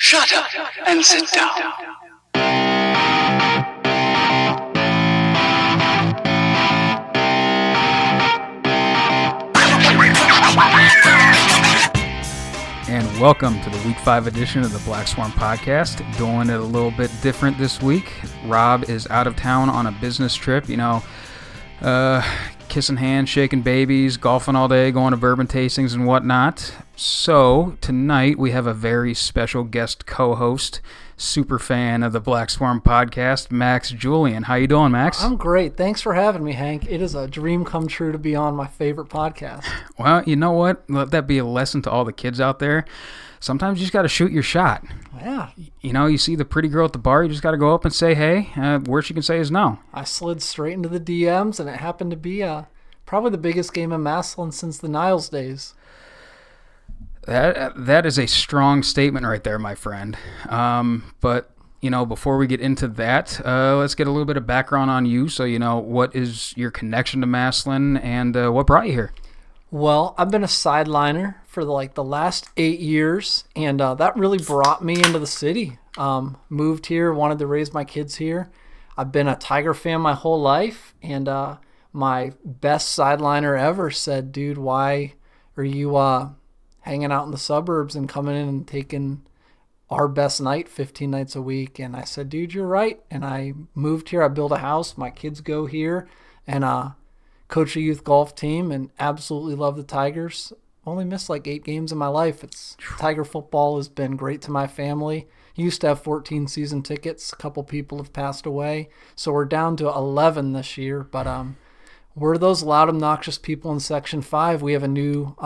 Shut up and sit down. And welcome to the Week 5 edition of the BlackSwarm podcast. Doing it a little bit different this week. Rob is out of town on a business trip, kissing hands, shaking babies, golfing all day, going to bourbon tastings and whatnot. So tonight we have a very special guest co-host, super fan of the BlackSwarm podcast, Max Julian. How you doing, Max? I'm great. Thanks for having me, Hank. It is a dream come true to be on my favorite podcast. Well, you know what? Let that be a lesson to all the kids out there. Sometimes you just got to shoot your shot. Yeah. You see the pretty girl at the bar, you just got to go up and say, hey. Worst you can say is no. I slid straight into the DMs, and it happened to be probably the biggest game of Maslin since the Niles days. That is a strong statement right there, my friend. But before we get into that, let's get a little bit of background on you. So, what is your connection to Maslin and what brought you here? Well, I've been a sideliner for the last 8 years, and that really brought me into the city. Moved here, wanted to raise my kids here. I've been a Tiger fan my whole life, and my best sideliner ever said, dude, why are you hanging out in the suburbs and coming in and taking our best night 15 nights a week? And I said, dude, you're right. And I moved here. I built a house. My kids go here and coach a youth golf team and absolutely love the Tigers. Only missed 8 games in my life. Tiger football has been great to my family. Used to have 14 season tickets. A couple people have passed away. So we're down to 11 this year. But we're those loud, obnoxious people in Section 5. We have a new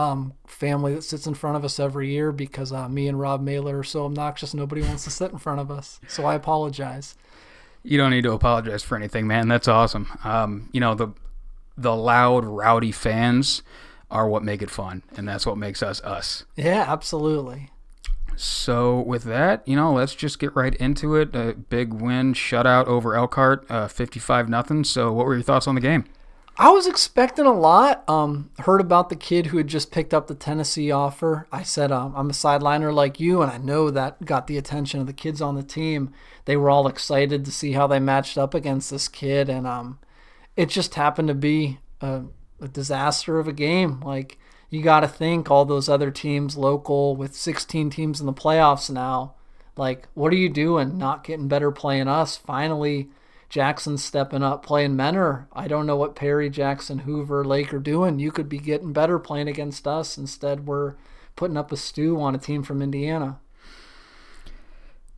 family that sits in front of us every year because me and Rob Mailer are so obnoxious nobody wants to sit in front of us. So I apologize. You don't need to apologize for anything, man. That's awesome. The loud, rowdy fans are what make it fun, and that's what makes us us. Yeah, absolutely. So with that, let's just get right into it. A big win, shutout over Elkhart, 55-0. So what were your thoughts on the game? I was expecting a lot. Heard about the kid who had just picked up the Tennessee offer. I said, I'm a sideliner like you, and I know that got the attention of the kids on the team. They were all excited to see how they matched up against this kid, and it just happened to be a disaster of a game. You got to think all those other teams local with 16 teams in the playoffs now, what are you doing? Not getting better playing us. Finally, Jackson's stepping up playing Menor. I don't know what Perry, Jackson, Hoover, Lake are doing. You could be getting better playing against us. Instead, we're putting up a stew on a team from Indiana.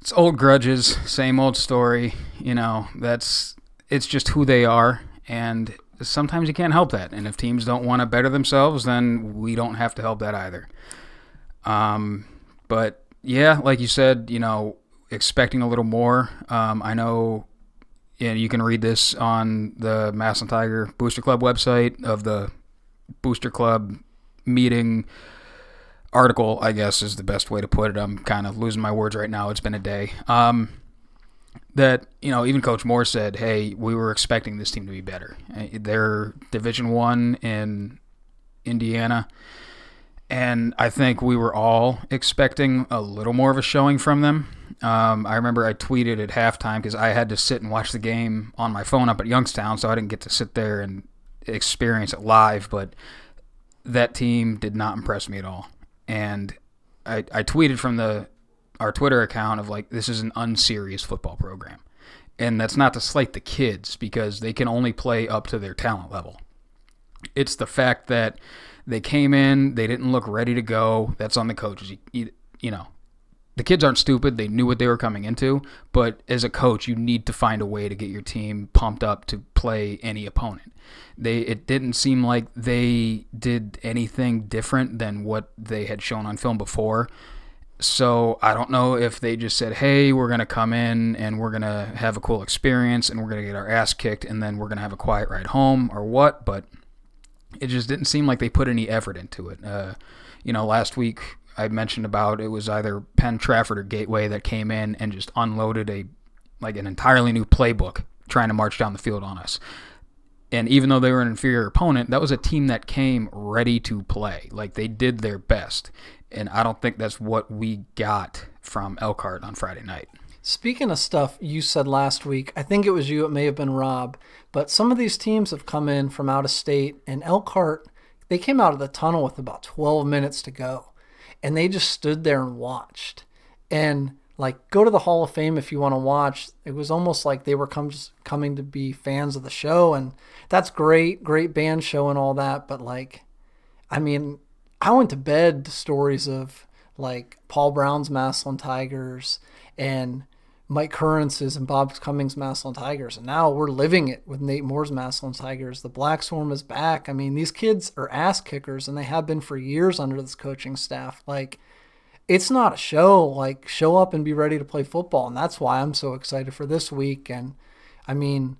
It's old grudges, same old story. It's just who they are, and sometimes you can't help that. And if teams don't want to better themselves, then we don't have to help that either. But yeah, like you said, expecting a little more. I know. And you can read this on the Maslin Tiger Booster Club website of the Booster Club meeting article, I guess is the best way to put it. I'm kind of losing my words right now. It's been a day. That, even Coach Moore said, hey, we were expecting this team to be better. They're Division I in Indiana. And I think we were all expecting a little more of a showing from them. I remember I tweeted at halftime because I had to sit and watch the game on my phone up at Youngstown, so I didn't get to sit there and experience it live. But that team did not impress me at all. And I tweeted from our Twitter account of this is an unserious football program. And that's not to slight the kids because they can only play up to their talent level. It's the fact that they came in, they didn't look ready to go. That's on the coaches. The kids aren't stupid. They knew what they were coming into. But as a coach, you need to find a way to get your team pumped up to play any opponent. It didn't seem like they did anything different than what they had shown on film before. So I don't know if they just said, hey, we're going to come in and we're going to have a cool experience and we're going to get our ass kicked and then we're going to have a quiet ride home or what. But it just didn't seem like they put any effort into it. Last week I mentioned about it was either Penn Trafford or Gateway that came in and just unloaded an entirely new playbook trying to march down the field on us. And even though they were an inferior opponent, that was a team that came ready to play. They did their best. And I don't think that's what we got from Elkhart on Friday night. Speaking of stuff you said last week, I think it was you, it may have been Rob, but some of these teams have come in from out of state, and Elkhart, they came out of the tunnel with about 12 minutes to go, and they just stood there and watched. And like, go to the Hall of Fame if you want to watch. It was almost like they were coming to be fans of the show, and that's great band show and all that, but like, I mean, I went to bed to stories of like Paul Brown's Massillon Tigers and Mike Currance's and Bob Cummings' Massillon Tigers. And now we're living it with Nate Moore's Massillon Tigers. The BlackSwarm is back. I mean, these kids are ass kickers, and they have been for years under this coaching staff. Like, it's not a show. Like, show up and be ready to play football. And that's why I'm so excited for this week. And I mean,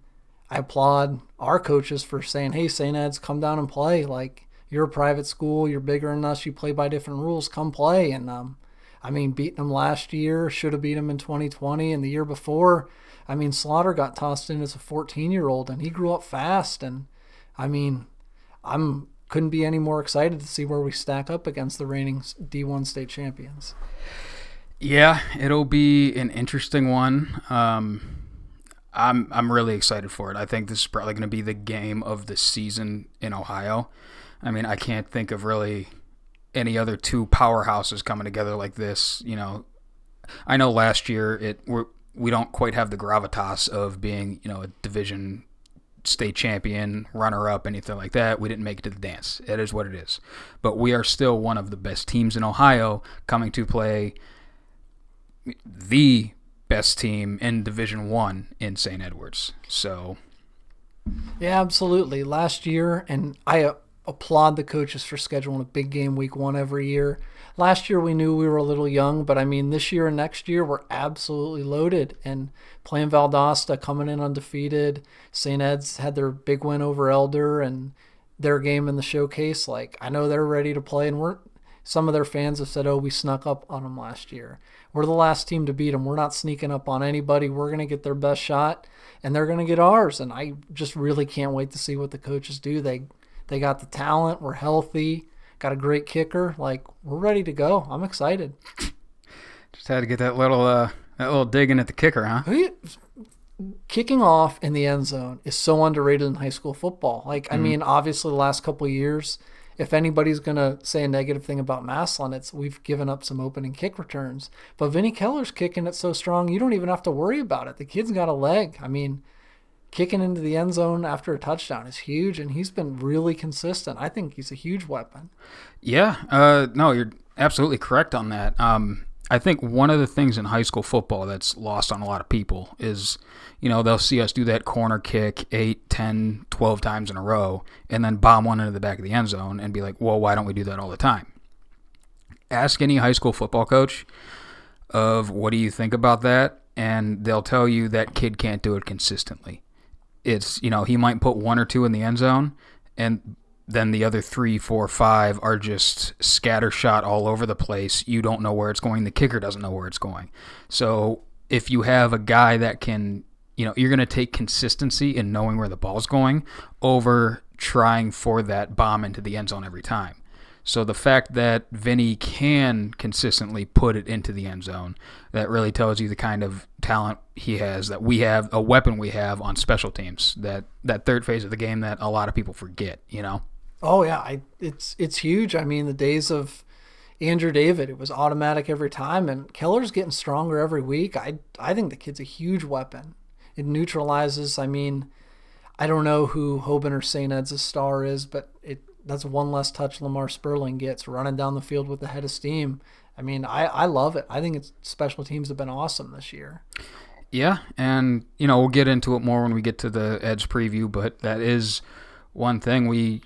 I applaud our coaches for saying, hey, St. Ed's, come down and play. Like, you're a private school. You're bigger than us. You play by different rules. Come play. And, I mean, beating them last year, should have beat them in 2020 and the year before. I mean, Slaughter got tossed in as a 14-year-old, and he grew up fast. And, I mean, couldn't be any more excited to see where we stack up against the reigning D1 state champions. Yeah, it'll be an interesting one. I'm really excited for it. I think this is probably going to be the game of the season in Ohio. I mean, I can't think of really any other two powerhouses coming together like this. You know, I know last year we don't quite have the gravitas of being, you know, a division state champion, runner-up, anything like that. We didn't make it to the dance. It is what it is. But we are still one of the best teams in Ohio coming to play the best team in Division I in St. Edwards. So, yeah, absolutely. Last year, and I applaud the coaches for scheduling a big game week 1 every year. Last year we knew we were a little young, but I mean, this year and next year we're absolutely loaded. And playing Valdosta, coming in undefeated, St. Ed's had their big win over Elder and their game in the showcase. Like, I know they're ready to play, and some of their fans have said, oh, we snuck up on them last year. We're the last team to beat them. We're not sneaking up on anybody. We're going to get their best shot, and they're going to get ours. And I just really can't wait to see what the coaches do. They got the talent. We're healthy. Got a great kicker. Like, we're ready to go. I'm excited. Just had to get that little dig in at the kicker, huh? Kicking off in the end zone is so underrated in high school football. Like, I mean, obviously the last couple of years, if anybody's going to say a negative thing about Massillon, it's we've given up some opening kick returns. But Vinny Keller's kicking it so strong, you don't even have to worry about it. The kid's got a leg. I mean, kicking into the end zone after a touchdown is huge, and he's been really consistent. I think he's a huge weapon. Yeah, no, you're absolutely correct on that. I think one of the things in high school football that's lost on a lot of people is, you know, they'll see us do that corner kick 8, 10, 12 times in a row and then bomb one into the back of the end zone and be like, well, why don't we do that all the time? Ask any high school football coach of what do you think about that, and they'll tell you that kid can't do it consistently. It's, you know, he might put 1 or 2 in the end zone, and then the other 3, 4, 5 are just scattershot all over the place. You don't know where it's going. The kicker doesn't know where it's going. So if you have a guy that can, you know, you're going to take consistency in knowing where the ball's going over trying for that bomb into the end zone every time. So the fact that Vinny can consistently put it into the end zone, that really tells you the kind of talent he has, that we have, a weapon we have on special teams, that third phase of the game that a lot of people forget, you know? Oh, yeah, it's huge. I mean, the days of Andrew David, it was automatic every time, and Keller's getting stronger every week. I think the kid's a huge weapon. It neutralizes, I mean, I don't know who Hoban or St. Ed's star is, but that's one less touch Lamar Sperling gets running down the field with the head of steam. I mean, I love it. I think special teams have been awesome this year. Yeah, and, you know, we'll get into it more when we get to the Edge preview, but that is one thing. We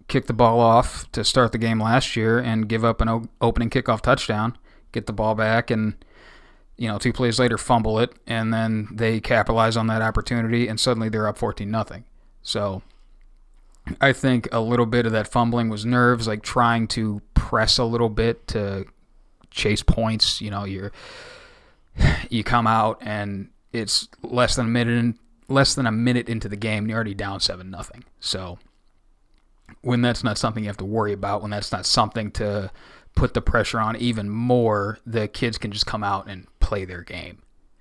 kicked the ball off to start the game last year and give up an opening kickoff touchdown, get the ball back, and, you know, 2 plays later fumble it, and then they capitalize on that opportunity, and suddenly they're up 14-0. So I think a little bit of that fumbling was nerves, like trying to press a little bit to chase points. You know, you come out and it's less than a minute into the game, and you're already down 7-0. So when that's not something you have to worry about, when that's not something to put the pressure on even more, the kids can just come out and play their game.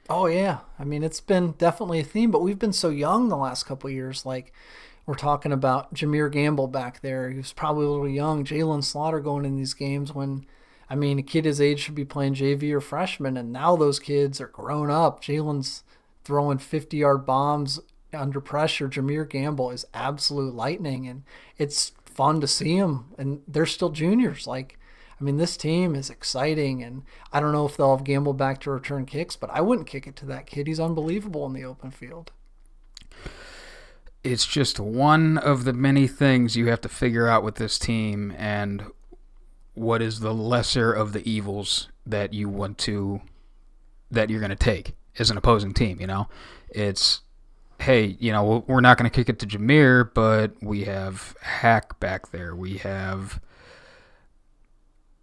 Oh, yeah. I mean, it's been definitely a theme, but we've been so young the last couple of years. Like, we're talking about Jameer Gamble back there. He was probably a little young. Jalen Slaughter going in these games when, I mean, a kid his age should be playing JV or freshman, and now those kids are grown up. Jalen's throwing 50-yard bombs under pressure. Jameer Gamble is absolute lightning, and it's fun to see him. And they're still juniors. Like, I mean, this team is exciting, and I don't know if they'll have Gamble back to return kicks, but I wouldn't kick it to that kid. He's unbelievable in the open field. It's just one of the many things you have to figure out with this team, and what is the lesser of the evils that you're going to take as an opposing team. It's, hey, we're not going to kick it to Jameer, but we have Hack back there.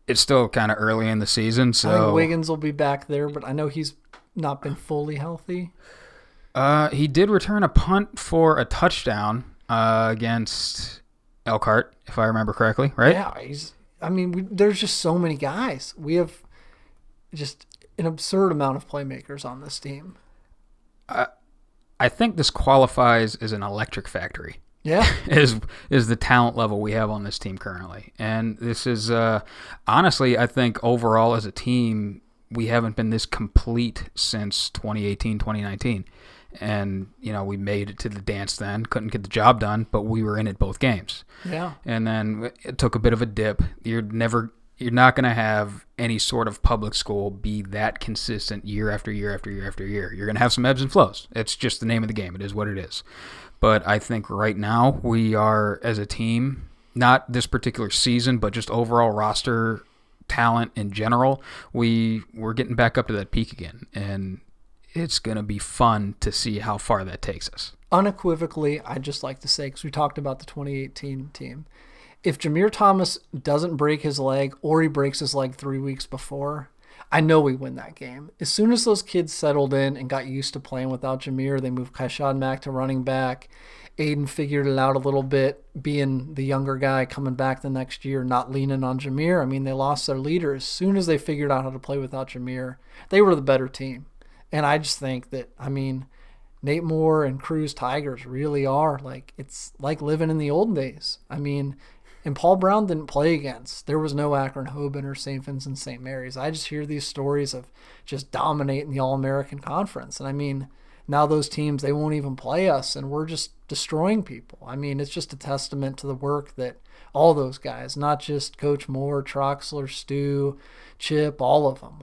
It's still kind of early in the season, so I think Wiggins will be back there, but I know he's not been fully healthy. He did return a punt for a touchdown against Elkhart, if I remember correctly, right? Yeah, there's just so many guys. We have just an absurd amount of playmakers on this team. I think this qualifies as an electric factory. Yeah. is the talent level we have on this team currently. And this is, honestly, I think overall as a team, we haven't been this complete since 2018, 2019. And, we made it to the dance then, couldn't get the job done, but we were in it both games. Yeah. And then it took a bit of a dip. You're not going to have any sort of public school be that consistent year after year after year after year. You're going to have some ebbs and flows. It's just the name of the game. It is what it is. But I think right now we are, as a team, not this particular season, but just overall roster talent in general, we're getting back up to that peak again. And it's going to be fun to see how far that takes us. Unequivocally, I'd just like to say, because we talked about the 2018 team, if Jameer Thomas doesn't break his leg or he breaks his leg 3 weeks before, I know we win that game. As soon as those kids settled in and got used to playing without Jameer, they moved Kaishad Mack to running back. Aiden figured it out a little bit, being the younger guy coming back the next year, not leaning on Jameer. I mean, they lost their leader. As soon as they figured out how to play without Jameer, they were the better team. And I just think that, Nate Moore and Cruz Tigers really are it's like living in the old days. And Paul Brown didn't play against. There was no Akron Hoban or St. Vincent St. Mary's. I just hear these stories of just dominating the All-American Conference. And now those teams, they won't even play us, and we're just destroying people. It's just a testament to the work that all those guys, not just Coach Moore, Troxler, Stu, Chip, all of them,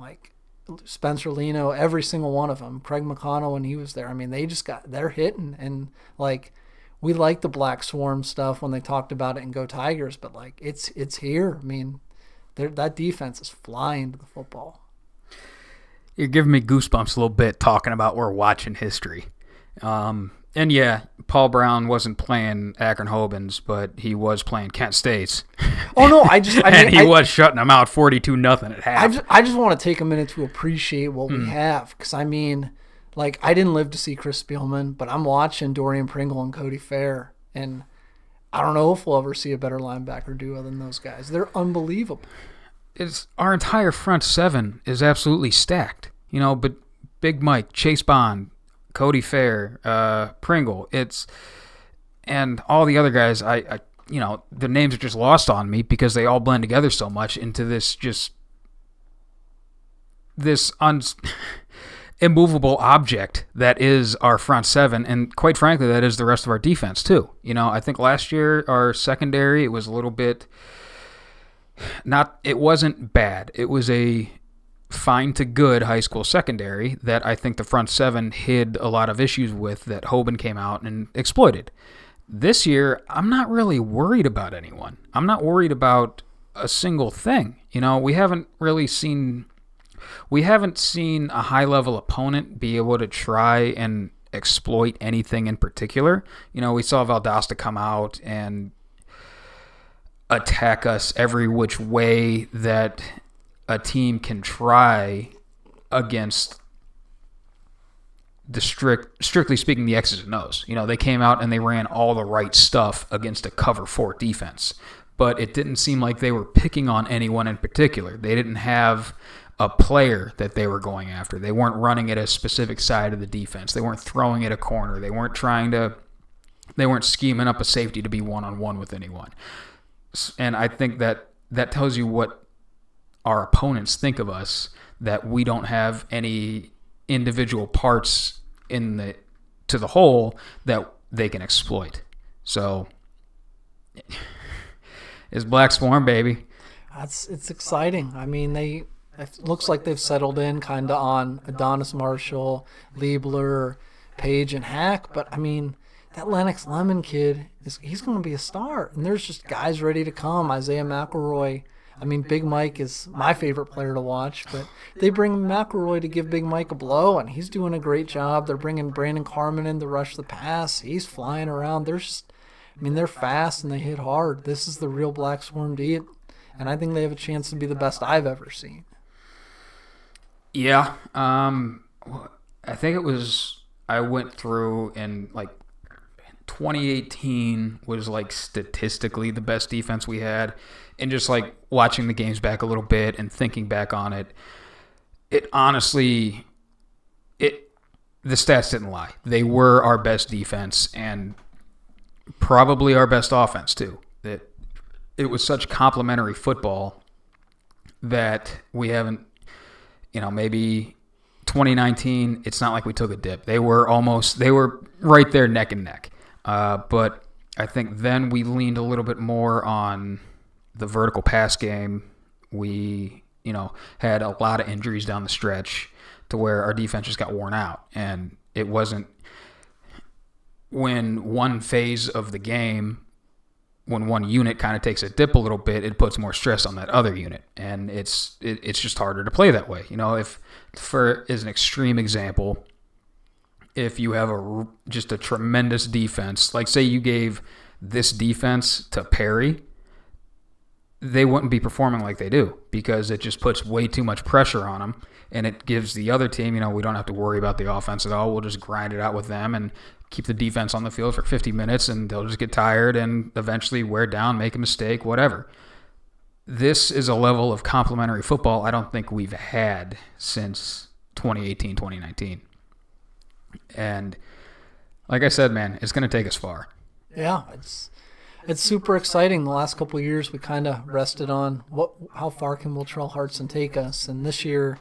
Spencer Leno, every single one of them, Craig McConnell when he was there. They're hitting, and we like the BlackSwarm stuff when they talked about it in Go Tigers, but it's here. That defense is flying to the football. You're giving me goosebumps a little bit talking about we're watching history. And yeah, Paul Brown wasn't playing Akron Hobans, but he was playing Kent State's. Oh no, he was shutting them out 42-0 at half. I just want to take a minute to appreciate what we have, because I didn't live to see Chris Spielman, but I'm watching Dorian Pringle and Cody Fair, and I don't know if we'll ever see a better linebacker duo than those guys. They're unbelievable. Our entire front seven is absolutely stacked. But Big Mike, Chase Bond, Cody Fair, Pringle, and all the other guys, the names are just lost on me because they all blend together so much into this immovable object that is our front seven, and quite frankly, that is the rest of our defense too. I think last year our secondary, it was a little bit it wasn't bad. It was a fine to good high school secondary that I think the front seven hid a lot of issues with that Hoban came out and exploited. This year, I'm not really worried about anyone. I'm not worried about a single thing. We haven't seen a high-level opponent be able to try and exploit anything in particular. We saw Valdosta come out and attack us every which way that a team can try against the strictly speaking, the X's and O's. They came out and they ran all the right stuff against a cover 4 defense. but it didn't seem like they were picking on anyone in particular. They didn't have a player that they were going after. They weren't running at a specific side of the defense. They weren't throwing at a corner. They weren't scheming up a safety to be one-on-one with anyone. And I think that tells you what our opponents think of us, that we don't have any individual parts to the whole that they can exploit. So it's BlackSwarm, baby. It's exciting. I mean, it looks like they've settled in kind of on Adonis Marshall, Liebler, Page, and Hack. But, I mean, that Lennox Lemon kid, he's going to be a star. And there's just guys ready to come. Isaiah McElroy. I mean, Big Mike is my favorite player to watch. But they bring McElroy to give Big Mike a blow, and he's doing a great job. They're bringing Brandon Carmen in to rush the pass. He's flying around. They're fast and they hit hard. This is the real BlackSwarm D, and I think they have a chance to be the best I've ever seen. Yeah, I think it was, I went through and 2018 was statistically the best defense we had, and just watching the games back a little bit and thinking back on it, it honestly, the stats didn't lie. They were our best defense and probably our best offense too. It was such complementary football that we haven't, maybe 2019, it's not like we took a dip. They were right there neck and neck. But I think then we leaned a little bit more on the vertical pass game. We, had a lot of injuries down the stretch to where our defense just got worn out. And it wasn't when one phase of the game, when one unit kind of takes a dip a little bit, it puts more stress on that other unit. And it's just harder to play that way. As an extreme example, if you have just a tremendous defense, like say you gave this defense to Perry, they wouldn't be performing like they do because it just puts way too much pressure on them, and it gives the other team, we don't have to worry about the offense at all. We'll just grind it out with them and keep the defense on the field for 50 minutes, and they'll just get tired and eventually wear down, make a mistake, whatever. This is a level of complementary football I don't think we've had since 2018, 2019. And like I said, man, it's going to take us far. Yeah, it's super exciting. The last couple of years, we kind of rested on how far can Wiltrell Hartson take us, and this year,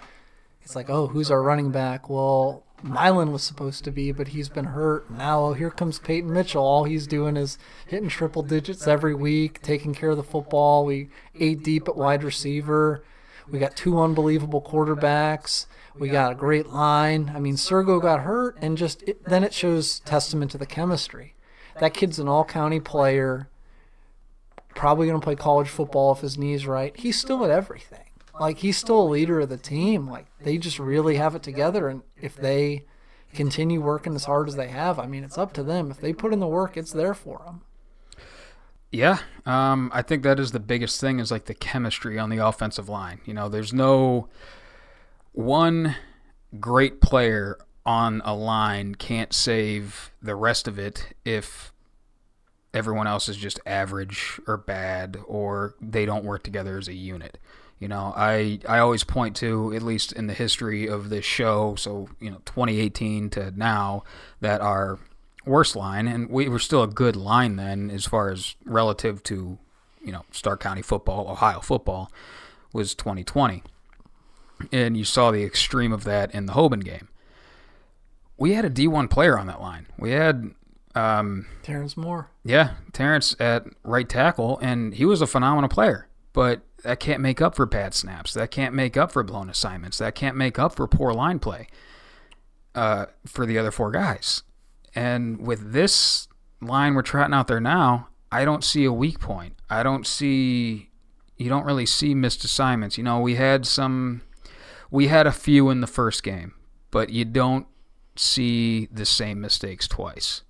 it's like, oh, who's our running back? Well, Milan was supposed to be, but he's been hurt. Now here comes Peyton Mitchell. All he's doing is hitting triple digits every week, taking care of the football. We 8 deep at wide receiver. We got 2 unbelievable quarterbacks. We got a great line. I mean, Sergo got hurt, and then it shows testament to the chemistry. That kid's an all-county player, probably going to play college football if his knee's right. He's still at everything. He's still a leader of the team. They just really have it together, and if they continue working as hard as they have, it's up to them. If they put in the work, it's there for them. Yeah, I think that is the biggest thing is the chemistry on the offensive line. There's no one great player on a line can't save the rest of it if everyone else is just average or bad or they don't work together as a unit. I always point to, at least in the history of this show, so 2018 to now, that our worst line, and we were still a good line then as far as relative to Stark County football, Ohio football, was 2020. And you saw the extreme of that in the Hoban game. We had a D1 player on that line. We had Terrence Moore. Yeah, Terrence at right tackle, and he was a phenomenal player. But that can't make up for bad snaps. That can't make up for blown assignments. That can't make up for poor line play for the other 4 guys. And with this line we're trotting out there now, I don't see a weak point. You don't really see missed assignments. We had a few in the first game, but you don't see the same mistakes twice.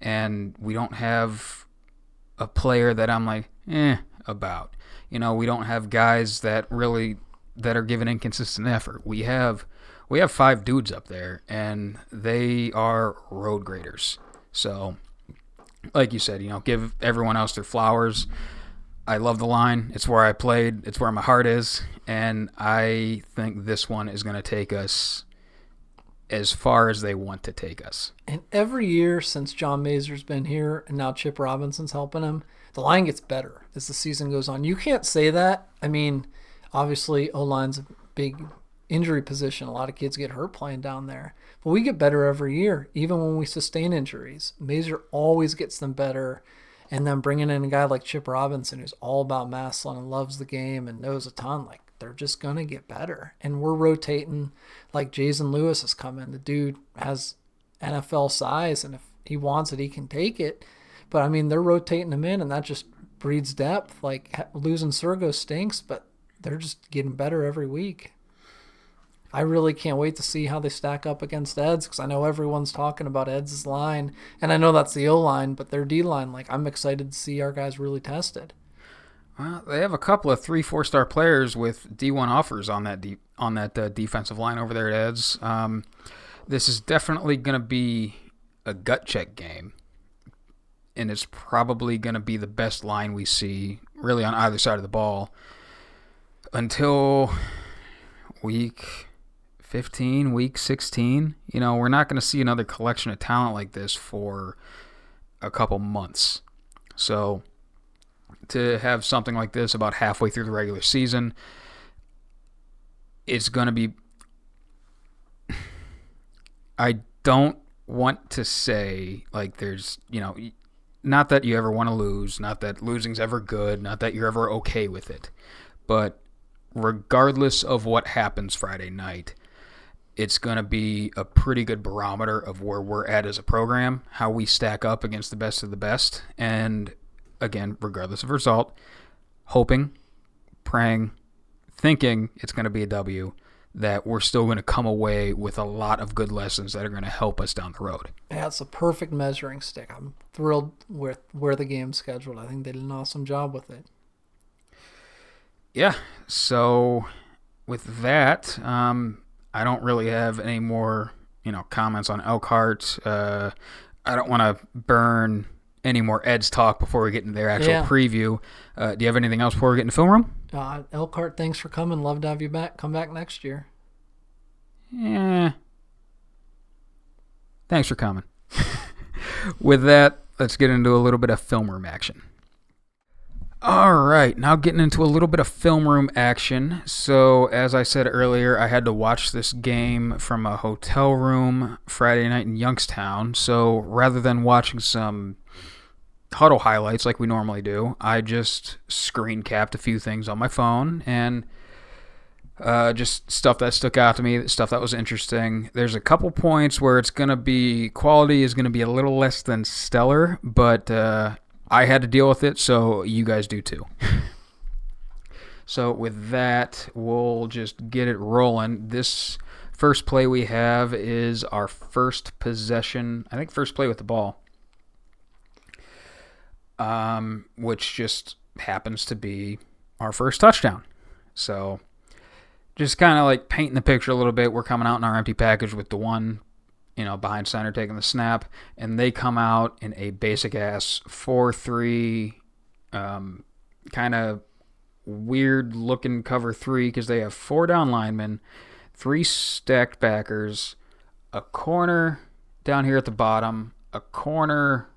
And we don't have a player that I'm about. We don't have guys that are giving inconsistent effort. We have 5 dudes up there, and they are road graders. So, like you said, give everyone else their flowers. I love the line. It's where I played. It's where my heart is. And I think this one is going to take us as far as they want to take us. And every year since John Mazur's been here and now Chip Robinson's helping him, the line gets better as the season goes on. You can't say that. I mean, obviously O-line's a big injury position. A lot of kids get hurt playing down there. But we get better every year, even when we sustain injuries. Mazur always gets them better. And then bringing in a guy like Chip Robinson, who's all about Massillon and loves the game and knows a ton, like, they're just going to get better. And we're rotating, like Jason Lewis has come in. The dude has NFL size, and if he wants it, he can take it. But, I mean, they're rotating him in, and that just breeds depth. Like, losing Sergo stinks, but they're just getting better every week. I really can't wait to see how they stack up against Eds, because I know everyone's talking about Eds' line, and I know that's the O-line, but their D-line, like, I'm excited to see our guys really tested. Well, they have a couple of 3-4-star players with D1 offers on that defensive line over there at Eds. This is definitely going to be a gut check game, and it's probably going to be the best line we see really on either side of the ball until week 15, week 16. You know, we're not going to see another collection of talent like this for a couple months. So to have something like this about halfway through the regular season, it's going to be... I don't want to say, like, there's, you know, not that you ever want to lose, not that losing's ever good, not that you're ever okay with it, but regardless of what happens Friday night, it's going to be a pretty good barometer of where we're at as a program, how we stack up against the best of the best. And again, regardless of result, hoping, praying, thinking it's going to be a W, that we're still going to come away with a lot of good lessons that are going to help us down the road. Yeah, it's a perfect measuring stick. I'm thrilled with where the game's scheduled. I think they did an awesome job with it. Yeah, so with that, I don't really have any more, comments on Elkhart. I don't want to burn any more Ed's talk before we get into their actual preview. Do you have anything else before we get into film room? Elkhart, thanks for coming. Love to have you back. Come back next year. Yeah. Thanks for coming. With that, let's get into a little bit of film room action. All right, now getting into a little bit of film room action. So, as I said earlier, I had to watch this game from a hotel room Friday night in Youngstown. So, rather than watching some huddle highlights like we normally do, I just screen capped a few things on my phone and just stuff that stuck out to me, stuff that was interesting. There's a couple points where it's going to be, quality is going to be a little less than stellar, but I had to deal with it, so you guys do too. So with that, we'll just get it rolling. This first play we have is our first possession, I think first play with the ball, which just happens to be our first touchdown. So just kind of like painting the picture a little bit. We're coming out in our empty package with the one behind center taking the snap, and they come out in a basic-ass 4-3, kind of weird-looking cover 3 because they have 4 down linemen, 3 stacked backers, a corner down here at the bottom, a corner.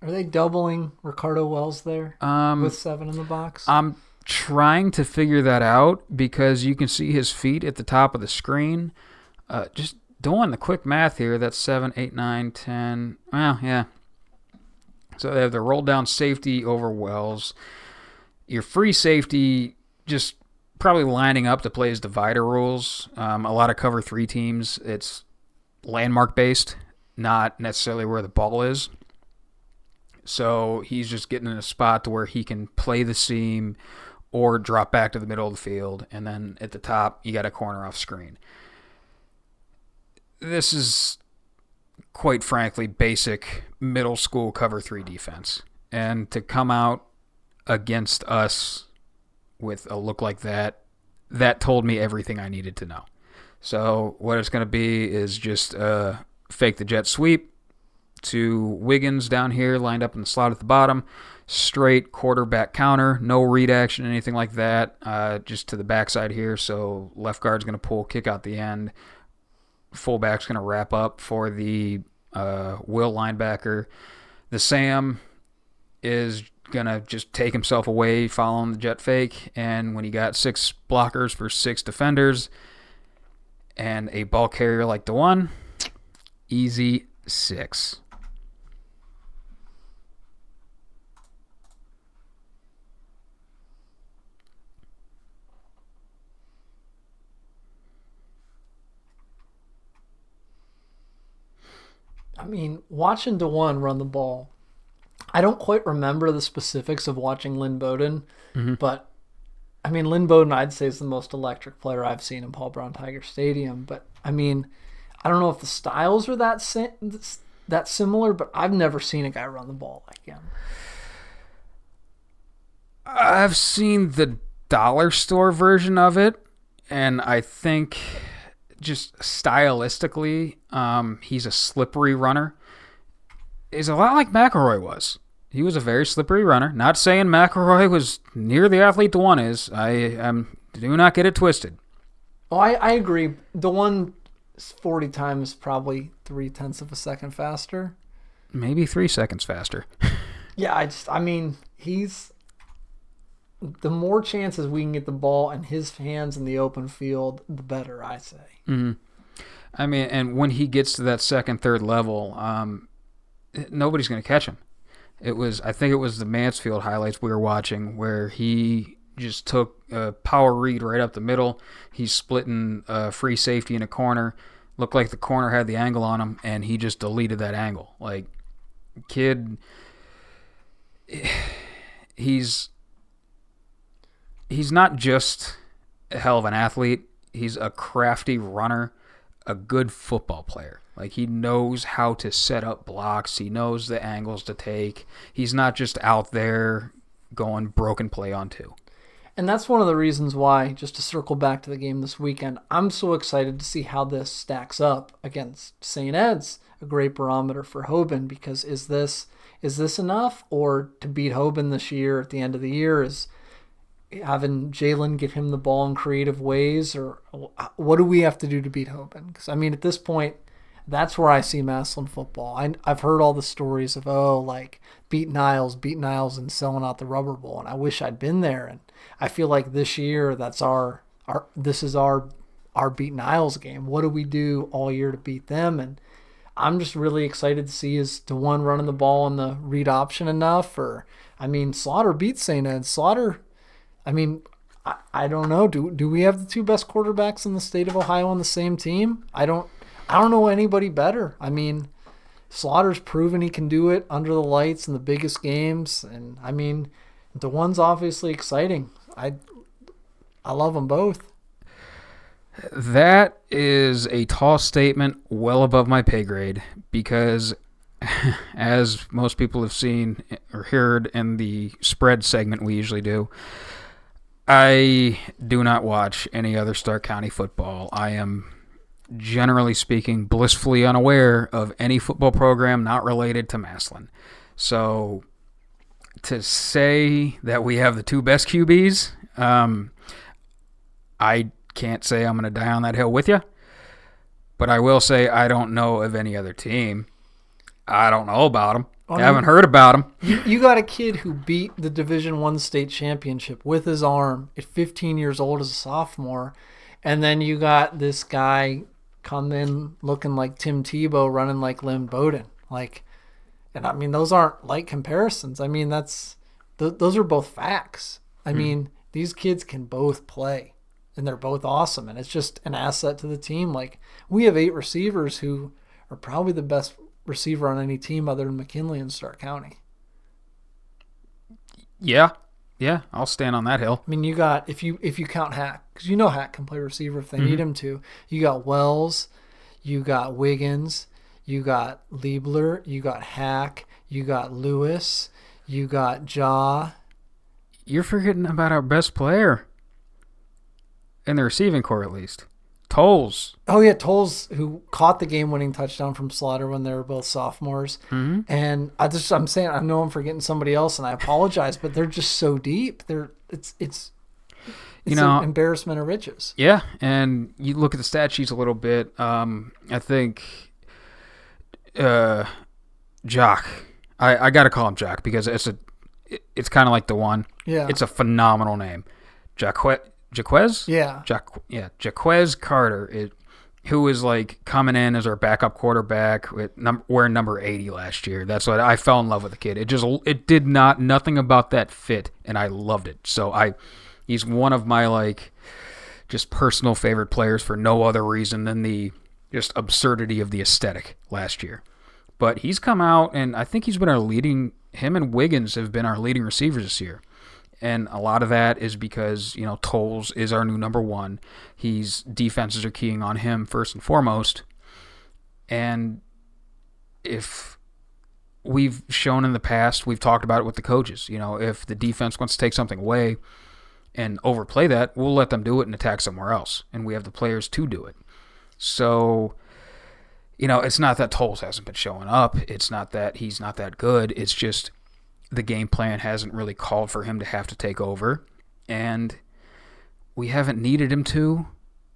Are they doubling Ricardo Wells there with 7 in the box? I'm trying to figure that out because you can see his feet at the top of the screen. Just doing the quick math here, that's 7, 8, 9, 10. Well, yeah. So they have the roll down safety over Wells. Your free safety just probably lining up to play his divider rules. A lot of cover 3 teams, it's landmark based, not necessarily where the ball is. So he's just getting in a spot to where he can play the seam or drop back to the middle of the field. And then at the top, you got a corner off screen. This is, quite frankly, basic middle school cover 3 defense. And to come out against us with a look like that, that told me everything I needed to know. So what it's going to be is just fake the jet sweep to Wiggins down here, lined up in the slot at the bottom. straight quarterback counter, no read action, anything like that, just to the backside here. So left guard's going to pull, kick out the end. Fullback's going to wrap up for the will linebacker. The Sam is going to just take himself away following the jet fake. And when you got 6 blockers for 6 defenders and a ball carrier like the one, easy 6. I mean, watching DeJuan run the ball, I don't quite remember the specifics of watching Lynn Bowden, but I mean, Lynn Bowden, I'd say, is the most electric player I've seen in Paul Brown Tiger Stadium. But I mean, I don't know if the styles are that similar, but I've never seen a guy run the ball like him. I've seen the dollar store version of it, and I think just stylistically, he's a slippery runner. He's a lot like McElroy was. He was a very slippery runner. Not saying McElroy was near the athlete DeJuan is. Do not get it twisted. Oh, I agree. DeJuan 40 times probably 0.3 of a second faster. Maybe 3 seconds faster. Yeah, he's the more chances we can get the ball in his hands in the open field, the better, I say. Mm-hmm. I mean, and when he gets to that second, third level, nobody's going to catch him. I think it was the Mansfield highlights we were watching where he just took a power read right up the middle. He's splitting free safety in a corner. Looked like the corner had the angle on him, and he just deleted that angle. Like, kid, he's not just a hell of an athlete. He's a crafty runner, a good football player. Like, he knows how to set up blocks. He knows the angles to take. He's not just out there going broken play on 2. And that's one of the reasons why, just to circle back to the game this weekend, I'm so excited to see how this stacks up against St. Ed's, a great barometer for Hoban, because is this enough? Or to beat Hoban this year at the end of the year is having Jalen get him the ball in creative ways? Or what do we have to do to beat Hoban? Because, I mean, at this point, that's where I see Massillon football. I've heard all the stories of, beat Niles and selling out the Rubber Bowl, and I wish I'd been there. And I feel like this year this is our beat Niles game. What do we do all year to beat them? And I'm just really excited to see is DeJuan running the ball in the read option enough? Or, I mean, Slaughter beat St. Ed. Slaughter, I mean, I don't know. Do we have the 2 best quarterbacks in the state of Ohio on the same team? I don't know anybody better. I mean, Slaughter's proven he can do it under the lights in the biggest games. And, I mean, DeJuan's obviously exciting. I love them both. That is a tall statement well above my pay grade because, as most people have seen or heard in the spread segment we usually do, I do not watch any other Stark County football. I am, generally speaking, blissfully unaware of any football program not related to Massillon. So to say that we have the 2 best QBs, I can't say I'm going to die on that hill with you. But I will say I don't know of any other team. I don't know about them. I haven't heard about them. You got a kid who beat the Division I state championship with his arm at 15 years old as a sophomore. And then you got this guy come in looking like Tim Tebow, running like Lynn Bowden. And I mean, those aren't light comparisons. I mean, those are both facts. I mean, these kids can both play, and they're both awesome, and it's just an asset to the team. Like, we have 8 receivers who are probably the best receiver on any team other than McKinley in Stark County. Yeah, I'll stand on that hill. I mean, you got, if you count Hack, because you know Hack can play receiver if they need him to. You got Wells, you got Wiggins, you got Liebler, you got Hack, you got Lewis, you got Jaw. You're forgetting about our best player in the receiving corps, at least. Tolles. Oh yeah, Tolles, who caught the game-winning touchdown from Slaughter when they were both sophomores. Mm-hmm. And I'm saying, I know I'm forgetting somebody else, and I apologize, but they're just so deep. It's an embarrassment of riches. Yeah, and you look at the stat sheets a little bit. I think Jock. I got to call him Jock because it's kind of like the one. Yeah. It's a phenomenal name. Jaquez? Yeah. Jaquez Carter, who is like coming in as our backup quarterback, wearing number 80 last year. That's what I fell in love with the kid. It did nothing about that fit, and I loved it. So he's one of my like just personal favorite players for no other reason than the just absurdity of the aesthetic last year. But he's come out, and I think he's been him and Wiggins have been our leading receivers this year. And a lot of that is because, Tolles is our new number one. Defenses are keying on him first and foremost. And if we've shown in the past, we've talked about it with the coaches. If the defense wants to take something away and overplay that, we'll let them do it and attack somewhere else. And we have the players to do it. So, it's not that Tolles hasn't been showing up. It's not that he's not that good. It's just the game plan hasn't really called for him to have to take over, and we haven't needed him to,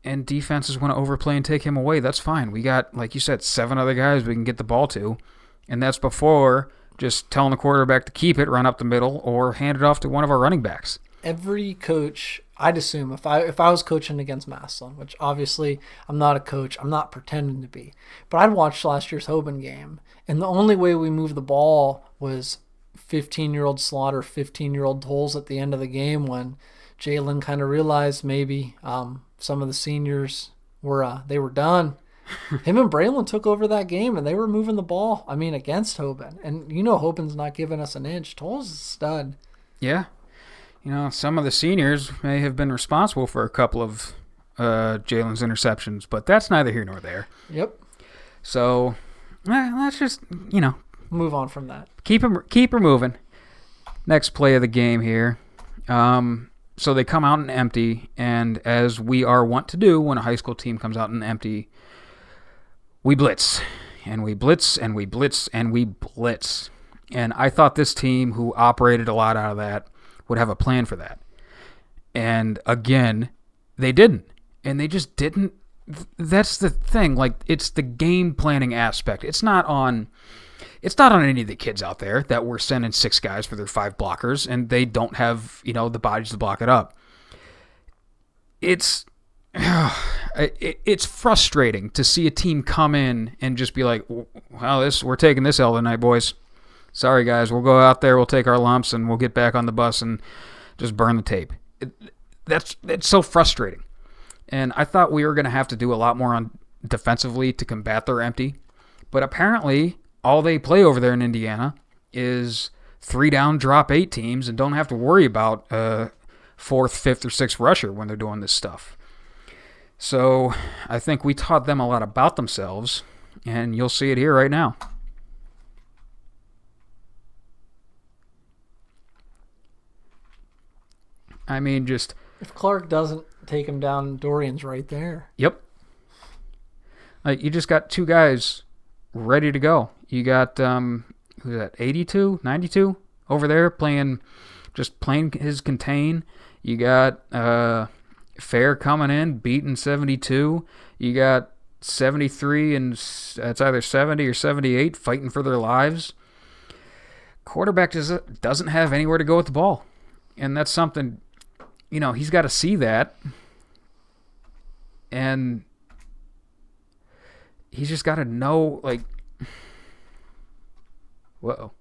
and defenses want to overplay and take him away. That's fine. We got, like you said, 7 other guys we can get the ball to, and that's before just telling the quarterback to keep it, run up the middle, or hand it off to one of our running backs. Every coach, I'd assume, if I was coaching against Massillon, which obviously I'm not a coach, I'm not pretending to be, but I'd watched last year's Hoban game, and the only way we moved the ball was 15-year-old Slaughter, 15-year-old Tolles at the end of the game when Jalen kind of realized maybe some of the seniors were done. Him and Braylon took over that game, and they were moving the ball, against Hoban. And Hoban's not giving us an inch. Tolles is a stud. Yeah. Some of the seniors may have been responsible for a couple of Jalen's interceptions, but that's neither here nor there. Yep. So, let's just, move on from that. Keep her moving. Next play of the game here. So they come out and empty, and as we are wont to do when a high school team comes out and empty, we blitz. And we blitz, and we blitz, and we blitz. And I thought this team, who operated a lot out of that, would have a plan for that. And again, they didn't. And they just didn't. That's the thing. Like, it's the game planning aspect. It's not on any of the kids out there that we're sending 6 guys for their 5 blockers, and they don't have, the bodies to block it up. It's frustrating to see a team come in and just be like, well, we're taking this L tonight, boys. Sorry, guys. We'll go out there, we'll take our lumps, and we'll get back on the bus and just burn the tape. It's so frustrating. And I thought we were going to have to do a lot more on defensively to combat their empty. But apparently, all they play over there in Indiana is 3 down, drop 8 teams and don't have to worry about 4th, 5th, or 6th rusher when they're doing this stuff. So I think we taught them a lot about themselves, and you'll see it here right now. If Clark doesn't take him down, Dorian's right there. Yep. Like, you just got 2 guys ready to go. You got, who's that, 82, 92 over there playing his contain. You got Fair coming in, beating 72. You got 73, and it's either 70 or 78 fighting for their lives. Quarterback doesn't have anywhere to go with the ball. And that's something, he's got to see that. And he's just got to know, like, whoa.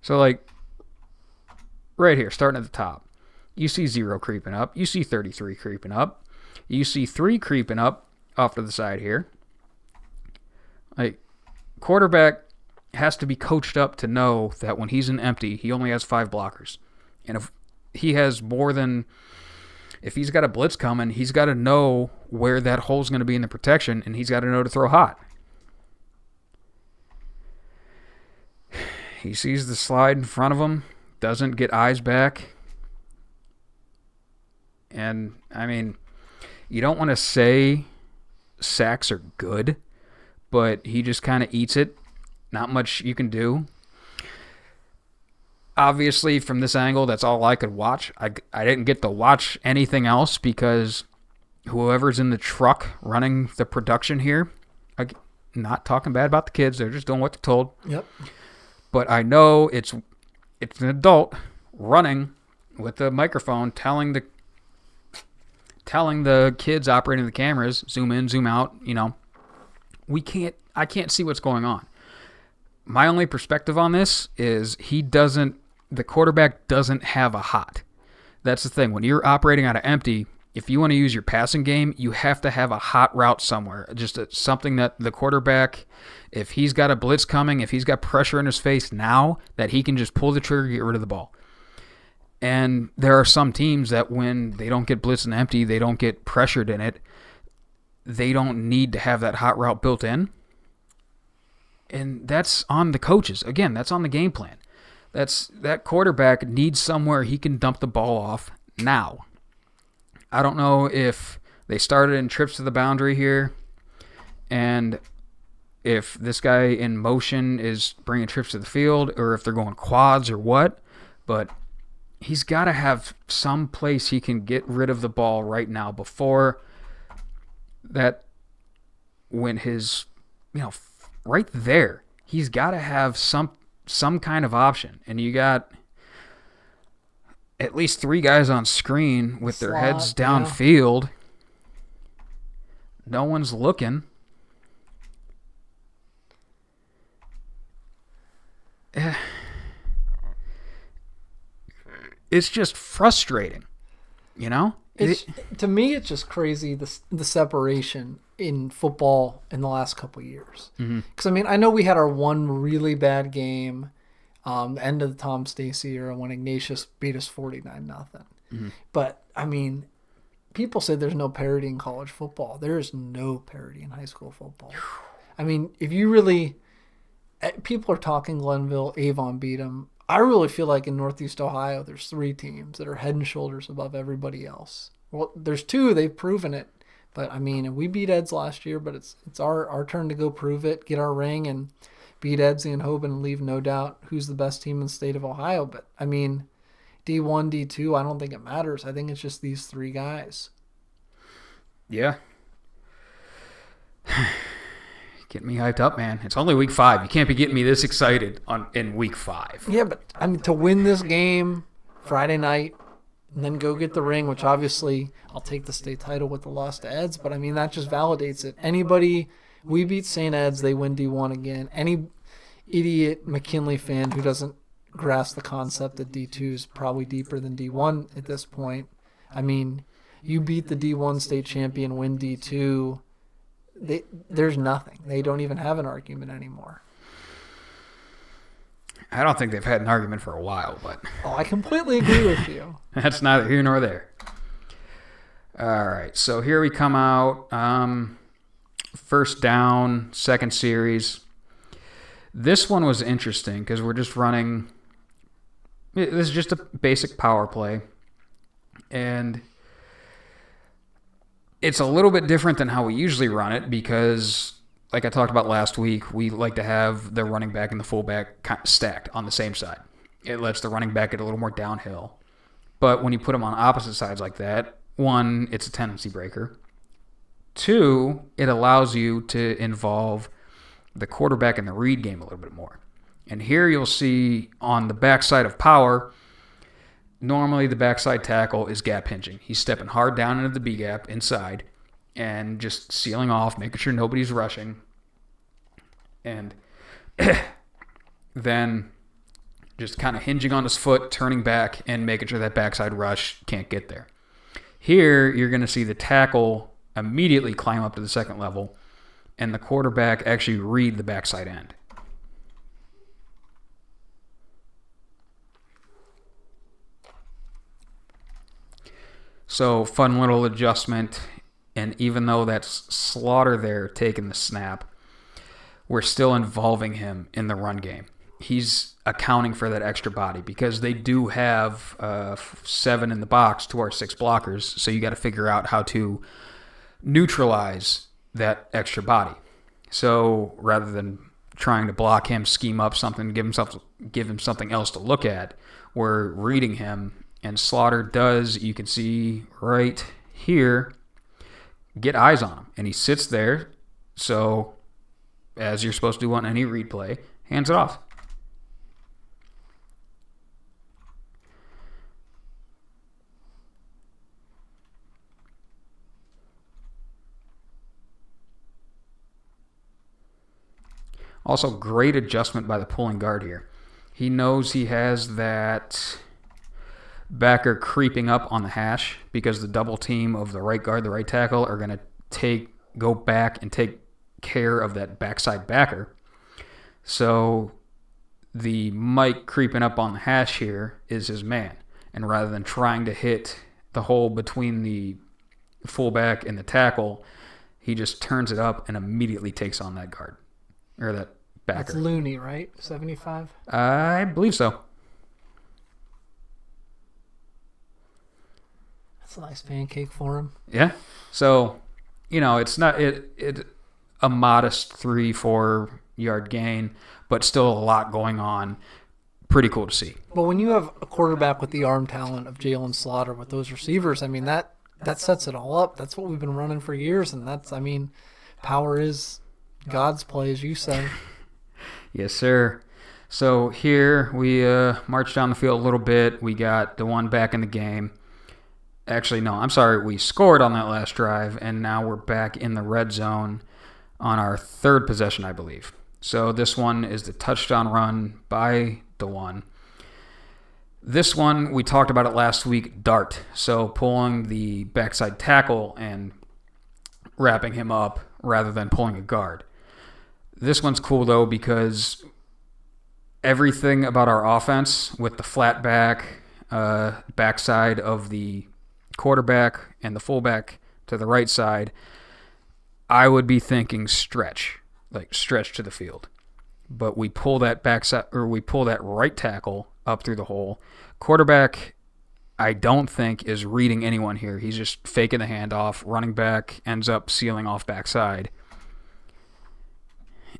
So, like, right here, starting at the top, you see 0 creeping up. You see 33 creeping up. You see 3 creeping up off to the side here. Like, quarterback has to be coached up to know that when he's in empty, he only has 5 blockers. And if he has more than... If he's got a blitz coming, he's got to know where that hole's going to be in the protection, and he's got to know to throw hot. He sees the slide in front of him, doesn't get eyes back, And, I mean, you don't want to say sacks are good, but he just kind of eats it. Not much you can do. Obviously, from this angle, that's all I could watch. I didn't get to watch anything else because whoever's in the truck running the production here, not talking bad about the kids, they're just doing what they're told. Yep. But I know it's an adult running with a microphone telling the kids operating the cameras, zoom in, zoom out, I can't see what's going on. My only perspective on this is the quarterback doesn't have a hot. That's the thing. When you're operating out of empty, if you want to use your passing game, you have to have a hot route somewhere. Just something that the quarterback, if he's got a blitz coming, if he's got pressure in his face now, that he can just pull the trigger, get rid of the ball. And there are some teams that when they don't get blitz and empty, they don't get pressured in it, they don't need to have that hot route built in. And that's on the coaches. Again, that's on the game plan. That quarterback needs somewhere he can dump the ball off now. I don't know if they started in trips to the boundary here and if this guy in motion is bringing trips to the field or if they're going quads or what, but he's got to have some place he can get rid of the ball right now before that when his, right there, he's got to have some kind of option. And you got at least 3 guys on screen with their heads downfield. Yeah. No one's looking. It's just frustrating, To me, it's just crazy the separation in football in the last couple of years. Because, I know we had our one really bad game, the end of the Tom Stacy era when Ignatius beat us 49-0. But, people say there's no parity in college football. There is no parity in high school football. If you really – people are talking Glenville, Avon beat them. I really feel like in Northeast Ohio, there's 3 teams that are head and shoulders above everybody else. Well, there's 2. They've proven it. But, we beat Eds last year, but it's our turn to go prove it, get our ring, and beat Edsie and Hoban and leave no doubt who's the best team in the state of Ohio. But, D1, D2, I don't think it matters. I think it's just these 3 guys. Yeah. Getting me hyped up, man. It's only week 5. You can't be getting me this excited in week 5. Yeah, but to win this game Friday night and then go get the ring, which obviously I'll take the state title with the loss to Eds, but that just validates it. We beat St. Ed's, they win D1 again. Any idiot McKinley fan who doesn't grasp the concept that D2 is probably deeper than D1 at this point. You beat the D1 state champion, win D2. There's nothing. They don't even have an argument anymore. I don't think they've had an argument for a while, but... I completely agree with you. That's neither here nor there. All right, so here we come out. First down, second series. This one was interesting because we're just running... This is just a basic power play. And... it's a little bit different than how we usually run it because, like I talked about last week, we like to have the running back and the fullback kind of stacked on the same side. It lets the running back get a little more downhill. But when you put them on opposite sides like that, 1, it's a tendency breaker. 2, it allows you to involve the quarterback in the read game a little bit more. And here you'll see on the backside of power, normally the backside tackle is gap hinging. He's stepping hard down into the B gap inside and just sealing off, making sure nobody's rushing. And then just kind of hinging on his foot, turning back, and making sure that backside rush can't get there. Here, you're going to see the tackle immediately climb up to the second level and the quarterback actually read the backside end. So, fun little adjustment, and even though that's Slaughter there taking the snap, we're still involving him in the run game. he's accounting for that extra body because they do have 7 in the box to our 6 blockers. So you got to figure out how to neutralize that extra body. So rather than trying to block him, scheme up something, give him something else to look at, we're reading him. And Slaughter does, you can see right here, get eyes on him. And he sits there. So as you're supposed to do on any replay, hands it off. Also, great adjustment by the pulling guard here. He knows he has that backer creeping up on the hash because the double team of the right guard, the right tackle, are going to go back and take care of that backside backer. So the Mike creeping up on the hash here is his man. And rather than trying to hit the hole between the fullback and the tackle, he just turns it up and immediately takes on that guard. Or that backer. That's Looney, right? 75? I believe so. That's a nice pancake for him. Yeah. So, it's not a modest 3-4 yard gain, but still a lot going on. Pretty cool to see. But when you have a quarterback with the arm talent of Jalen Slaughter with those receivers, I mean, that sets it all up. That's what we've been running for years, and power is God's play, as you say. Yes, sir. So here we marched down the field a little bit. We got the one back in the game. Actually, no, I'm sorry. We scored on that last drive, and now we're back in the red zone on our 3rd possession, I believe. So this one is the touchdown run by the one. This one, we talked about it last week, dart. So pulling the backside tackle and wrapping him up rather than pulling a guard. This one's cool, though, because everything about our offense with the flat backside of the quarterback and the fullback to the right side, I would be thinking stretch to the field. But we pull that right tackle up through the hole. Quarterback, I don't think, is reading anyone here. He's just faking the handoff. Running back ends up sealing off backside.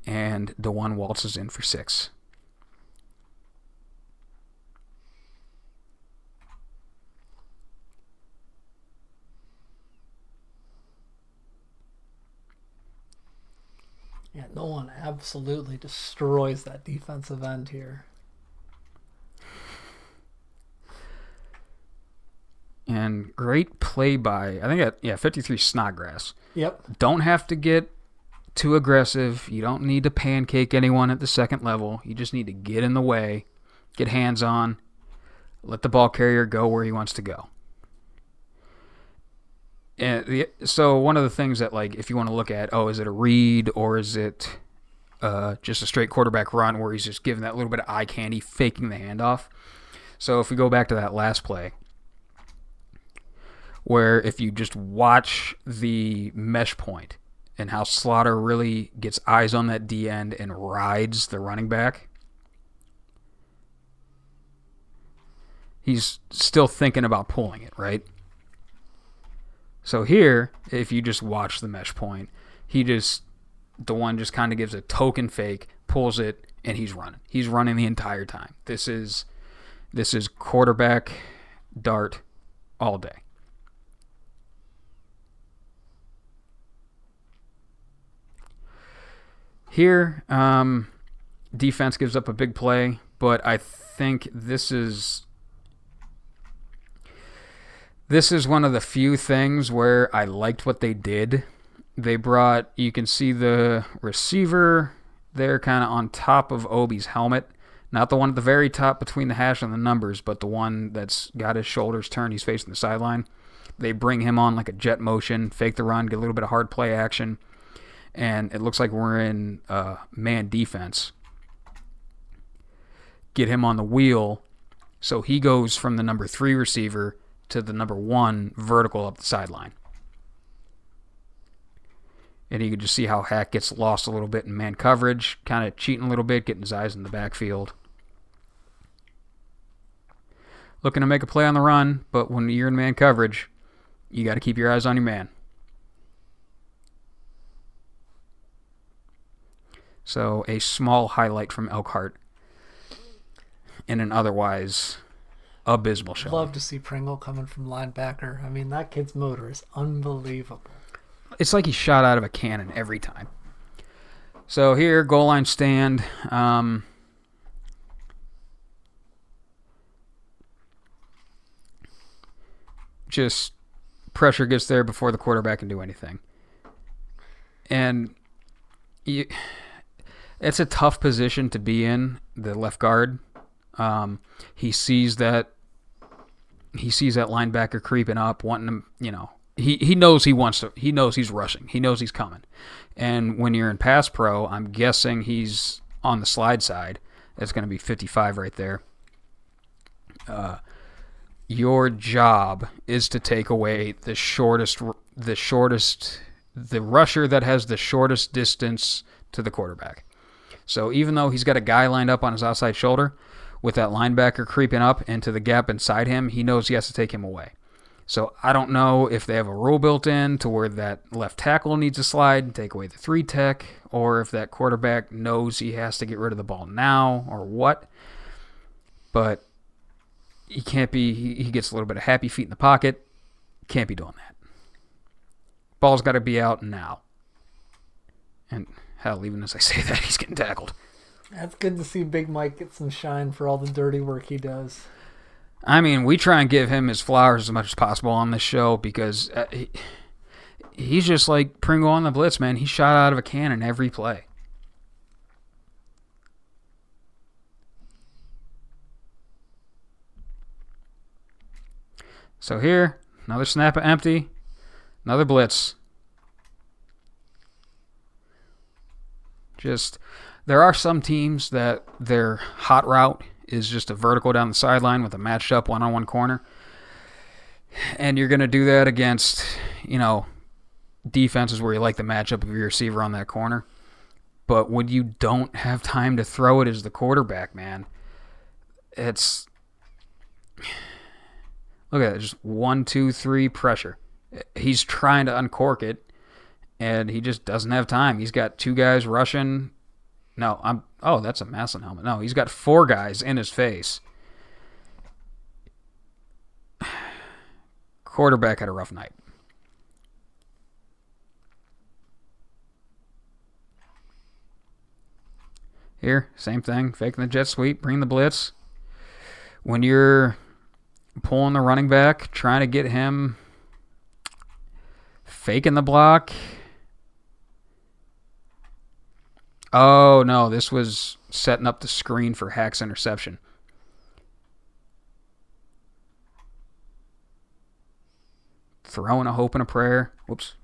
And the one waltzes in for 6. Yeah, no one absolutely destroys that defensive end here. And great play by, 53 Snodgrass. Yep. Don't have to get too aggressive. You don't need to pancake anyone at the second level. You just need to get in the way, get hands on, let the ball carrier go where he wants to go. And so one of the things that, if you want to look at, is it a read or is it just a straight quarterback run where he's just giving that little bit of eye candy, faking the handoff? So if we go back to that last play, where if you just watch the mesh point, and how Slaughter really gets eyes on that D end and rides the running back. He's still thinking about pulling it, right? So here, if you just watch the mesh point, the one just kind of gives a token fake, pulls it, and he's running. He's running the entire time. This is quarterback dart all day. Here, defense gives up a big play, but I think this is one of the few things where I liked what they did. You can see the receiver there kind of on top of Obi's helmet. Not the one at the very top between the hash and the numbers, but the one that's got his shoulders turned. He's facing the sideline. They bring him on like a jet motion, fake the run, get a little bit of hard play action. And it looks like we're in man defense. Get him on the wheel. So he goes from the number 3 receiver to the number 1 vertical up the sideline. And you can just see how Hack gets lost a little bit in man coverage, kind of cheating a little bit, getting his eyes in the backfield. Looking to make a play on the run, but when you're in man coverage, you got to keep your eyes on your man. So a small highlight from Elkhart in an otherwise abysmal show. Love to see Pringle coming from linebacker. I mean, that kid's motor is unbelievable. It's like he's shot out of a cannon every time. So here, goal line stand. Just pressure gets there before the quarterback can do anything. And it's a tough position to be in, the left guard. He sees that linebacker creeping up, wanting him, he knows he knows he's rushing. He knows he's coming. And when you're in pass pro, I'm guessing he's on the slide side. It's going to be 55 right there. Your job is to take away the rusher that has the shortest distance to the quarterback. So even though he's got a guy lined up on his outside shoulder, with that linebacker creeping up into the gap inside him, he knows he has to take him away. So I don't know if they have a rule built in to where that left tackle needs to slide and take away the 3-tech, or if that quarterback knows he has to get rid of the ball now, or what. But he can't be, he gets a little bit of happy feet in the pocket. Can't be doing that. Ball's got to be out now. And hell, even as I say that, he's getting tackled. That's good to see Big Mike get some shine for all the dirty work he does. I mean, we try and give him his flowers as much as possible on this show because he's just like Pringle on the blitz, man. He's shot out of a cannon every play. So here, another snap of empty, another blitz. There are some teams that their hot route is just a vertical down the sideline with a matched up one-on-one corner. And you're going to do that against, defenses where you like the matchup of your receiver on that corner. But when you don't have time to throw it as the quarterback, man, it's... Look at that, just 1, 2, 3 pressure. He's trying to uncork it, and he just doesn't have time. He's got 2 guys rushing... No, that's a Maslin helmet. No, he's got 4 guys in his face. Quarterback had a rough night. Here, same thing. Faking the jet sweep, bring the blitz. When you're pulling the running back, trying to get him faking the block... Oh, no, this was setting up the screen for Hack's interception. Throwing a hope and a prayer. Whoops.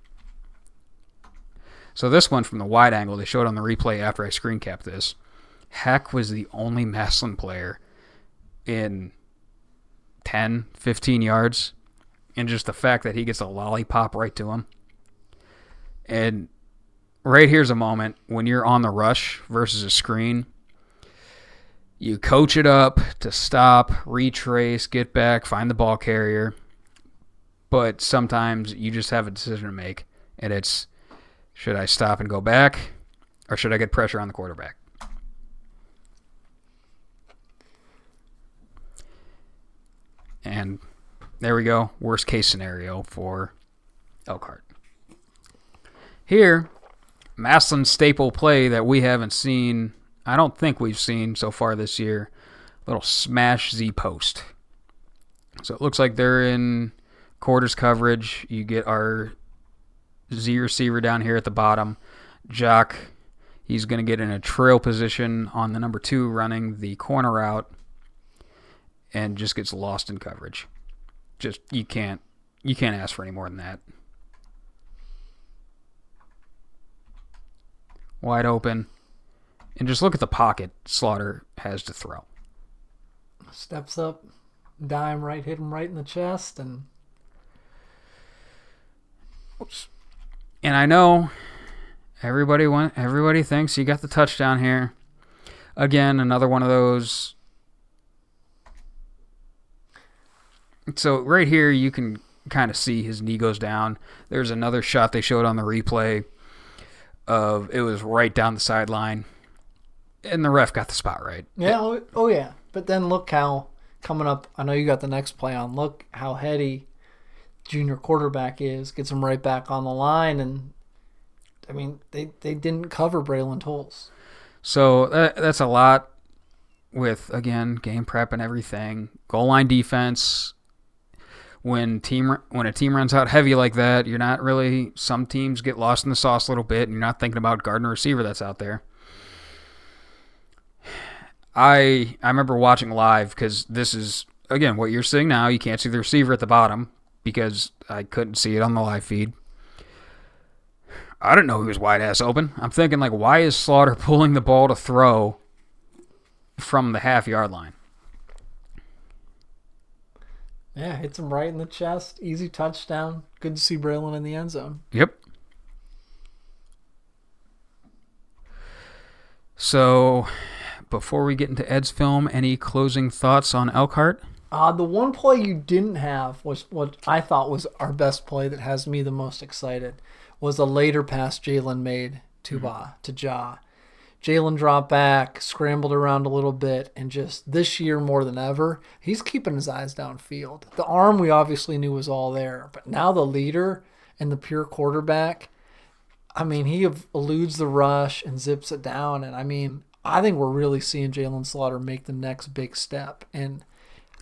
So this one from the wide angle, they showed on the replay after I screen capped this. Hack was the only Maslin player in 10, 15 yards. And just the fact that he gets a lollipop right to him. And... right here's a moment when you're on the rush versus a screen. You coach it up to stop, retrace, get back, find the ball carrier. But sometimes you just have a decision to make. And it's, should I stop and go back? Or should I get pressure on the quarterback? And there we go. Worst case scenario for Elkhart. Here... Maslin's staple play that we haven't seen, I don't think we've seen so far this year, little smash Z post. So it looks like they're in quarters coverage. You get our Z receiver down here at the bottom. Jock, he's going to get in a trail position on the number 2 running the corner route and just gets lost in coverage. Just, you can't ask for any more than that. Wide open. And just look at the pocket Slaughter has to throw. Steps up, dime right, hit him right in the chest, and... Oops. And I know Everybody thinks he got the touchdown here. Again, another one of those. So right here, you can kind of see his knee goes down. There's another shot they showed on the replay of it was right down the sideline, and the ref got the spot right. Yeah, oh yeah. But then look how coming up. I know you got the next play on. Look how heady junior quarterback is. Gets him right back on the line, and I mean they didn't cover Braylon Tolles. So that's a lot with, again, game prep and everything. Goal line defense. When a team runs out heavy like that, you're not really. Some teams get lost in the sauce a little bit, and you're not thinking about guarding a receiver that's out there. I remember watching live because this is, again, what you're seeing now. You can't see the receiver at the bottom because I couldn't see it on the live feed. I didn't know he was wide ass open. I'm thinking, like, why is Slaughter pulling the ball to throw from the half-yard line? Yeah, hits him right in the chest. Easy touchdown. Good to see Braylon in the end zone. Yep. So, before we get into Ed's film, any closing thoughts on Elkhart? The one play you didn't have was what I thought was our best play that has me the most excited. Was a later pass Jalen made to Ja. Jalen dropped back, scrambled around a little bit, and just this year more than ever, he's keeping his eyes downfield. The arm we obviously knew was all there, but now the leader and the pure quarterback, I mean, he eludes the rush and zips it down. And I mean, I think we're really seeing Jalen Slaughter make the next big step. And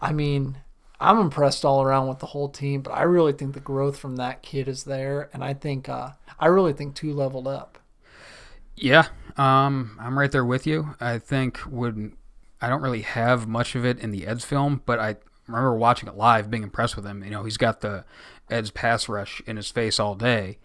I mean, I'm impressed all around with the whole team, but I really think the growth from that kid is there. And I think, I really think 2 leveled up. Yeah, I'm right there with you. I think I don't really have much of it in the Ed's film, but I remember watching it live, being impressed with him. You know, he's got the Ed's pass rush in his face all day.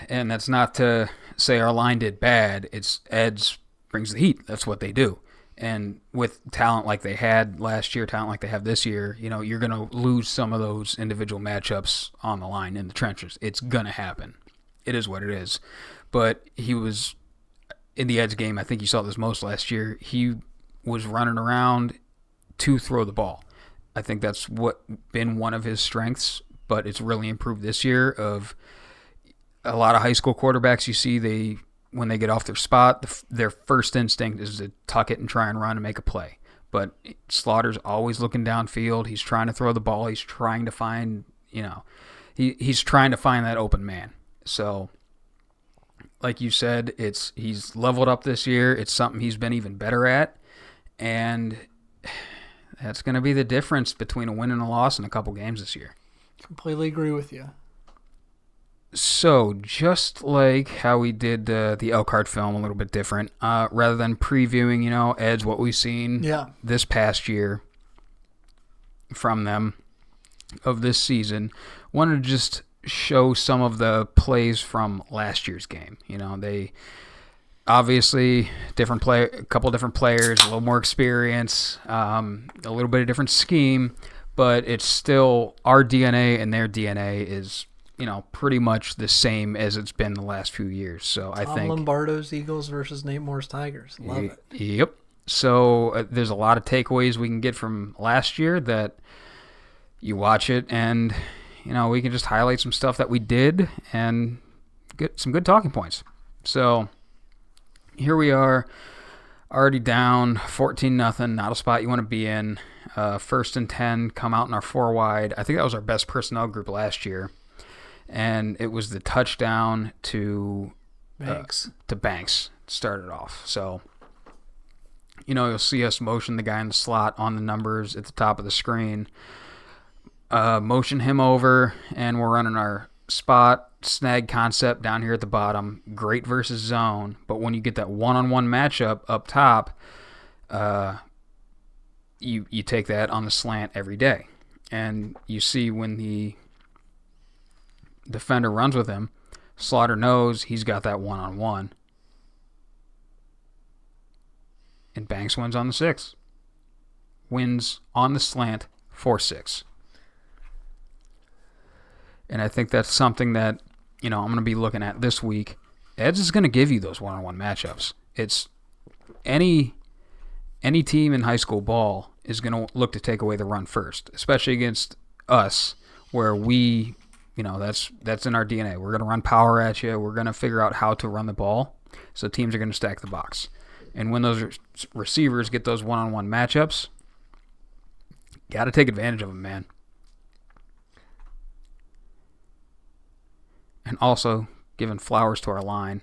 And that's not to say our line did bad. It's Ed's brings the heat. That's what they do. And with talent like they had last year, talent like they have this year, you know, you're going to lose some of those individual matchups on the line in the trenches. It's going to happen. It is what it is. But he was, in the Ed's game, I think you saw this most last year, he was running around to throw the ball. I think that's been one of his strengths, but it's really improved this year. Of a lot of high school quarterbacks you see, when they get off their spot, their first instinct is to tuck it and try and run and make a play. But Slaughter's always looking downfield. He's trying to throw the ball. He's trying to find, he's trying to find that open man. So, like you said, he's leveled up this year. It's something he's been even better at. And that's going to be the difference between a win and a loss in a couple games this year. Completely agree with you. So, just like how we did the Elkhart film, a little bit different, rather than previewing, Ed's what we've seen this past year from them of this season, wanted to just show some of the plays from last year's game. They obviously a couple different players, a little more experience, a little bit of different scheme, but it's still our DNA and their DNA is pretty much the same as it's been the last few years. So I think Lombardo's Eagles versus Nate Moore's Tigers. Love it. Yep. So there's a lot of takeaways we can get from last year that you watch it and we can just highlight some stuff that we did and get some good talking points. So here we are, already down 14-0, not a spot you want to be in. 1st and 10, come out in our 4 wide. I think that was our best personnel group last year. And it was the touchdown to Banks started off. So, you'll see us motion the guy in the slot on the numbers at the top of the screen. Motion him over, and we're running our spot snag concept down here at the bottom. Great versus zone. But when you get that one-on-one matchup up top, you take that on the slant every day. And you see when the defender runs with him, Slaughter knows he's got that one-on-one. And Banks wins on the 6. Wins on the slant 4-6. And I think that's something that, I'm going to be looking at this week Ed's is going to give you those one-on-one matchups. It's any team in high school ball is going to look to take away the run first, especially against us, where we, that's in our DNA. We're going to run power at you. We're going to figure out how to run the ball. So teams are going to stack the box. And when those receivers get those one-on-one matchups, got to take advantage of them, man. And also giving flowers to our line.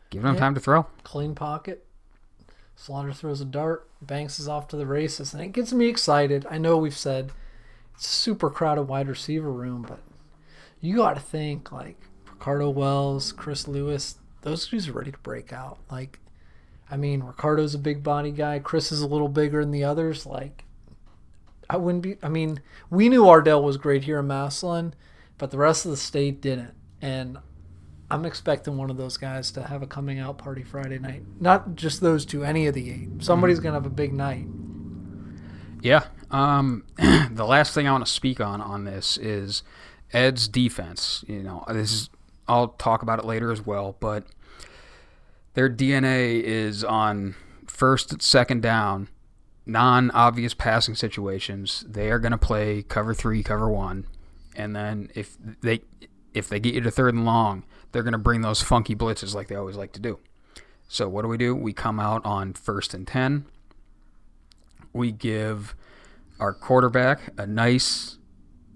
Giving them time to throw. Clean pocket. Slaughter throws a dart. Banks is off to the races. And it gets me excited. I know we've said it's a super crowded wide receiver room, but you got to think like Ricardo Wells, Chris Lewis, those dudes are ready to break out. Ricardo's a big body guy. Chris is a little bigger than the others. We knew Ardell was great here in Massillon, but the rest of the state didn't. And I'm expecting one of those guys to have a coming out party Friday night. Not just those two, any of the 8. Somebody's going to have a big night. Yeah. The last thing I want to speak on this is Ed's defense. I'll talk about it later as well, but their DNA is on first, second down, non-obvious passing situations. They are going to play cover 3, cover 1, and then if they get you to 3rd and long, they're going to bring those funky blitzes like they always like to do. So what do? We come out on 1st and 10. We give our quarterback a nice,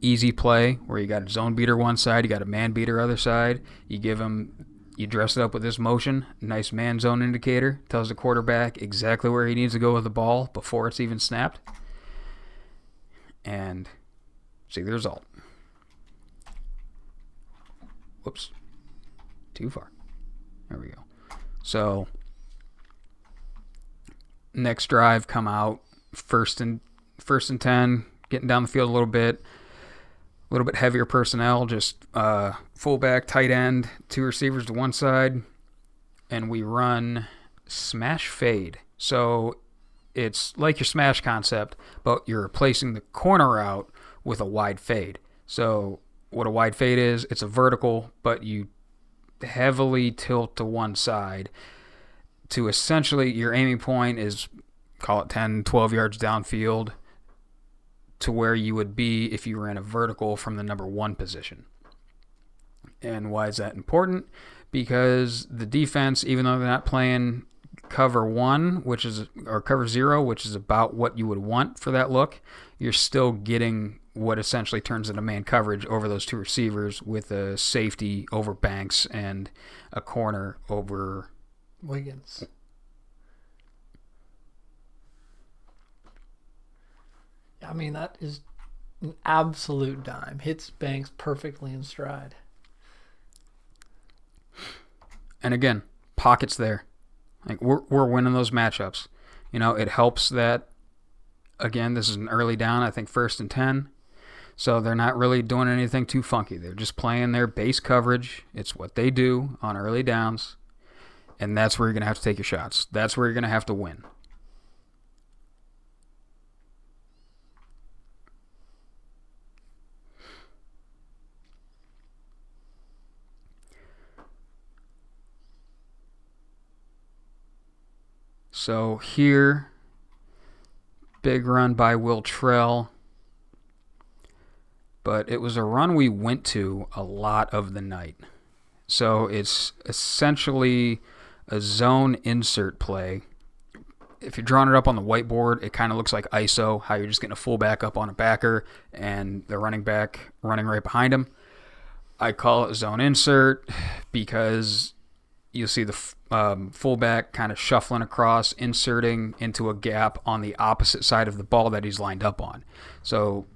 easy play where you got a zone beater one side, you got a man beater other side. You dress it up with this motion, nice man zone indicator, tells the quarterback exactly where he needs to go with the ball before it's even snapped. And see the result. Whoops. Too far. There we go. So, next drive, come out, first and 10, getting down the field a little bit heavier personnel, just fullback, tight end, 2 receivers to one side, and we run smash fade. So, it's like your smash concept, but you're replacing the corner route with a wide fade. So, what a wide fade is, it's a vertical, but you heavily tilt to one side to essentially your aiming point is, call it 10, 12 yards downfield to where you would be if you ran a vertical from the number 1 position. And why is that important? Because the defense, even though they're not playing cover 1, or cover 0, which is about what you would want for that look, you're still getting what essentially turns into man coverage over those 2 receivers with a safety over Banks and a corner over Wiggins. That is an absolute dime. Hits Banks perfectly in stride. And again, pockets there. We're winning those matchups. It helps that, again, this is an early down, I think 1st and 10. So they're not really doing anything too funky. They're just playing their base coverage. It's what they do on early downs. And that's where you're going to have to take your shots. That's where you're going to have to win. So here, big run by Will Trell. But it was a run we went to a lot of the night. So it's essentially a zone insert play. If you're drawing it up on the whiteboard, it kind of looks like ISO, how you're just getting a fullback up on a backer and the running back running right behind him. I call it zone insert because you'll see the fullback kind of shuffling across, inserting into a gap on the opposite side of the ball that he's lined up on. So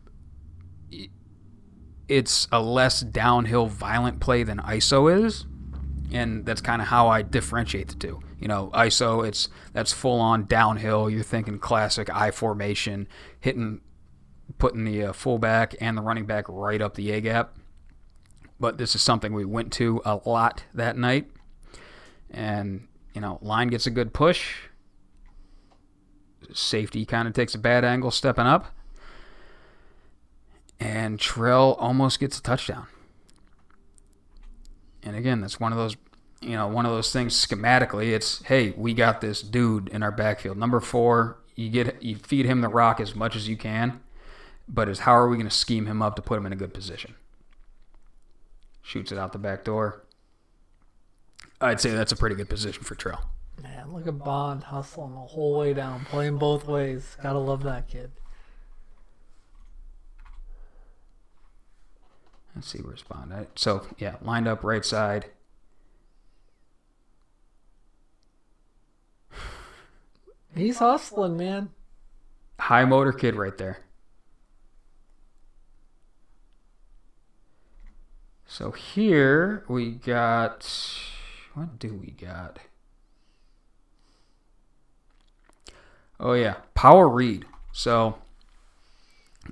it's a less downhill violent play than ISO is, and that's kind of how I differentiate the two. ISO, that's full on downhill. You're thinking classic I formation, putting the fullback and the running back right up the A gap. But this is something we went to a lot that night. And, line gets a good push. Safety kind of takes a bad angle stepping up. And Trell almost gets a touchdown. And And again, that's one of those, one of those things schematically. It's, hey, we got this dude in our backfield. Number 4, you feed him the rock as much as you can, but it's how are we going to scheme him up to put him in a good position? Shoots it out the back door. I'd say that's a pretty good position for Trail. Man, look at Bond hustling the whole way down, playing both ways. Gotta love that kid. Let's see where's Bond. So, yeah, lined up right side. He's hustling, man. High motor kid right there. So here we got... What do we got? Oh, yeah. Power read. So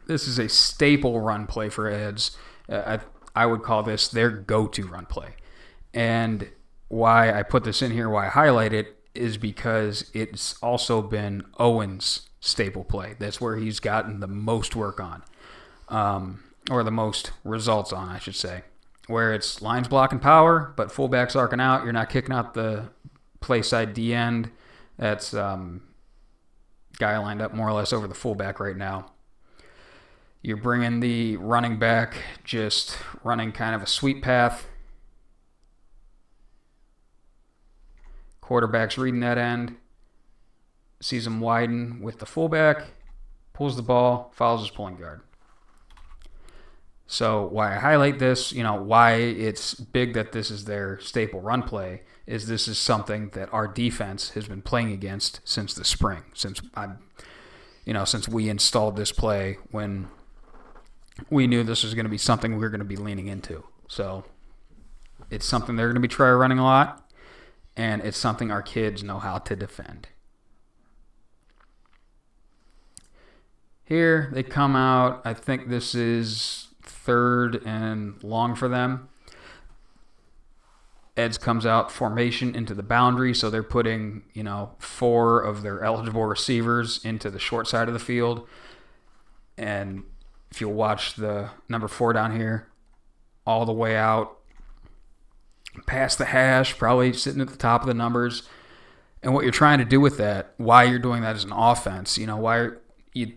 this is a staple run play for Eds. I would call this their go-to run play. And why I put this in here, why I highlight it, is because it's also been Owen's staple play. That's where he's gotten the most work on. Or the most results on, I should say. Where it's lines blocking power, but fullback's arcing out. You're not kicking out the play side D end. That's guy lined up more or less over the fullback right now. You're bringing the running back, just running kind of a sweep path. Quarterback's reading that end. Sees him widen with the fullback. Pulls the ball, follows his pulling guard. So why I highlight this, why it's big that this is their staple run play, is this is something that our defense has been playing against since the spring, since we installed this play when we knew this was going to be something we were going to be leaning into. So it's something they're going to be try running a lot, and it's something our kids know how to defend. Here they come out. I think this is 3rd and long for them. Eds comes out formation into the boundary, so they're putting, 4 of their eligible receivers into the short side of the field. And if you'll watch the number 4 down here, all the way out, past the hash, probably sitting at the top of the numbers. And what you're trying to do with that, why you're doing that as an offense, why you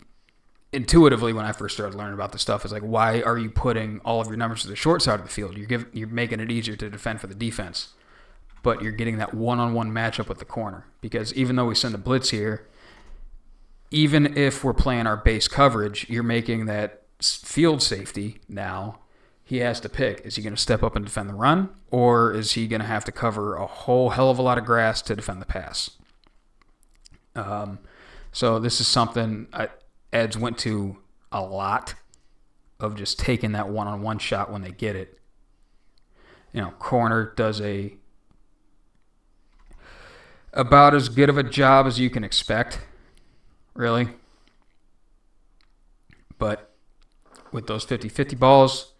intuitively, when I first started learning about this stuff, is like, why are you putting all of your numbers to the short side of the field? You're making it easier to defend for the defense, but you're getting that one-on-one matchup with the corner. Because even though we send a blitz here, even if we're playing our base coverage, you're making that field safety now. He has to pick. Is he going to step up and defend the run, or is he going to have to cover a whole hell of a lot of grass to defend the pass? So this is something Eds went to a lot of, just taking that one-on-one shot when they get it. Corner does about as good of a job as you can expect, really. But with those 50-50 balls,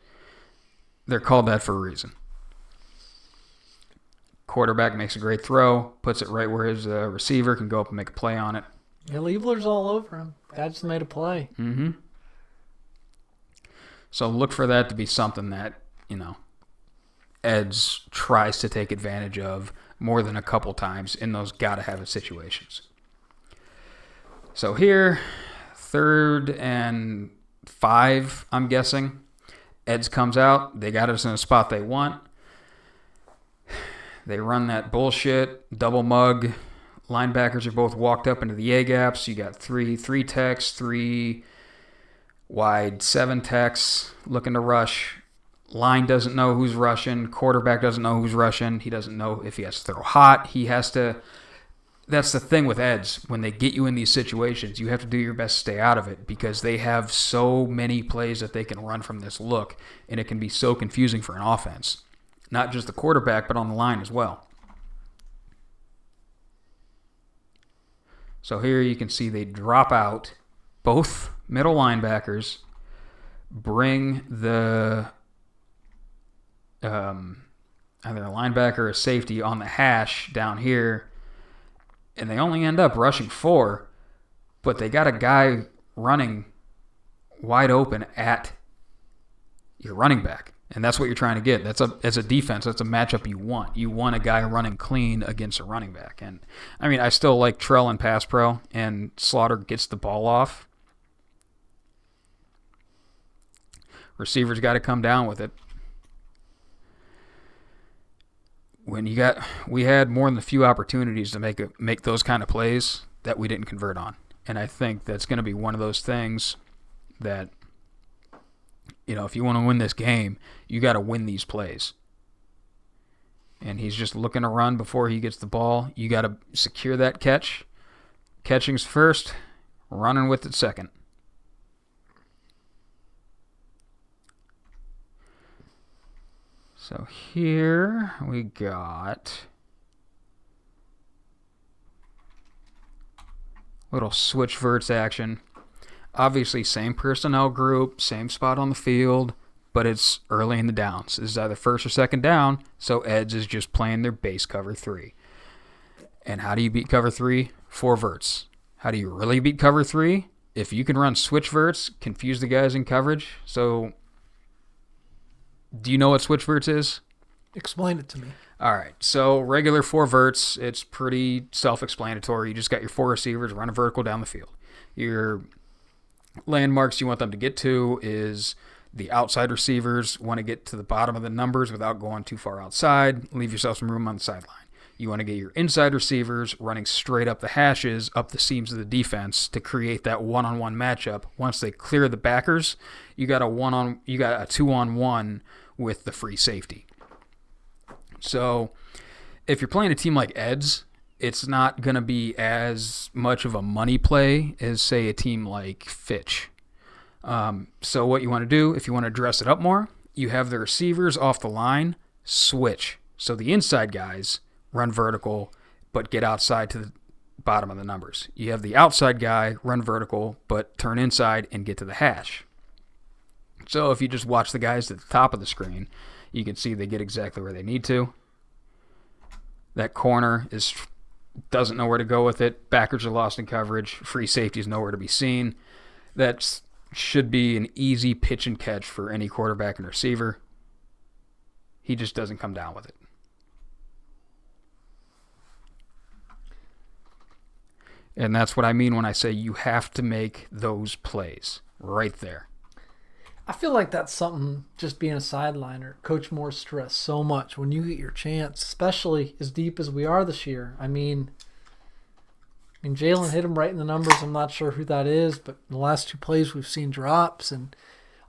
they're called that for a reason. Quarterback makes a great throw, puts it right where his receiver can go up and make a play on it. Yeah, Liebler's all over him. Guy just made a play. Mm-hmm. So look for that to be something that, Eds tries to take advantage of more than a couple times in those gotta-have-it situations. So here, 3rd and 5, I'm guessing. Eds comes out. They got us in a spot they want. They run that bullshit, double mug. Linebackers are both walked up into the A-gaps. You got three techs, 3 wide, 7 techs looking to rush. Line doesn't know who's rushing. Quarterback doesn't know who's rushing. He doesn't know if he has to throw hot. He has to... That's the thing with Eds. When they get you in these situations, you have to do your best to stay out of it, because they have so many plays that they can run from this look, and it can be so confusing for an offense. Not just the quarterback, but on the line as well. So here you can see they drop out. Both middle linebackers bring the either a linebacker or a safety on the hash down here, and they only end up rushing 4, but they got a guy running wide open at your running back. And that's what you're trying to get. As a defense, that's a matchup you want. You want a guy running clean against a running back. And, I mean, I still like Trell in pass pro, and Slaughter gets the ball off. Receivers got to come down with it. We had more than a few opportunities to make those kind of plays that we didn't convert on. And I think that's going to be one of those things that, if you want to win this game, you got to win these plays. And he's just looking to run before he gets the ball. You got to secure that catch. Catching's first, running with it second. So here we got little switch verts action. Obviously, same personnel group, same spot on the field, but it's early in the downs. This is either first or second down, so Eds is just playing their base cover 3. And how do you beat cover 3? 4 verts. How do you really beat cover 3? If you can run switch verts, confuse the guys in coverage. So, do you know what switch verts is? Explain it to me. All right, so regular 4 verts, it's pretty self-explanatory. You just got your 4 receivers running vertical down the field. Your landmarks you want them to get to is the outside receivers want to get to the bottom of the numbers without going too far outside. Leave yourself some room on the sideline. You want to get your inside receivers running straight up the hashes, up the seams of the defense to create that one-on-one matchup. Once they clear the backers, you got a 2-on-1 with the free safety. So if you're playing a team like Eds, it's not going to be as much of a money play as, say, a team like Fitch. So what you want to do, if you want to dress it up more, you have the receivers off the line switch. So the inside guys run vertical but get outside to the bottom of the numbers. You have the outside guy run vertical but turn inside and get to the hash. So if you just watch the guys at the top of the screen, you can see they get exactly where they need to. That corner doesn't know where to go with it. Backers are lost in coverage. Free safety is nowhere to be seen. That should be an easy pitch and catch for any quarterback and receiver. He just doesn't come down with it. And that's what I mean when I say you have to make those plays right there. I feel like that's something, just being a sideliner, Coach Moore stressed so much when you get your chance, especially as deep as we are this year. I mean, Jalen hit him right in the numbers. I'm not sure who that is, but in the last 2 plays we've seen drops, and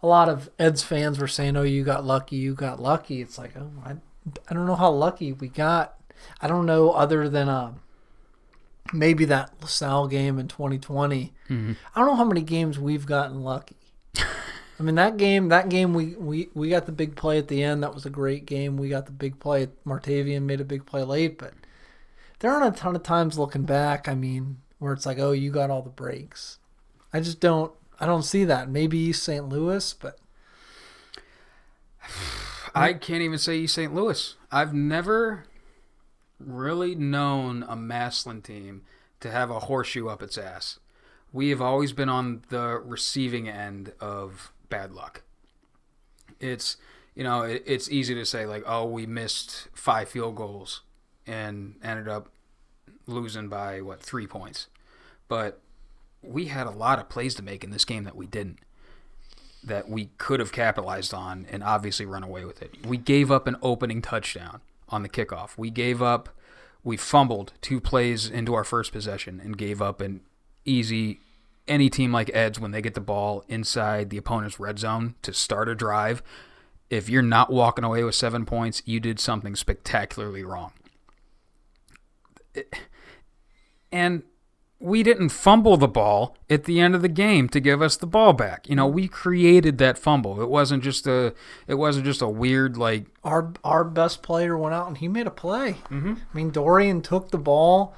a lot of Eds fans were saying, oh, you got lucky, you got lucky. It's like, oh, I don't know how lucky we got. I don't know, other than maybe that LaSalle game in 2020. Mm-hmm. I don't know how many games we've gotten lucky. I mean, that game we got the big play at the end. That was a great game. We got the big play. Martavian made a big play late, but there aren't a ton of times looking back, where it's like, oh, you got all the breaks. I don't see that. Maybe East St. Louis, but I can't even say East St. Louis. I've never really known a Massillon team to have a horseshoe up its ass. We have always been on the receiving end of bad luck. It's easy to say, like, oh, we missed 5 field goals and ended up losing by 3 points. But we had a lot of plays to make in this game that we didn't, that we could have capitalized on and obviously run away with it. We gave up an opening touchdown on the kickoff. We fumbled 2 plays into our first possession and gave up an easy. Any team like Eds, when they get the ball inside the opponent's red zone to start a drive, if you're not walking away with 7 points, you did something spectacularly wrong. And we didn't fumble the ball at the end of the game to give us the ball back. We created that fumble. It wasn't just a weird, like, our best player went out and he made a play. Mm-hmm. Dorian took the ball,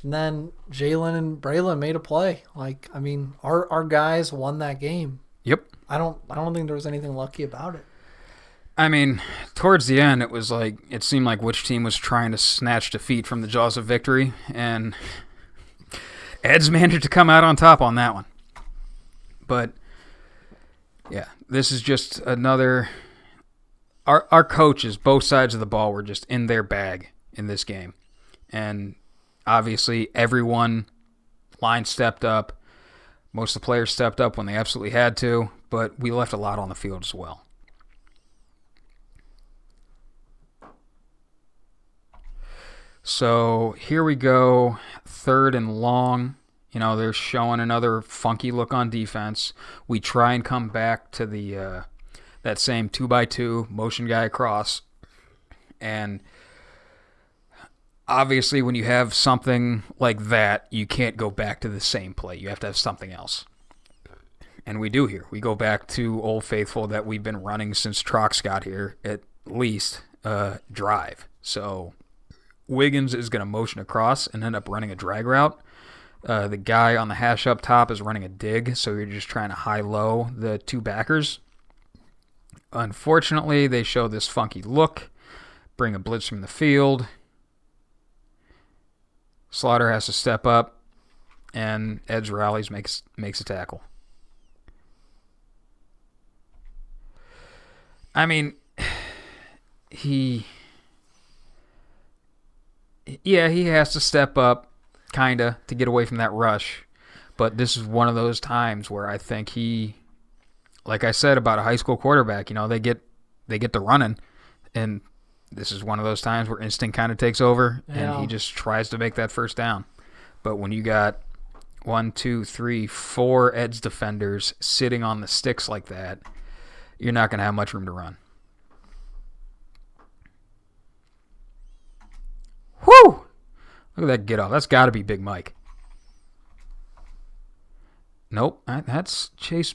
and then Jalen and Braylon made a play. Our guys won that game. Yep. I don't think there was anything lucky about it. Towards the end, it seemed like which team was trying to snatch defeat from the jaws of victory, and Ed's managed to come out on top on that one. But, yeah, this is just another our coaches, both sides of the ball, were just in their bag in this game. And obviously everyone line stepped up. Most of the players stepped up when they absolutely had to, but we left a lot on the field as well. So here we go, 3rd and long. They're showing another funky look on defense. We try and come back to the that same 2x2 motion guy across. And obviously when you have something like that, you can't go back to the same play. You have to have something else. And we do here. We go back to Old Faithful that we've been running since Trox got here, at least, drive. So Wiggins is going to motion across and end up running a drag route. The guy on the hash up top is running a dig, so you're just trying to high-low the 2 backers. Unfortunately, they show this funky look, bring a blitz from the field. Slaughter has to step up, and Ed's rallies, makes a tackle. I mean, he has to step up, kind of, to get away from that rush. But this is one of those times where I think he, like I said about a high school quarterback, they get the running, and this is one of those times where instinct kind of takes over, and he just tries to make that first down. But when you got 1, 2, 3, 4 Ed's defenders sitting on the sticks like that, you're not going to have much room to run. Whew! Look at that get off. That's got to be Big Mike. Nope, that's Chase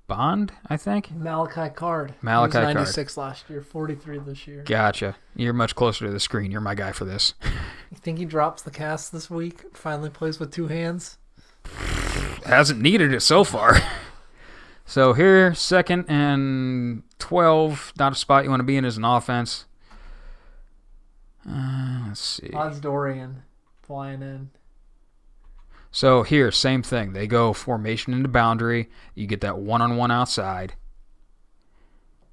Bond, I think. Malachi Card. Malachi Card. Card. 96 last year, 43 this year. Gotcha. You're much closer to the screen. You're my guy for this. You think he drops the cast this week? Finally plays with 2 hands? Hasn't needed it so far. So here, 2nd and 12. Not a spot you want to be in as an offense. Let's see. Odds Dorian flying in. So here, same thing. They go formation into boundary. You get that one-on-one outside.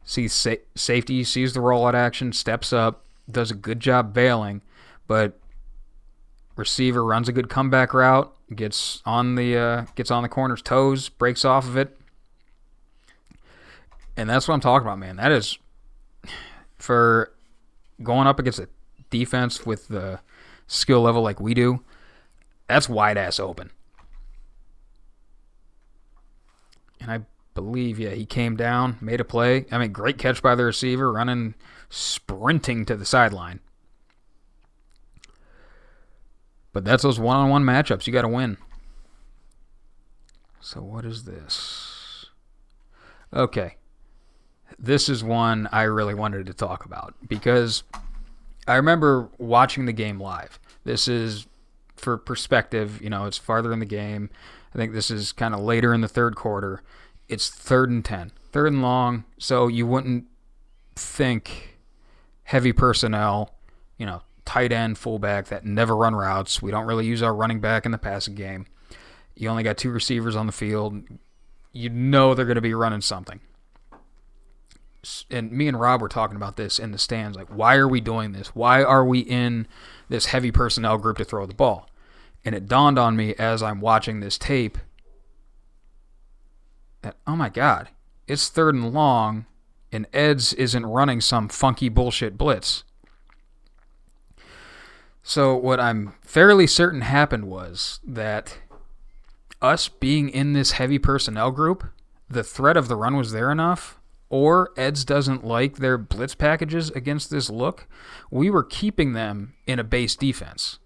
See safety sees the rollout action, steps up, does a good job bailing, but receiver runs a good comeback route, gets on the corner's toes, breaks off of it. And that's what I'm talking about, man. That is, for going up against a defense with the skill level like we do, that's wide-ass open. And I believe, he came down, made a play. I mean, great catch by the receiver, sprinting to the sideline. But that's those one-on-one matchups. You got to win. So what is this? Okay. This is one I really wanted to talk about because I remember watching the game live. This is, for perspective, it's farther in the game. I think this is kind of later in the 3rd quarter. It's 3rd and 10. 3rd and long, so you wouldn't think heavy personnel, tight end, fullback that never run routes. We don't really use our running back in the passing game. You only got 2 receivers on the field. They're going to be running something. And me and Rob were talking about this in the stands. Like, why are we doing this? Why are we in this heavy personnel group to throw the ball? And it dawned on me as I'm watching this tape that, oh my God, it's 3rd and long, and Eds isn't running some funky bullshit blitz. So what I'm fairly certain happened was that us being in this heavy personnel group, the threat of the run was there enough, or Eds doesn't like their blitz packages against this look, we were keeping them in a base defense.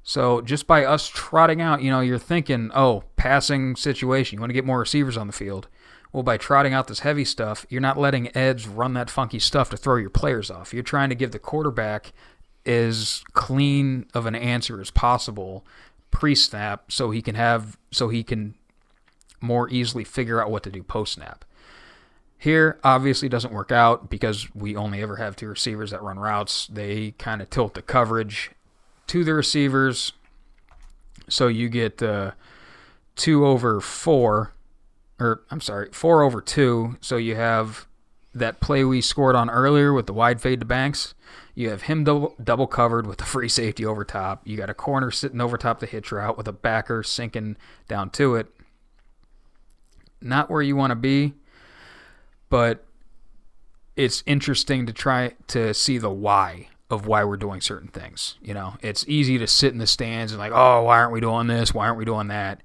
So just by us trotting out, you're thinking, passing situation, you want to get more receivers on the field. Well, by trotting out this heavy stuff, you're not letting Eds run that funky stuff to throw your players off. You're trying to give the quarterback as clean of an answer as possible pre-snap so he can more easily figure out what to do post-snap. Here, obviously, doesn't work out because we only ever have 2 receivers that run routes. They kind of tilt the coverage to the receivers, so you get 4 over 2, so you have that play we scored on earlier with the wide fade to Banks, you have him double covered with the free safety over top. You got a corner sitting over top the hitch route with a backer sinking down to it. Not where you want to be, but it's interesting to try to see the why of why we're doing certain things. You know, it's easy to sit in the stands and like, oh, why aren't we doing this? Why aren't we doing that?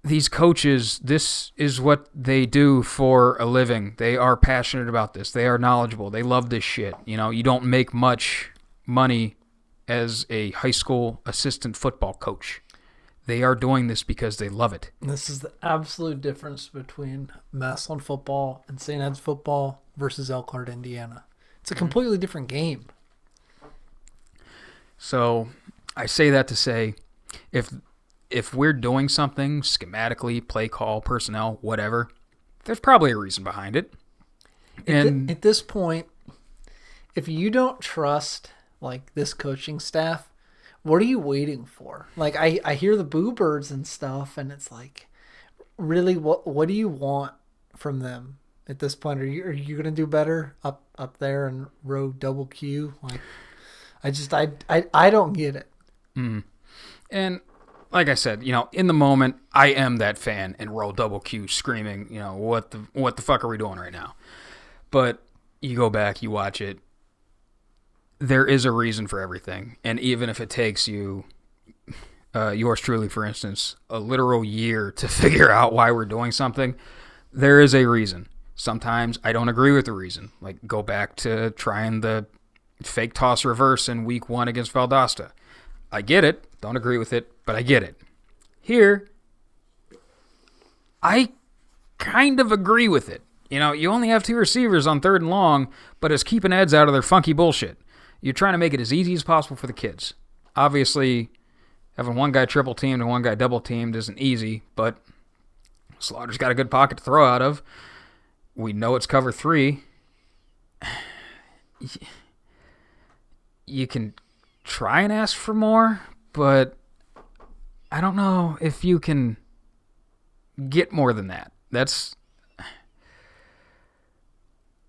These coaches, this is what they do for a living. They are passionate about this. They are knowledgeable. They love this shit. You know, you don't make much money as a high school assistant football coach. They are doing this because they love it. This is the absolute difference between Massillon football and St. Ed's football versus Elkhart, Indiana. It's a completely different game. So I say that to say, if we're doing something schematically, play call, personnel, whatever, there's probably a reason behind it. And at this point, if you don't trust like this coaching staff, what are you waiting for? Like I hear the boo birds and stuff, and it's like, really, what do you want from them at this point? Are you gonna do better up there in row double Q? Like, I don't get it. Mm. And like I said, you know, in the moment, I am that fan in row double Q screaming, you know, what the fuck are we doing right now? But you go back, you watch it. There is a reason for everything. And even if it takes you, yours truly, for instance, a literal year to figure out why we're doing something, there is a reason. Sometimes I don't agree with the reason. Like, go back to trying the fake toss reverse in week 1 against Valdosta. I get it. Don't agree with it, but I get it. Here, I kind of agree with it. You know, you only have 2 receivers on 3rd and long, but it's keeping Eds out of their funky bullshit. You're trying to make it as easy as possible for the kids. Obviously, having one guy triple teamed and one guy double teamed isn't easy, but Slaughter's got a good pocket to throw out of. We know it's cover 3. You can try and ask for more, but I don't know if you can get more than that.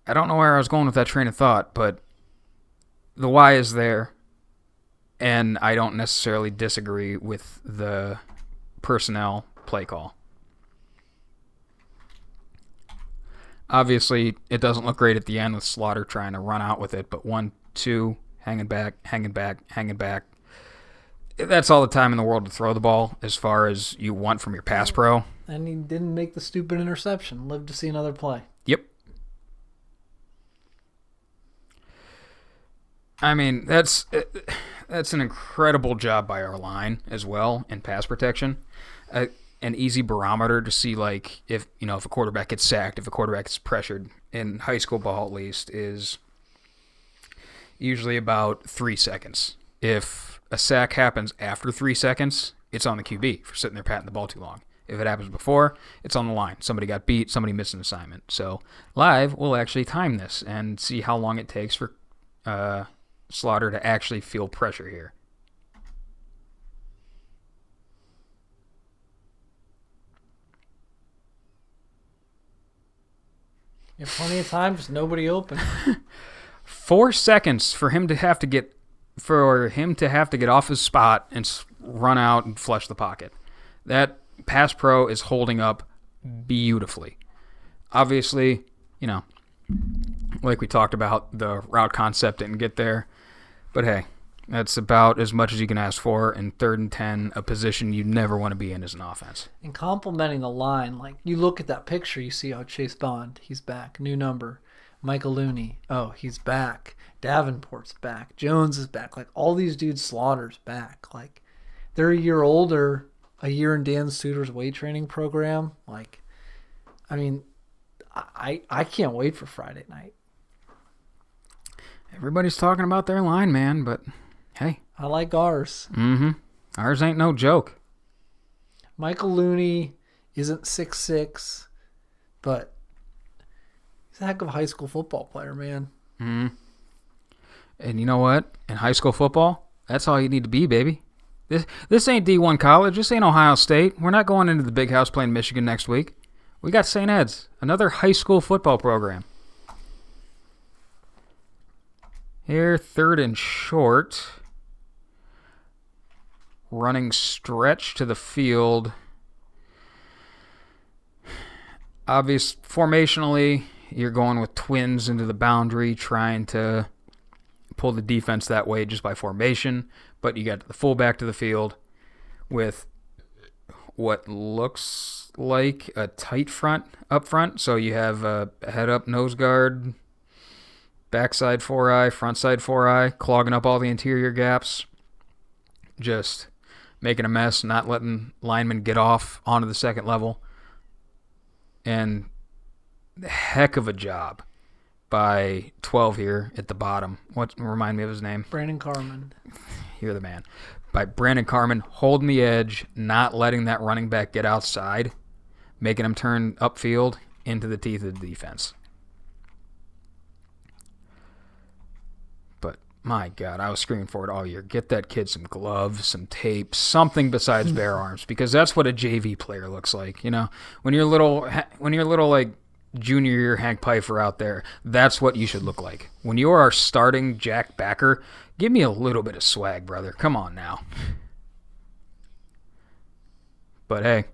I don't know where I was going with that train of thought, but the why is there, and I don't necessarily disagree with the personnel play call. Obviously, it doesn't look great at the end with Slaughter trying to run out with it, but 1, 2, hanging back. That's all the time in the world to throw the ball as far as you want from your pass pro. And he didn't make the stupid interception. Lived to see another play. Yep. I mean, that's an incredible job by our line as well in pass protection. An easy barometer to see, like, if a quarterback gets sacked, if a quarterback gets pressured in high school ball, at least, is usually about 3 seconds. If a sack happens after 3 seconds, it's on the QB for sitting there patting the ball too long. If it happens before, it's on the line. Somebody got beat, somebody missed an assignment. So live, we'll actually time this and see how long it takes for Slaughter to actually feel pressure here. You have plenty of time, just nobody open. 4 seconds for him to have to get off his spot and run out and flush the pocket. That pass pro is holding up beautifully. Obviously, like we talked about, the route concept didn't get there. But hey, that's about as much as you can ask for in 3rd and 10, a position you never want to be in as an offense. And complimenting the line, like, you look at that picture, you see, Chase Bond, he's back. New number. Michael Looney, he's back. Davenport's back. Jones is back. Like, all these dudes, Slaughter's back. Like, they're a year older, a year in Dan Suter's weight training program. Like, I mean, I can't wait for Friday night. Everybody's talking about their line, man, but hey. I like ours. Mm-hmm. Ours ain't no joke. Michael Looney isn't 6'6", but he's a heck of a high school football player, man. Mm-hmm. And you know what? In high school football, that's all you need to be, baby. This ain't D1 college. This ain't Ohio State. We're not going into the big house playing Michigan next week. We got St. Ed's, another high school football program. Here, 3rd and short. Running stretch to the field. Obvious, formationally, you're going with twins into the boundary, trying to pull the defense that way just by formation. But you got the fullback to the field with what looks like a tight front up front. So you have a head-up nose guard, backside 4-eye, front side 4-eye, clogging up all the interior gaps. Just making a mess, not letting linemen get off onto the second level. And heck of a job by 12 here at the bottom. Remind me of his name? Brandon Carman. You're the man. By Brandon Carman holding the edge, not letting that running back get outside, making him turn upfield into the teeth of the defense. But my God, I was screaming for it all year. Get that kid some gloves, some tape, something besides bare arms, because that's what a JV player looks like. You know, when you're little like junior year Hank Pfeiffer out there, that's what you should look like. When you are starting Jack Backer, give me a little bit of swag, brother. Come on now. But hey,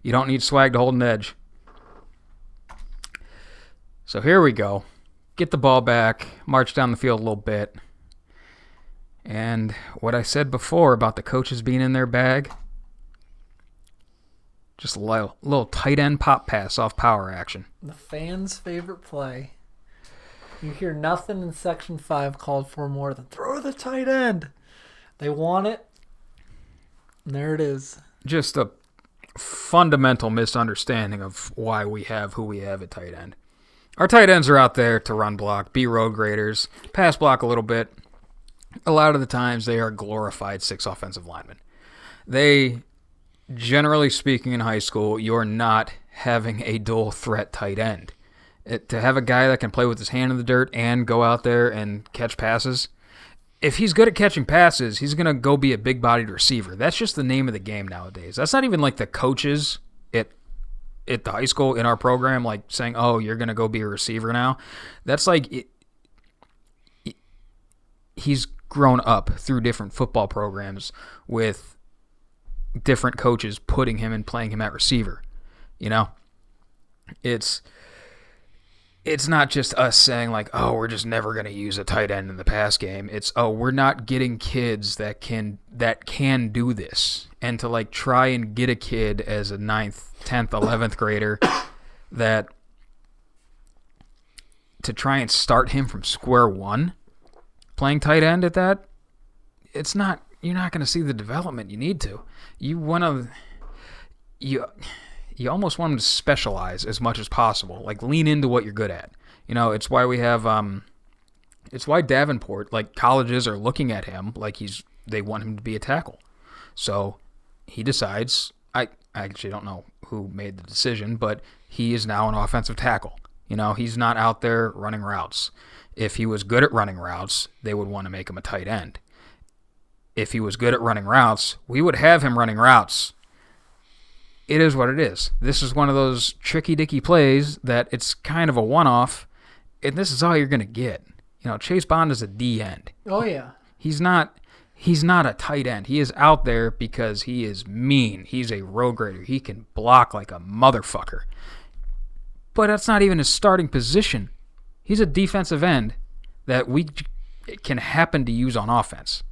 you don't need swag to hold an edge. So here we go. Get the ball back, march down the field a little bit. And what I said before about the coaches being in their bag, just a little tight end pop pass off power action. The fans' favorite play. You hear nothing in Section 5 called for more than throw the tight end. They want it, and there it is. Just a fundamental misunderstanding of why we have who we have at tight end. Our tight ends are out there to run block, be road graders, pass block a little bit. A lot of the times they are glorified 6 offensive linemen. They, generally speaking in high school, you're not having a dual threat tight end. To have a guy that can play with his hand in the dirt and go out there and catch passes, if he's good at catching passes, he's going to go be a big-bodied receiver. That's just the name of the game nowadays. That's not even like the coaches at the high school in our program like saying, oh, you're going to go be a receiver now. That's like he's grown up through different football programs with different coaches putting him and playing him at receiver. You know, it's not just us saying like, oh, we're just never going to use a tight end in the pass game. It's, oh, we're not getting kids that can do this. And to like try and get a kid as a 9th, 10th, 11th grader that to try and start him from square one playing tight end at that, you're not going to see the development you need to. You almost want them to specialize as much as possible, like lean into what you're good at. You know, it's why we have, it's why Davenport, like colleges are looking at him like they want him to be a tackle. So he decides, I actually don't know who made the decision, but he is now an offensive tackle. You know, he's not out there running routes. If he was good at running routes, they would want to make him a tight end. If he was good at running routes, we would have him running routes. It is what it is. This is one of those tricky-dicky plays that it's kind of a one-off, and this is all you're going to get. You know, Chase Bond is a D end. Oh, yeah. He's not a tight end. He is out there because he is mean. He's a road grader. He can block like a motherfucker. But that's not even his starting position. He's a defensive end that we can happen to use on offense.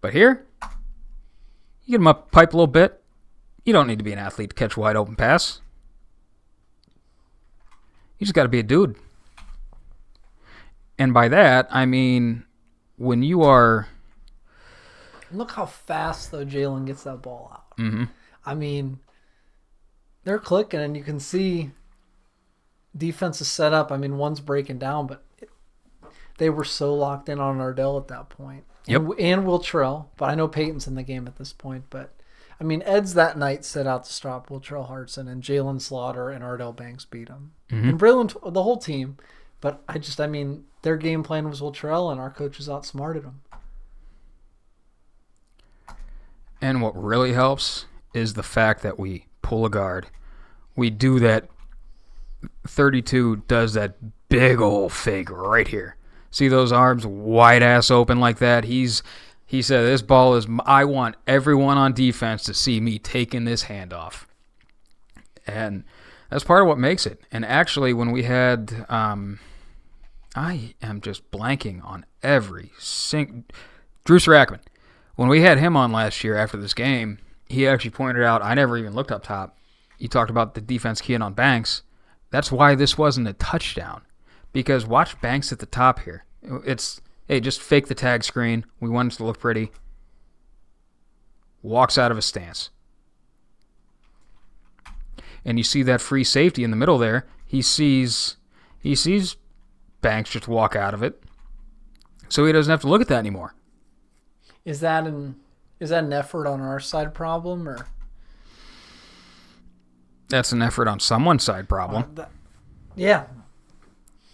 But here, you get him up pipe a little bit. You don't need to be an athlete to catch a wide open pass. You just got to be a dude. And by that, I mean when you are... Look how fast, though, Jalen gets that ball out. Mm-hmm. I mean, they're clicking, and you can see defense is set up. I mean, one's breaking down, but they were so locked in on Ardell at that point. Yep. And Will Trell, but I know Peyton's in the game at this point. But, I mean, Ed's that night set out to stop Will Trell Hartson, and Jalen Slaughter and Ardell Banks beat him. Mm-hmm. And Braylon, the whole team. But I mean, their game plan was Will Trell, and our coaches outsmarted them. And what really helps is the fact that we pull a guard. we do that. 32 does that big old fake right here. See those arms wide ass open like that? He said, this ball is, I want everyone on defense to see me taking this handoff. And that's part of what makes it. And actually, when we had, I am just blanking on every Drew Rackman. When we had him on last year after this game, he actually pointed out, I never even looked up top. He talked about the defense keying on Banks. That's why this wasn't a touchdown. Because watch Banks at the top here. It's, hey, just fake the tag screen. We want it to look pretty. Walks out of his stance. And you see that free safety in the middle there. He sees Banks just walk out of it. So he doesn't have to look at that anymore. Is that an effort on our side problem, or? That's an effort on someone's side problem. Yeah.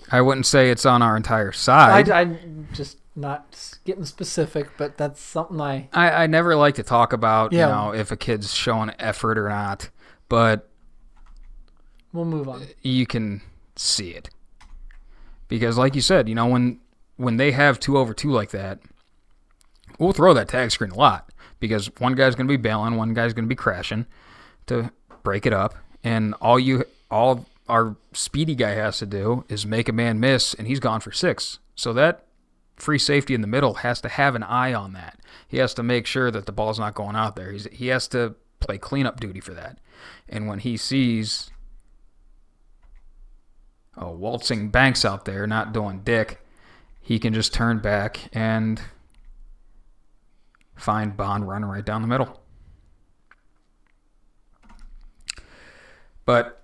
I wouldn't say it's on our entire side. I'm just not getting specific, but that's something I never like to talk about, if a kid's showing effort or not, but we'll move on. You can see it. Because like you said, when they have 2 over 2 like that, we'll throw that tag screen a lot because one guy's going to be bailing, one guy's going to be crashing to break it up, and all our speedy guy has to do is make a man miss, and he's gone for 6. So that free safety in the middle has to have an eye on that. He has to make sure that the ball's not going out there. He has to play cleanup duty for that. And when he sees waltzing Banks out there not doing dick, he can just turn back and find Bond running right down the middle. But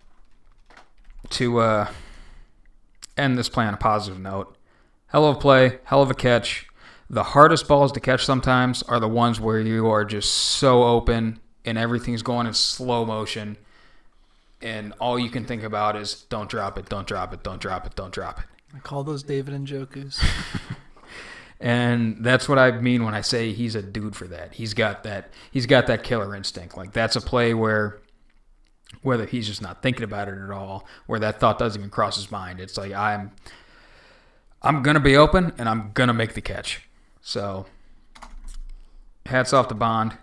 to end this play on a positive note, hell of a play, hell of a catch. The hardest balls to catch sometimes are the ones where you are just so open and everything's going in slow motion, and all you can think about is don't drop it, don't drop it, don't drop it, don't drop it. I call those David and Njokus. And that's what I mean when I say he's a dude for that. He's got that killer instinct. Like, that's a play where whether he's just not thinking about it at all, where that thought doesn't even cross his mind. It's like, I'm going to be open and I'm going to make the catch. So hats off to Bond.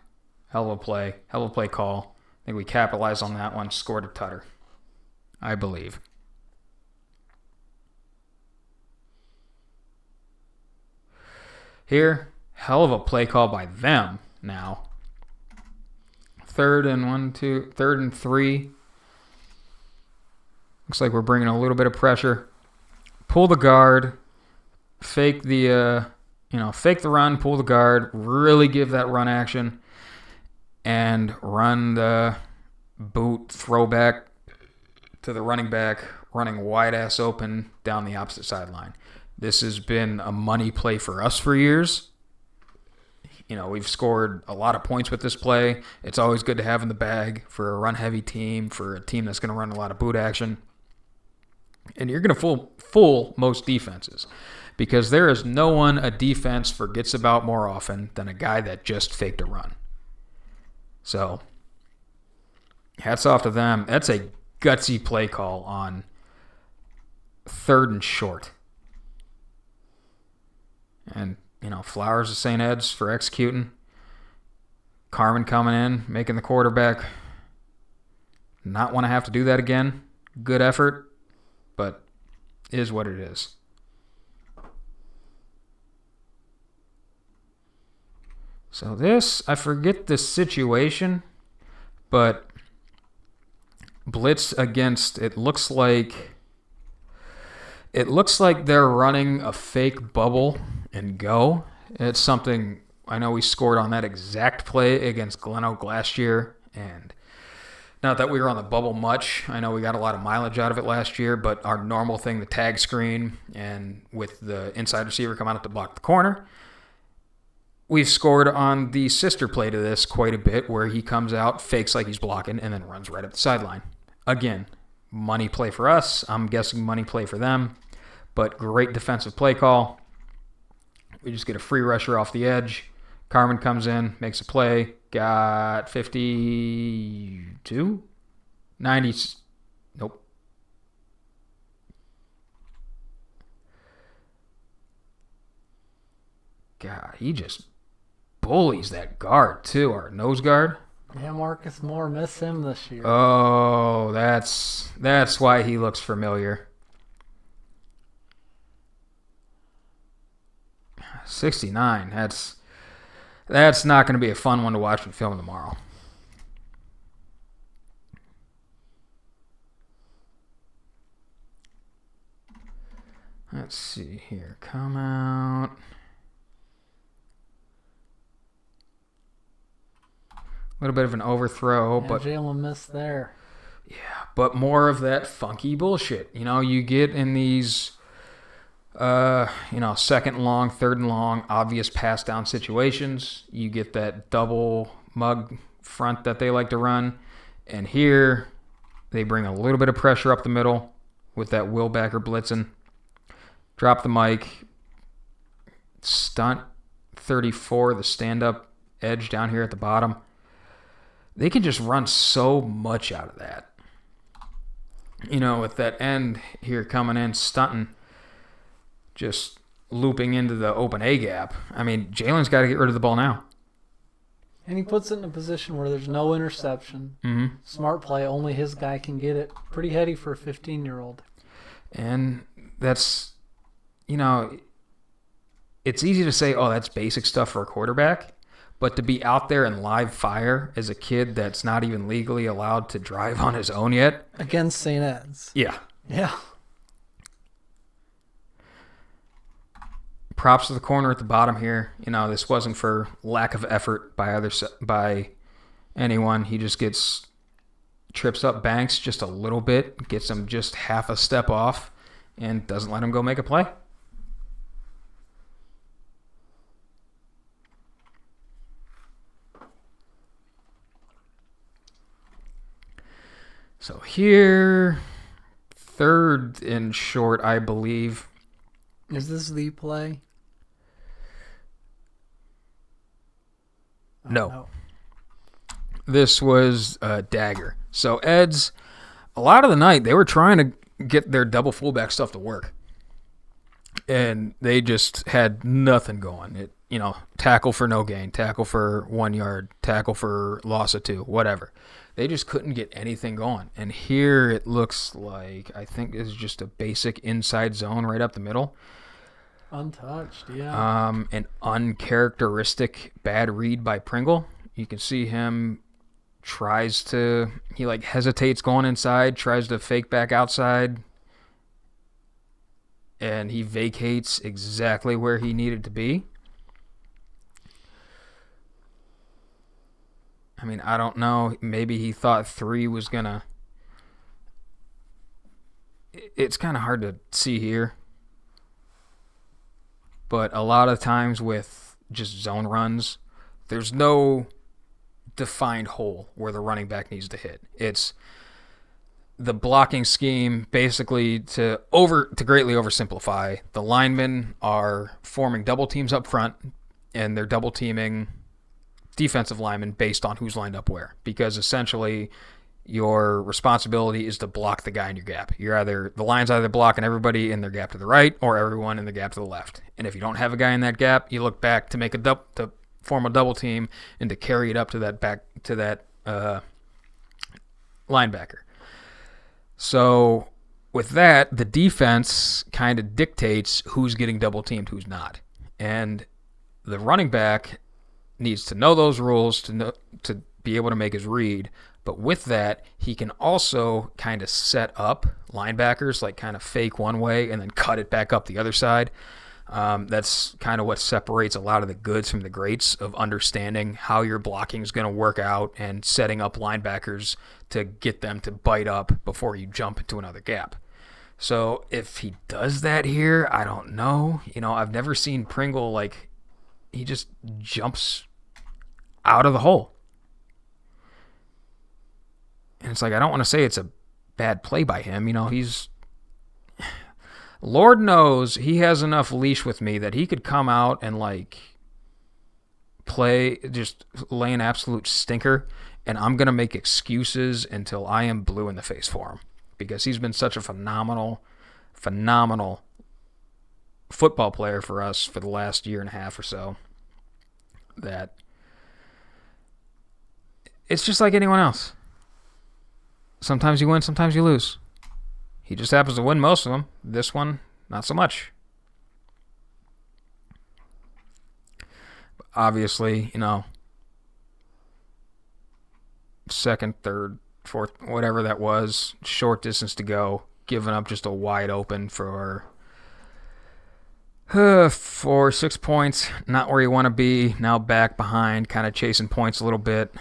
Hell of a play call. I think we capitalized on that one, scored a tutter, I believe. Here, hell of a play call by them now. 3rd and 3. Looks like we're bringing a little bit of pressure. Pull the guard, fake the run, pull the guard, really give that run action, and run the boot throwback to the running back, running wide ass open down the opposite sideline. This has been a money play for us for years. We've scored a lot of points with this play. It's always good to have in the bag for a run-heavy team, for a team that's going to run a lot of boot action. And you're going to fool most defenses because there is no one a defense forgets about more often than a guy that just faked a run. So, hats off to them. That's a gutsy play call on 3rd and short. And, flowers to St. Ed's for executing. Carmen coming in, making the quarterback not want to have to do that again. Good effort, but is what it is. So this, I forget the situation, but blitz against, it looks like they're running a fake bubble and go. It's something, I know we scored on that exact play against Glen Oak last year, and not that we were on the bubble much. I know we got a lot of mileage out of it last year, but our normal thing, the tag screen, and with the inside receiver coming out to block the corner, we've scored on the sister play to this quite a bit, where he comes out, fakes like he's blocking, and then runs right up the sideline. Again, money play for us. I'm guessing money play for them, but great defensive play call. We just get a free rusher off the edge. Carmen comes in, makes a play. Got 52? God, he just bullies that guard, too, our nose guard. Yeah, Marcus Moore missed him this year. Oh, that's why he looks familiar. 69. That's not going to be a fun one to watch and film tomorrow. Let's see here. Come out. A little bit of an overthrow, Yeah, but Jalen missed there. yeah, but more of that funky bullshit. You get in these, second and long, third and long, obvious pass down situations. You get that double mug front that they like to run. And here, they bring a little bit of pressure up the middle with that Will Backer blitzing. Drop the mic. Stunt 34, the stand-up edge down here at the bottom. They can just run so much out of that. With that end here coming in, stunting, just looping into the open A gap. I mean, Jalen's got to get rid of the ball now. And he puts it in a position where there's no interception. Mm-hmm. Smart play, only his guy can get it. Pretty heady for a 15-year-old. And that's, it's easy to say, oh, that's basic stuff for a quarterback. But to be out there in live fire as a kid that's not even legally allowed to drive on his own yet. Against St. Ed's. Yeah. Yeah. Props to the corner at the bottom here. This wasn't for lack of effort by anyone. He just trips up Banks just a little bit, gets him just half a step off, and doesn't let him go make a play. So here, third and short, I believe. Is this the play? No. This was Dagger. So Eds, a lot of the night, they were trying to get their double fullback stuff to work. And they just had nothing going. Tackle for no gain, tackle for 1 yard, tackle for loss of 2, whatever. They just couldn't get anything going. And here it looks like, I think it's just a basic inside zone right up the middle. Untouched, yeah. An uncharacteristic bad read by Pringle. You can see him he hesitates going inside, tries to fake back outside, and he vacates exactly where he needed to be. I mean, I don't know. Maybe he thought 3 was going to... It's kind of hard to see here. But a lot of times with just zone runs, there's no defined hole where the running back needs to hit. It's the blocking scheme basically to greatly oversimplify. The linemen are forming double teams up front, and they're double teaming defensive linemen based on who's lined up where, because essentially your responsibility is to block the guy in your gap. The line's either blocking everybody in their gap to the right or everyone in the gap to the left. And if you don't have a guy in that gap, you look back to to form a double team and to carry it up to that linebacker. So with that, the defense kind of dictates who's getting double teamed, who's not. And the running back needs to know those rules to be able to make his read. But with that, he can also kind of set up linebackers, like kind of fake one way and then cut it back up the other side. That's kind of what separates a lot of the goods from the greats of understanding how your blocking is going to work out and setting up linebackers to get them to bite up before you jump into another gap. So if he does that here, I don't know. I've never seen Pringle, he just jumps out of the hole. And it's I don't want to say it's a bad play by him. Lord knows he has enough leash with me that he could come out and play, just lay an absolute stinker, and I'm going to make excuses until I am blue in the face for him, because he's been such a phenomenal football player for us for the last year and a half or so. That it's just like anyone else. Sometimes you win, sometimes you lose. He just happens to win most of them. This one, not so much. Obviously, second, third, fourth, whatever that was, short distance to go, giving up just a wide open for 6 points. Not where you want to be. Now back behind, kind of chasing points a little bit.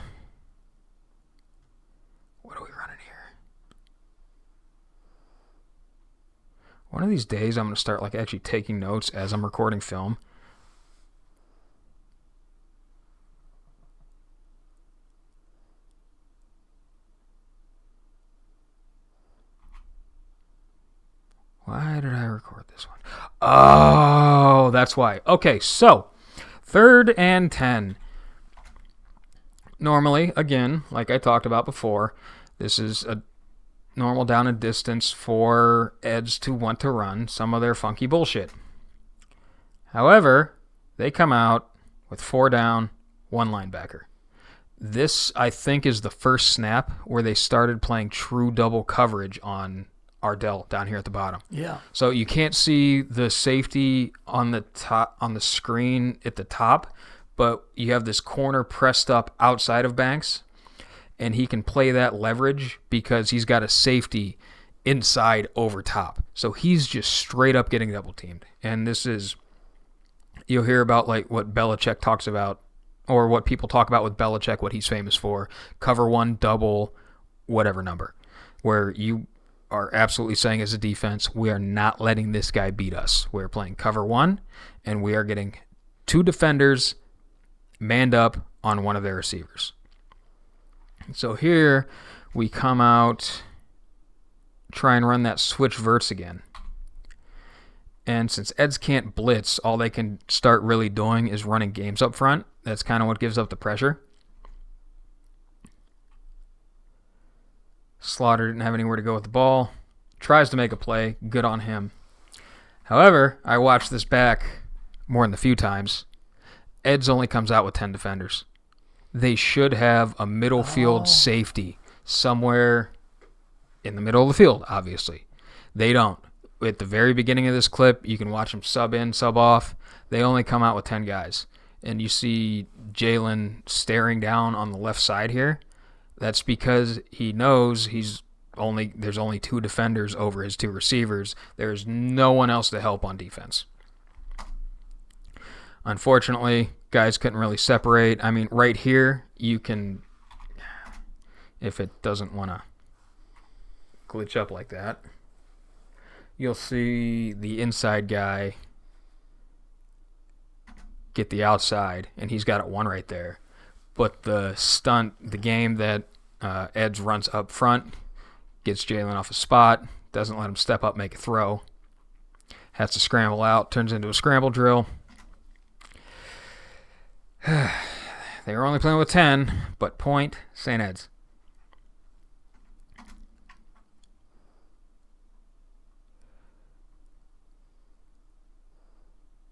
What are we running here? One of these days, I'm going to start actually taking notes as I'm recording film. Why did I record this one? Oh, that's why. Okay, so 3rd and 10. Normally, again, like I talked about before, this is a normal down and distance for Eds to want to run some of their funky bullshit. However, they come out with 4 down, 1 linebacker. This, I think, is the first snap where they started playing true double coverage on Ardell down here at the bottom. Yeah. So you can't see the safety on the top on the screen at the top, but you have this corner pressed up outside of Banks, and he can play that leverage because he's got a safety inside over top. So he's just straight up getting double teamed. And this is, you'll hear about what Belichick talks about, or what people talk about with Belichick, what he's famous for, cover 1, double, whatever number, where you are absolutely saying as a defense, we are not letting this guy beat us. We're playing cover 1, and we are getting 2 defenders manned up on one of their receivers. So here we come out, try and run that switch verts again. And since Eds can't blitz, all they can start really doing is running games up front. That's kind of what gives up the pressure. Slaughter didn't have anywhere to go with the ball. Tries to make a play. Good on him. However, I watched this back more than a few times. Eds only comes out with 10 defenders. They should have a middle field safety somewhere in the middle of the field, obviously. They don't. At the very beginning of this clip, you can watch them sub in, sub off. They only come out with 10 guys. And you see Jalen staring down on the left side here. That's because he knows there's only 2 defenders over his 2 receivers. There's no one else to help on defense. Unfortunately, guys couldn't really separate. I mean, right here, you can, if it doesn't want to glitch up like that, you'll see the inside guy get the outside, and he's got it 1 right there. But the game that Eds runs up front, gets Jalen off a spot, doesn't let him step up, make a throw. Has to scramble out, turns into a scramble drill. They were only playing with 10, but point, St. Ed's.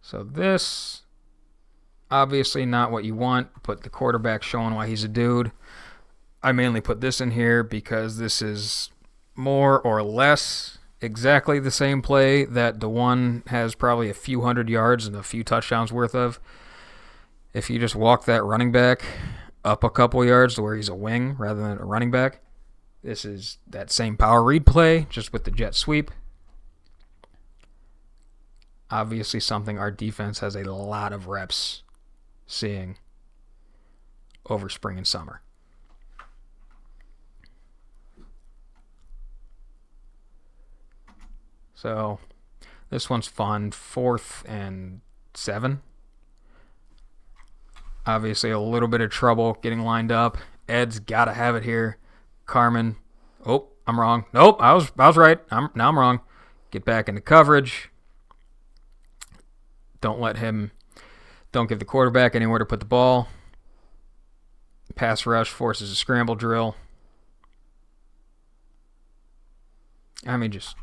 So this, obviously not what you want, but the quarterback showing why he's a dude. I mainly put this in here because this is more or less exactly the same play that DeJuan has probably a few hundred yards and a few touchdowns worth of. If you just walk that running back up a couple yards to where he's a wing rather than a running back, this is that same power read play, just with the jet sweep. Obviously something our defense has a lot of reps seeing over spring and summer. So this one's fun. 4th and 7. Obviously a little bit of trouble getting lined up. Ed's got to have it here. Carmen. Oh, I'm wrong. Nope, I was right. Now I'm wrong. Get back into coverage. Don't give the quarterback anywhere to put the ball. Pass rush forces a scramble drill. I mean, just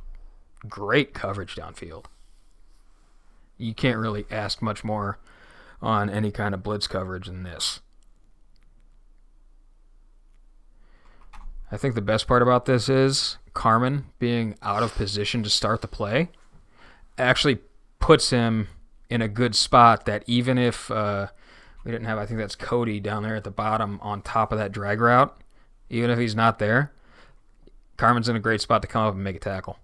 great coverage downfield. You can't really ask much more on any kind of blitz coverage than this. I think the best part about this is Carmen being out of position to start the play actually puts him in a good spot that even if we didn't have, I think that's Cody down there at the bottom on top of that drag route, even if he's not there, Carmen's in a great spot to come up and make a tackle.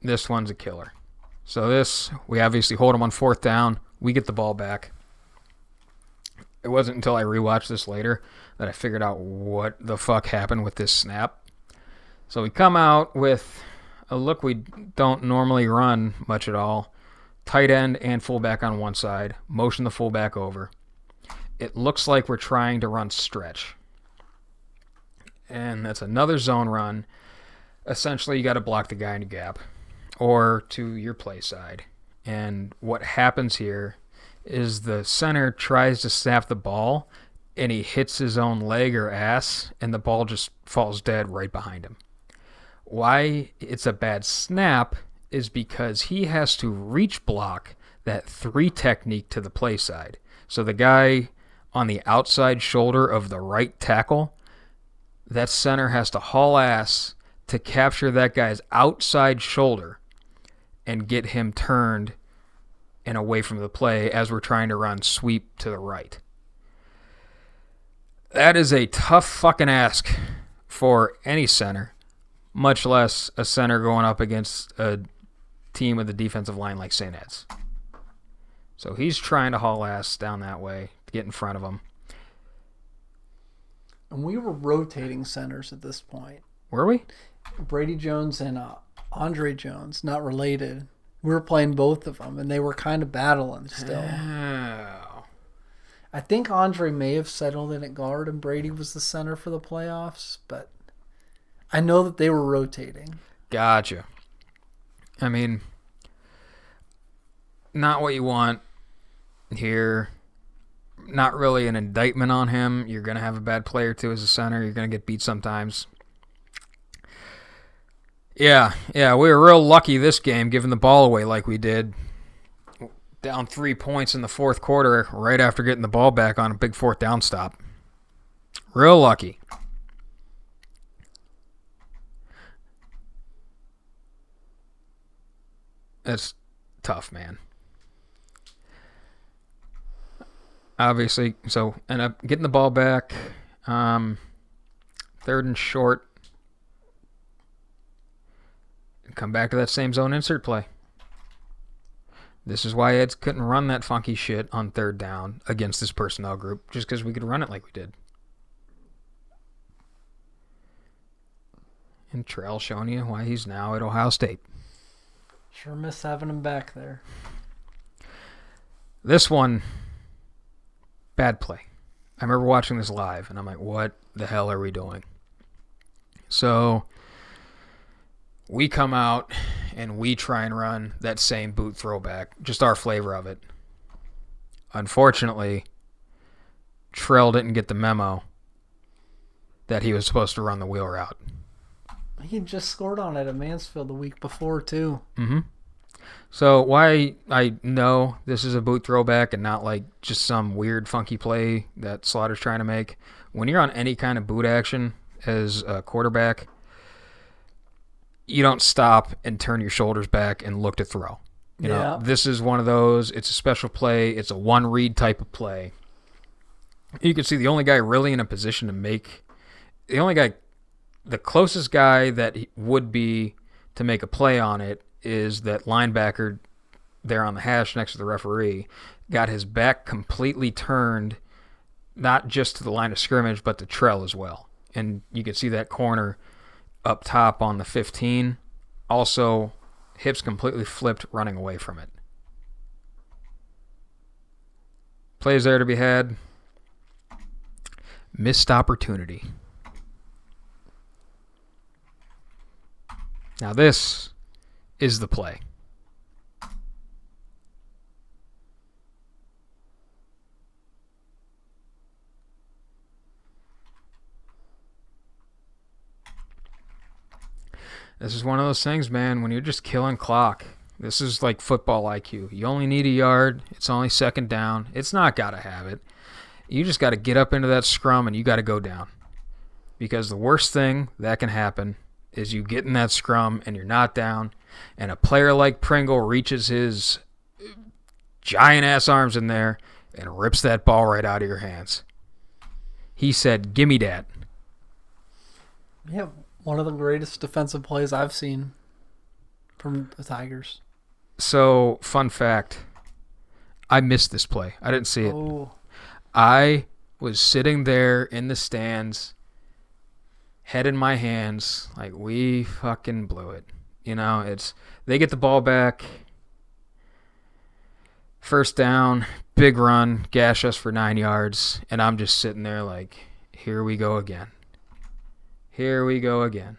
This one's a killer. So this, we obviously hold him on 4th down. We get the ball back. It wasn't until I rewatched this later that I figured out what the fuck happened with this snap. So we come out with a look we don't normally run much at all. Tight end and fullback on one side. Motion the fullback over. It looks like we're trying to run stretch. And that's another zone run. Essentially, you got to block the guy in your gap or to your play side. And what happens here is the center tries to snap the ball, and he hits his own leg or ass, and the ball just falls dead right behind him. Why it's a bad snap is because he has to reach block that 3 technique to the play side. So the guy on the outside shoulder of the right tackle, that center has to haul ass to capture that guy's outside shoulder and get him turned and away from the play as we're trying to run sweep to the right. That is a tough fucking ask for any center, much less a center going up against a team with a defensive line like St. Ed's. So he's trying to haul ass down that way to get in front of him. And we were rotating centers at this point. Were we? Brady Jones and Andre Jones, not related. We were playing both of them, and they were kind of battling still. Oh. I think Andre may have settled in at guard, and Brady was the center for the playoffs, but I know that they were rotating. Gotcha. I mean, not what you want here. Not really an indictment on him. You're going to have a bad player, too, as a center. You're going to get beat sometimes. Yeah, we were real lucky this game, giving the ball away like we did. Down 3 points in the 4th quarter, right after getting the ball back on a big 4th down stop. Real lucky. That's tough, man. Obviously, so end up getting the ball back. 3rd and short. Come back to that same zone insert play. This is why Eds couldn't run that funky shit on 3rd down against this personnel group, just because we could run it like we did. And Trell showing you why he's now at Ohio State. Sure miss having him back there. This one, bad play. I remember watching this live, and I'm like, what the hell are we doing? So we come out and we try and run that same boot throwback, just our flavor of it. Unfortunately, Trell didn't get the memo that he was supposed to run the wheel route. He had just scored on it at Mansfield the week before, too. Mm-hmm. So why I know this is a boot throwback and not like just some weird funky play that Slaughter's trying to make. When you're on any kind of boot action as a quarterback, you don't stop and turn your shoulders back and look to throw. You know, this is one of those. It's a special play. It's a one-read type of play. You can see the only guy really in a position to make – the closest guy that would be to make a play on it is that linebacker there on the hash next to the referee. Got his back completely turned, not just to the line of scrimmage, but to Trell as well. And you can see that corner – up top on the 15, also hips completely flipped running away from it. Plays there to be had. Missed opportunity. Now this is the play. This is one of those things, man, when you're just killing clock. This is like football IQ. You only need a yard. It's only second down. It's not got to have it. You just got to get up into that scrum and you got to go down. Because the worst thing that can happen is you get in that scrum and you're not down, and a player like Pringle reaches his giant-ass arms in there and rips that ball right out of your hands. He said, "Gimme dat." Yeah, one of the greatest defensive plays I've seen from the Tigers. So, fun fact, I missed this play. I didn't see it. Oh. I was sitting there in the stands, head in my hands, like, we fucking blew it. You know, they get the ball back, first down, big run, gash us for 9 yards, and I'm just sitting there like, here we go again. Here we go again.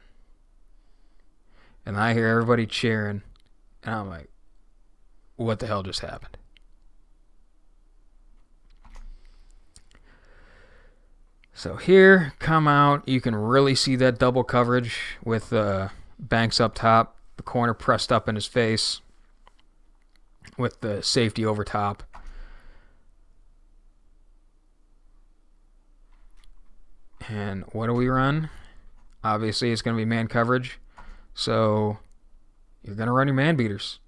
And I hear everybody cheering, and I'm like, what the hell just happened? So here, come out, you can really see that double coverage with Banks up top, the corner pressed up in his face with the safety over top. And what do we run? Obviously, it's going to be man coverage. So you're going to run your man beaters.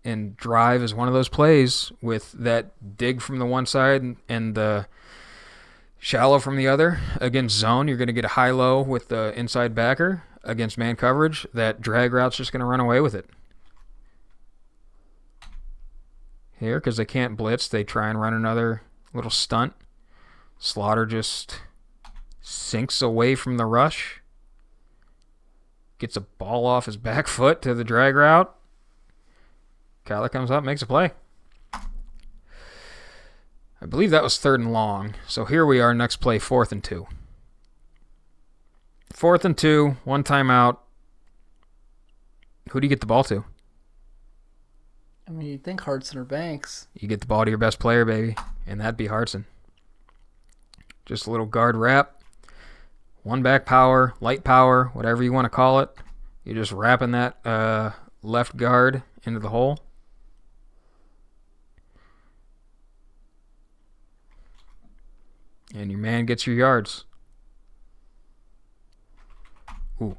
And drive is one of those plays with that dig from the one side and the shallow from the other. Against zone, you're going to get a high-low with the inside backer. Against man coverage, that drag route's just going to run away with it. Here, because they can't blitz, they try and run another little stunt. Slaughter just sinks away from the rush. Gets a ball off his back foot to the drag route. Kyler comes up, makes a play. I believe that was 3rd and long. So here we are, next play, 4th and 2. 4th and 2, one timeout. Who do you get the ball to? I mean, you'd think Hartson or Banks. You get the ball to your best player, baby, and that'd be Hartson. Just a little guard wrap. One back power, light power, whatever you want to call it. You're just wrapping that left guard into the hole. And your man gets your yards. Ooh.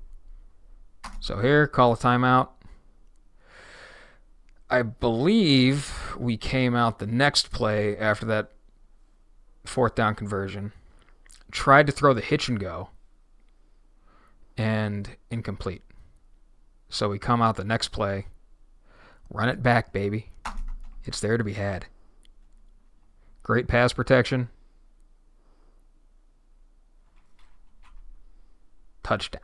So here, call a timeout. I believe we came out the next play after that 4th down conversion. Tried to throw the hitch and go. And incomplete. So we come out the next play. Run it back, baby. It's there to be had. Great pass protection. Touchdown.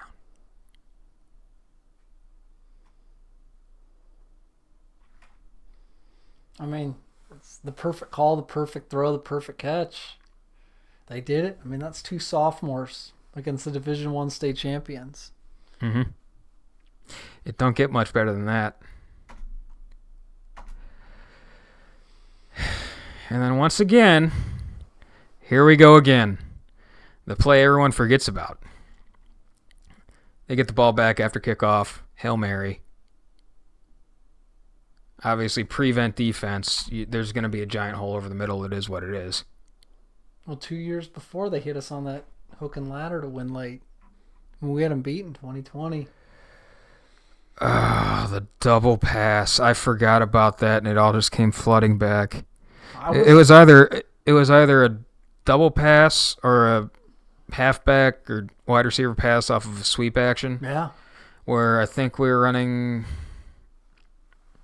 I mean, it's the perfect call, the perfect throw, the perfect catch. They did it. I mean, that's 2 sophomores against the Division I state champions. Mm-hmm. It don't get much better than that. And then once again, here we go again. The play everyone forgets about. They get the ball back after kickoff. Hail Mary. Obviously, prevent defense. There's going to be a giant hole over the middle. It is what it is. Well, 2 years before, they hit us on that hook and ladder to win late. We had them beat in 2020. The double pass. I forgot about that, and it all just came flooding back. It was either a double pass or a halfback or wide receiver pass off of a sweep action. Yeah. Where I think we were running.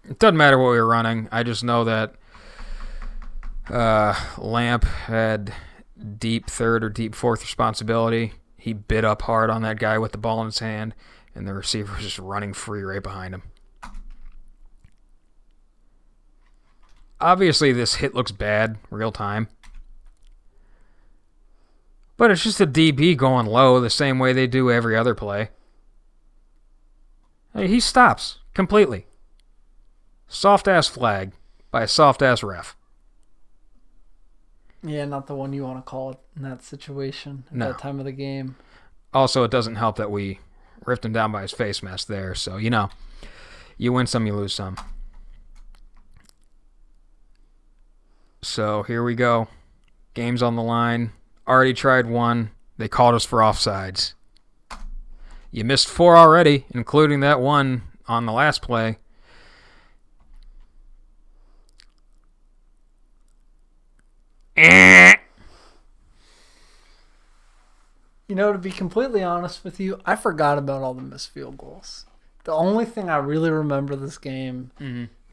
It doesn't matter what we were running. I just know that Lamp had deep 3rd or deep 4th responsibility. He bit up hard on that guy with the ball in his hand, and the receiver was just running free right behind him. Obviously, this hit looks bad, real time. But it's just a DB going low the same way they do every other play. Hey, he stops completely. Soft-ass flag by a soft-ass ref. Yeah, not the one you want to call it in that situation at that time of the game. Also, it doesn't help that we ripped him down by his face mask there. So, you win some, you lose some. So here we go. Game's on the line. Already tried one. They called us for offsides. You missed 4 already, including that one on the last play. To be completely honest with you, I forgot about all the missed field goals. The only thing I really remember this game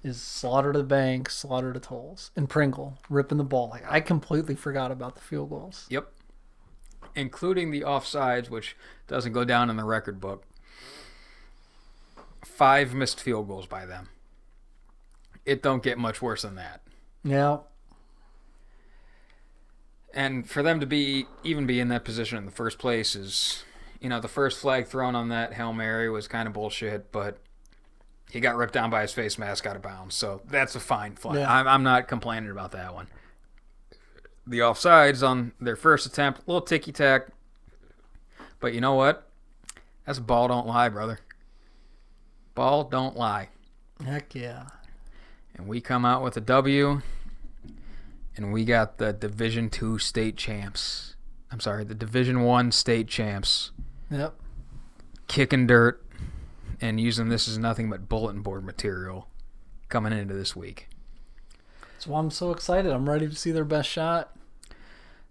is slaughter to the bank, slaughter to tolls, and Pringle ripping the ball. Like, I completely forgot about the field goals. Yep. Including the offsides, which doesn't go down in the record book. 5 missed field goals by them. It don't get much worse than that. Yeah. And for them to even be in that position in the first place is, the first flag thrown on that Hail Mary was kind of bullshit, but he got ripped down by his face mask out of bounds. So that's a fine flag. Yeah. I'm not complaining about that one. The offsides on their first attempt, a little ticky-tack. But you know what? That's ball don't lie, brother. Ball don't lie. Heck yeah. And we come out with a W. And we got the Division II state champs. I'm sorry, the Division I state champs. Yep. Kicking dirt and using this as nothing but bulletin board material coming into this week. That's why I'm so excited. I'm ready to see their best shot.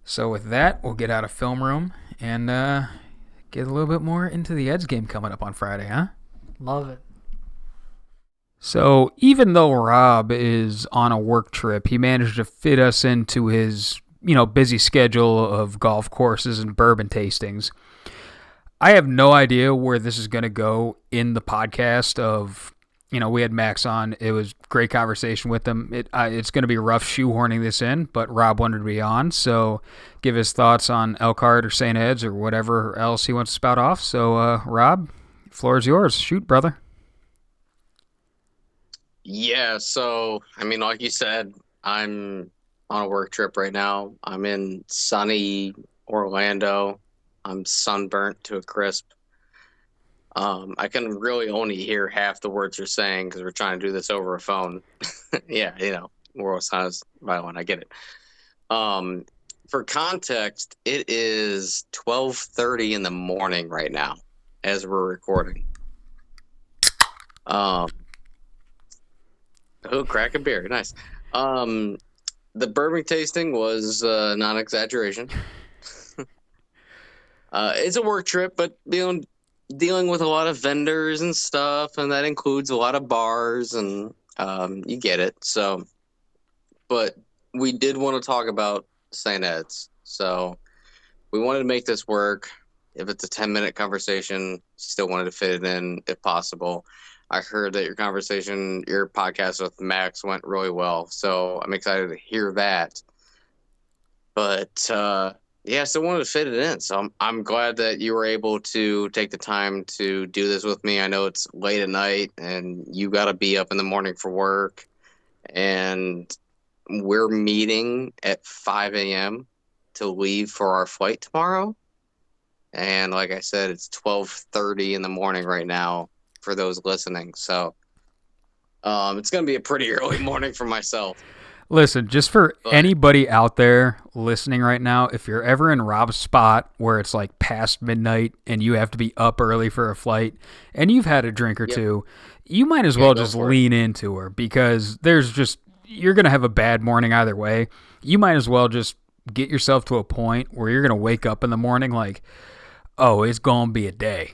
So with that, we'll get out of film room and get a little bit more into the Eds game coming up on Friday, huh? Love it. So even though Rob is on a work trip, he managed to fit us into his, busy schedule of golf courses and bourbon tastings. I have no idea where this is going to go in the podcast of, we had Max on. It was great conversation with him. It's going to be rough shoehorning this in, but Rob wanted to be on, so give his thoughts on Elkhart or St. Ed's or whatever else he wants to spout off. So, Rob, floor is yours. Shoot, brother. Yeah, so, like you said, I'm on a work trip right now. I'm in sunny Orlando. I'm sunburnt to a crisp. I can really only hear half the words you're saying because we're trying to do this over a phone. Yeah, world size violin, I get it. For context, it is 12:30 in the morning right now as we're recording. Oh, crack a beer. Nice. The bourbon tasting was not an exaggeration. It's a work trip, but dealing with a lot of vendors and stuff, and that includes a lot of bars, and you get it. So, but we did want to talk about St. Ed's. So we wanted to make this work. If it's a 10-minute conversation, still wanted to fit it in if possible. I heard that your podcast with Max went really well, so I'm excited to hear that. But yeah, still wanted to fit it in, so I'm glad that you were able to take the time to do this with me. I know it's late at night, and you got to be up in the morning for work, and we're meeting at 5 a.m. to leave for our flight tomorrow. And like I said, it's 12:30 in the morning right now for those listening. So it's going to be a pretty early morning for myself. Listen, just for anybody out there listening right now, if you're ever in Rob's spot where it's like past midnight and you have to be up early for a flight and you've had a drink or two, you might as well just lean into her because you're going to have a bad morning either way. You might as well just get yourself to a point where you're going to wake up in the morning like, oh, it's going to be a day.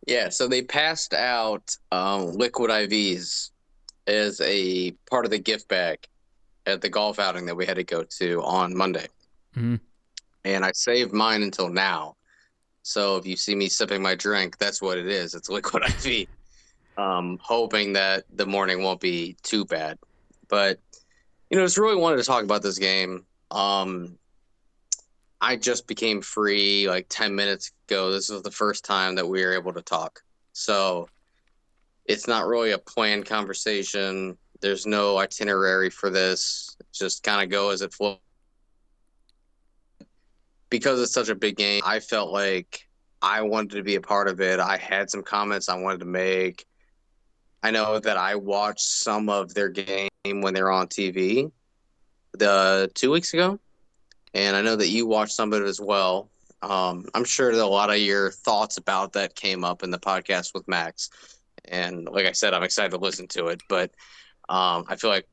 Yeah, so they passed out liquid IVs as a part of the gift bag at the golf outing that we had to go to on Monday. Mm-hmm. And I saved mine until now. So if you see me sipping my drink, that's what it is. It's liquid IV. Hoping that the morning won't be too bad. But, just really wanted to talk about this game. I just became free like 10 minutes ago. This was the first time that we were able to talk. So it's not really a planned conversation. There's no itinerary for this. Just kind of go as it flows. Because it's such a big game, I felt like I wanted to be a part of it. I had some comments I wanted to make. I know that I watched some of their game when they were on TV 2 weeks ago, and I know that you watched some of it as well. I'm sure that a lot of your thoughts about that came up in the podcast with Max, and like I said, I'm excited to listen to it. But I feel like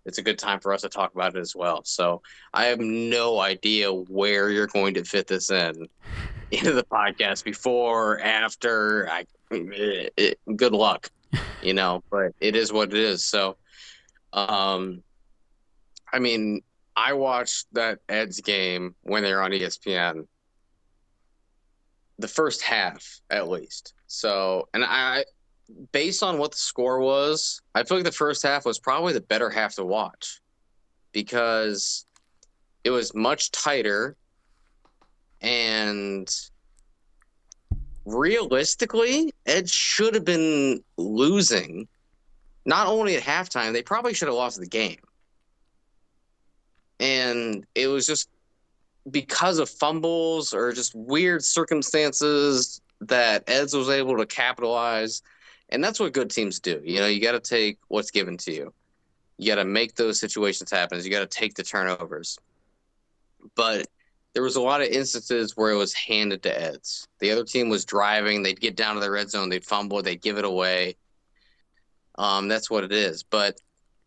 it's a good time for us to talk about it as well. So I have no idea where you're going to fit this into the podcast, before, after. Good luck, but it is what it is. So, I mean, I watched that Ed's game when they were on ESPN, the first half at least. So, and based on what the score was, I feel like the first half was probably the better half to watch, because it was much tighter, and realistically, Ed should have been losing. Not only at halftime, they probably should have lost the game. And it was just because of fumbles or just weird circumstances that Eds was able to capitalize. And that's what good teams do. You got to take what's given to you. You got to make those situations happen. You got to take the turnovers. But there was a lot of instances where it was handed to Eds. The other team was driving. They'd get down to the red zone. They'd fumble. They'd give it away. That's what it is. But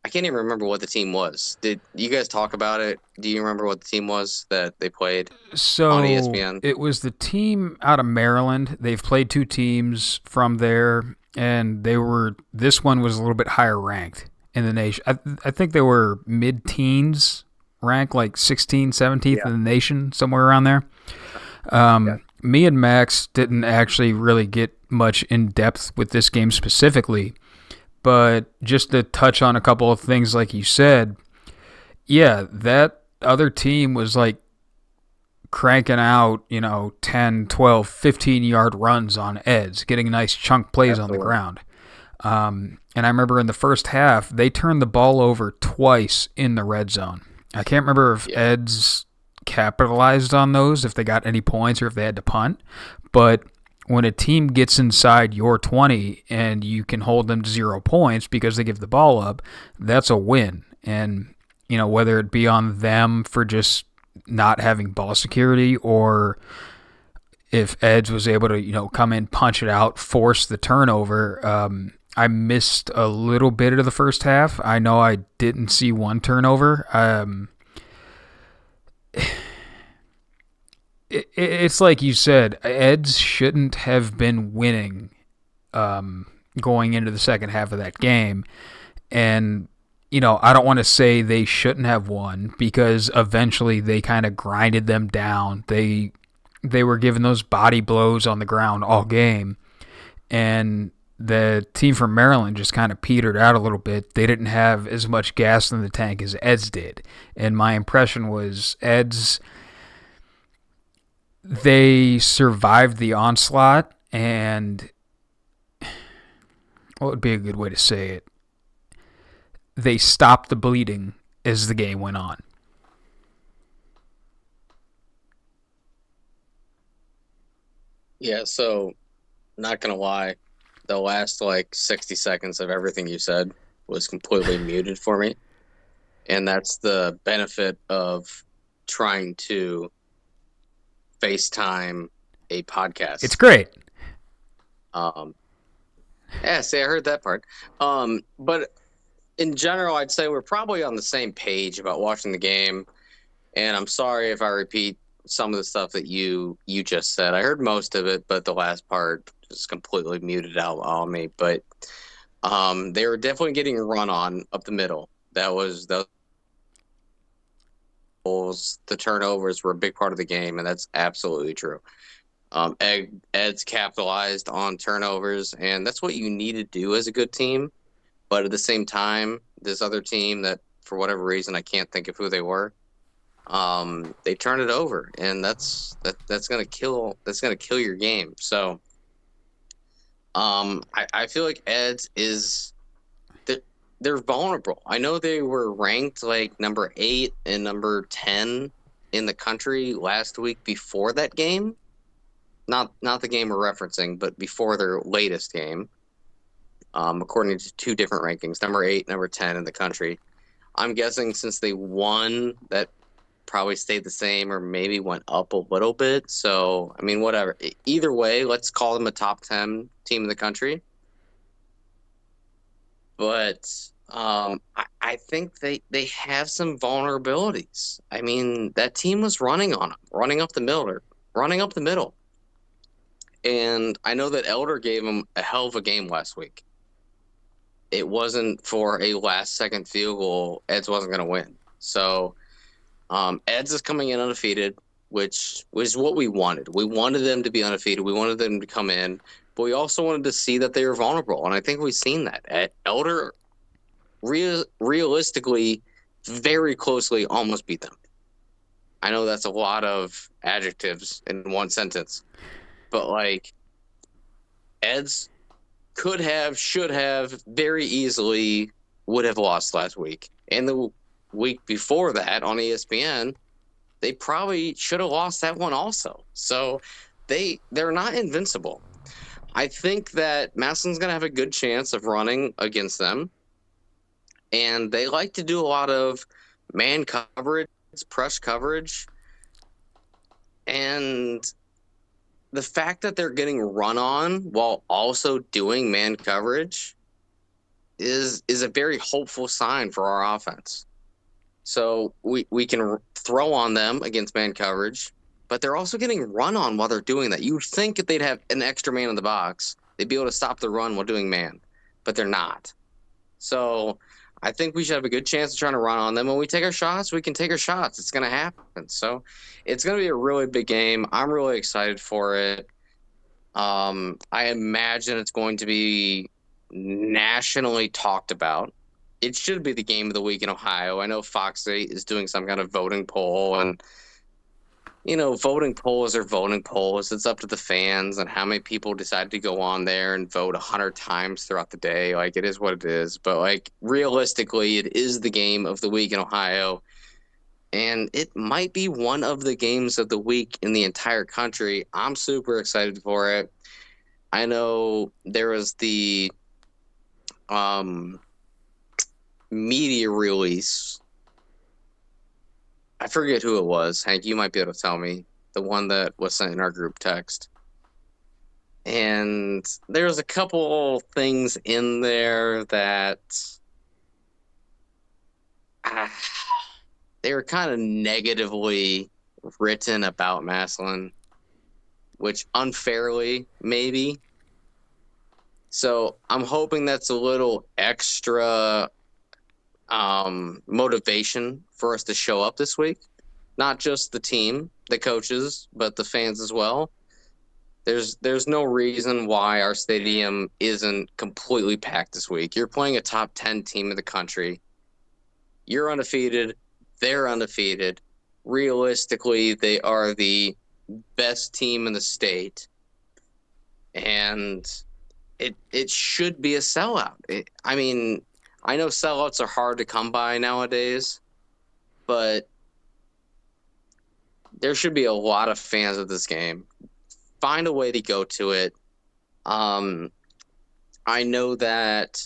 I can't even remember what the team was. Did you guys talk about it? Do you remember what the team was that they played on ESPN? It was the team out of Maryland. They've played two teams from there, and this one was a little bit higher ranked in the nation. I think they were mid-teens ranked, like 16th, 17th in the nation, somewhere around there. Me and Max didn't actually really get much in depth with this game specifically, but just to touch on a couple of things like you said, that other team was like cranking out, 10, 12, 15-yard runs on Eds, getting nice chunk plays on the ground. And I remember in the first half, they turned the ball over twice in the red zone. I can't remember if Eds capitalized on those, if they got any points or if they had to punt, but when a team gets inside your 20 and you can hold them to 0 points because they give the ball up, that's a win. And, whether it be on them for just not having ball security, or if Eds was able to, come in, punch it out, force the turnover. I missed a little bit of the first half. I know I didn't see one turnover. It's like you said, Eds shouldn't have been winning going into the second half of that game. And, I don't want to say they shouldn't have won, because eventually they kind of grinded them down. They were giving those body blows on the ground all game. And the team from Maryland just kind of petered out a little bit. They didn't have as much gas in the tank as Eds did. And my impression was Eds, they survived the onslaught, and what would be a good way to say it? They stopped the bleeding as the game went on. Yeah, so not going to lie, the last 60 seconds of everything you said was completely muted for me. And that's the benefit of trying to FaceTime a podcast. It's great. See, I heard that part. But in general, I'd say we're probably on the same page about watching the game. And I'm sorry if I repeat some of the stuff that you just said. I heard most of it, but the last part just completely muted out on me. But they were definitely getting run on up the middle. The turnovers were a big part of the game, and that's absolutely true. Ed's capitalized on turnovers, and that's what you need to do as a good team. But at the same time, this other team that, for whatever reason, I can't think of who they were, they turned it over, and that's gonna kill your game. So I feel like Ed's they're vulnerable. I know they were ranked number 8 and number 10 in the country last week before that game. not the game we're referencing, but before their latest game, according to 2 different rankings, number 8, number 10 in the country. I'm guessing since they won, that probably stayed the same or maybe went up a little bit. So, I mean, whatever. Either way, let's call them a top 10 team in the country. But I think they have some vulnerabilities. I mean, that team was running on them, running up the middle. And I know that Elder gave them a hell of a game last week. It wasn't for a last-second field goal, Eds wasn't going to win. So Eds is coming in undefeated, which was what we wanted. We wanted them to be undefeated. We wanted them to come in, but we also wanted to see that they were vulnerable, and I think we've seen that. Elder realistically very closely almost beat them. I know that's a lot of adjectives in one sentence, but like Eds could have, should have, very easily would have lost last week. And the week before that on ESPN, they probably should have lost that one also. So they're not invincible. I think that Massillon's going to have a good chance of running against them. And they like to do a lot of man coverage, press coverage. And the fact that they're getting run on while also doing man coverage is a very hopeful sign for our offense. So we can throw on them against man coverage, but they're also getting run on while they're doing that. You'd think if they'd have an extra man in the box, they'd be able to stop the run while doing man, but they're not. So I think we should have a good chance of trying to run on them. When we take our shots, we can take our shots. It's going to happen. So it's going to be a really big game. I'm really excited for it. I imagine it's going to be nationally talked about. It should be the game of the week in Ohio. I know Fox 8 is doing some kind of voting poll, and voting polls are voting polls. It's up to the fans and how many people decide to go on there and vote 100 times throughout the day. Like, it is what it is. But, like, realistically, it is the game of the week in Ohio. And it might be one of the games of the week in the entire country. I'm super excited for it. I know there was the media release. I forget who it was. Hank, you might be able to tell me. The one that was sent in our group text. And there's a couple things in there that they were kind of negatively written about Massillon, which unfairly, maybe. So I'm hoping that's a little extra motivation for us to show up this week. Not just the team, the coaches, but the fans as well. There's no reason why our stadium isn't completely packed this week. You're playing a top 10 team in the country. You're undefeated. They're undefeated. Realistically, they are the best team in the state. And it should be a sellout. I mean, I know sellouts are hard to come by nowadays, but there should be a lot of fans of this game. Find a way to go to it. I know that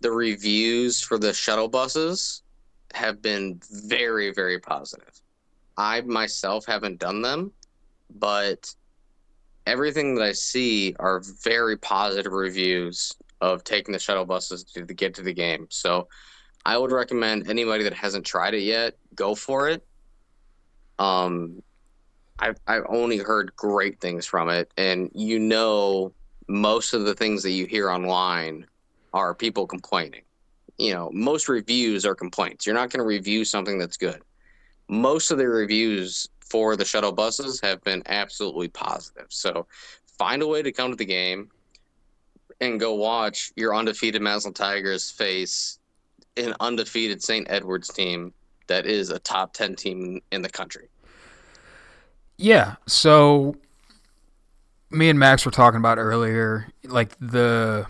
the reviews for the shuttle buses have been very, very positive. I myself haven't done them, but everything that I see are very positive reviews of taking the shuttle buses to get to the game. So I would recommend anybody that hasn't tried it yet, go for it. I've only heard great things from it, and most of the things that you hear online are people complaining. Most reviews are complaints. You're not going to review something that's good. Most of the reviews for the shuttle buses have been absolutely positive. So find a way to come to the game and go watch your undefeated Massillon Tigers face an undefeated St. Edward's team that is a top 10 team in the country. Yeah, so me and Max were talking about earlier, like the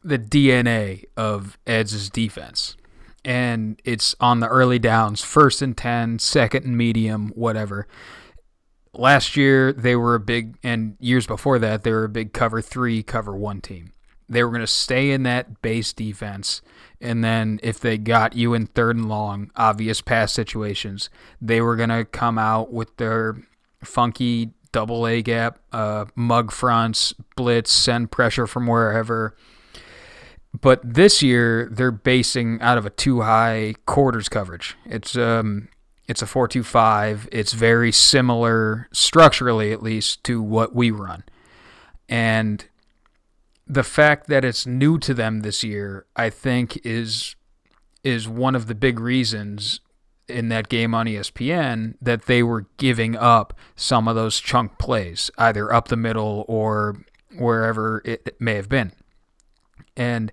DNA of Ed's defense. And it's on the early downs, 1st and 10, 2nd and medium, whatever. last year they were a big, and years before that they were a big cover 3, cover 1 team. They were going to stay in that base defense, and then if they got you in 3rd and long, obvious pass situations, they were going to come out with their funky double A gap, mug fronts, blitz, send pressure from wherever. But this year they're basing out of a 2-high quarters coverage. It's a 4-2-5. It's very similar structurally, at least, to what we run. And the fact that it's new to them this year, I think, is one of the big reasons in that game on ESPN that they were giving up some of those chunk plays, either up the middle or wherever it may have been. And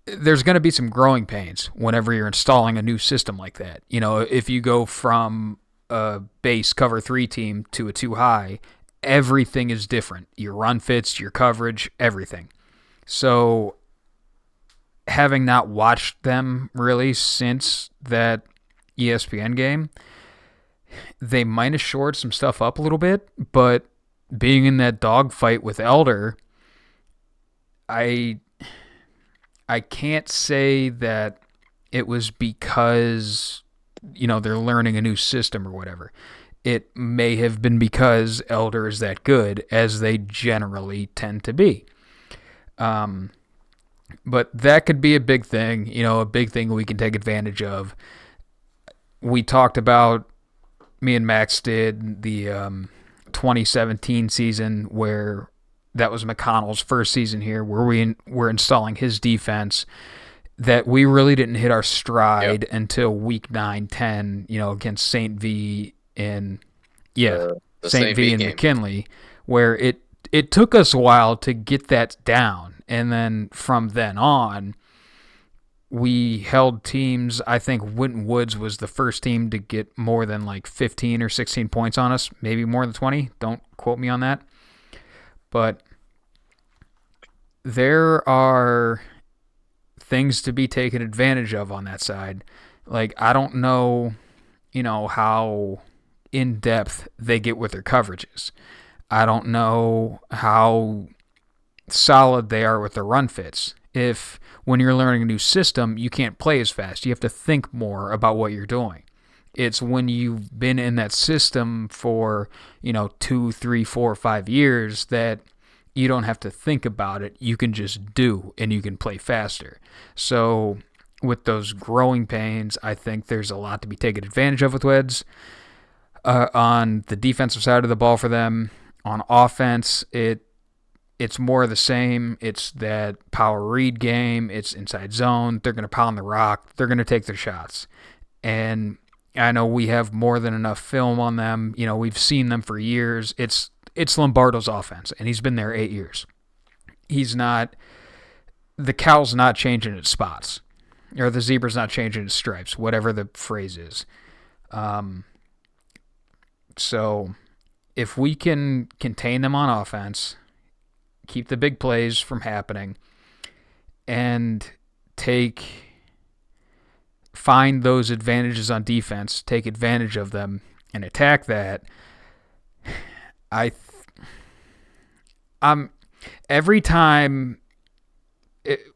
there's going to be some growing pains whenever you're installing a new system like that. You know, if you go from a base cover 3 team to a 2-high, everything is different. Your run fits, your coverage, everything. So having not watched them really since that ESPN game, they might have shored some stuff up a little bit, but being in that dogfight with Elder, I can't say that it was because, you know, they're learning a new system or whatever. It may have been because Elder is that good, as they generally tend to be. But that could be a big thing, you know, a big thing we can take advantage of. We talked about, me and Max did the 2017 season where that was McConnell's first season here, where we were installing his defense, that we really didn't hit our stride until week 9, 10, you know, against St. V in St. V and McKinley, where it took us a while to get that down. And then from then on, we held teams. I think Winton Woods was the first team to get more than like 15 or 16 points on us, maybe more than 20. Don't quote me on that. But there are things to be taken advantage of on that side. Like, I don't know, you know, how in-depth they get with their coverages. I don't know how solid they are with their run fits. If when you're learning a new system, you can't play as fast. You have to think more about what you're doing. It's when you've been in that system for, you know, 2, 3, 4, 5 years that you don't have to think about it. You can just do, and you can play faster. So with those growing pains, I think there's a lot to be taken advantage of with Weds. On the defensive side of the ball for them, on offense, it's more of the same. It's that power read game. It's inside zone. They're going to pound the rock. They're going to take their shots. And I know we have more than enough film on them. You know, we've seen them for years. It's Lombardo's offense, and he's been there 8 years. The cow's not changing its spots, or the zebra's not changing its stripes, whatever the phrase is. So if we can contain them on offense, keep the big plays from happening, and find those advantages on defense, take advantage of them, and attack that, every time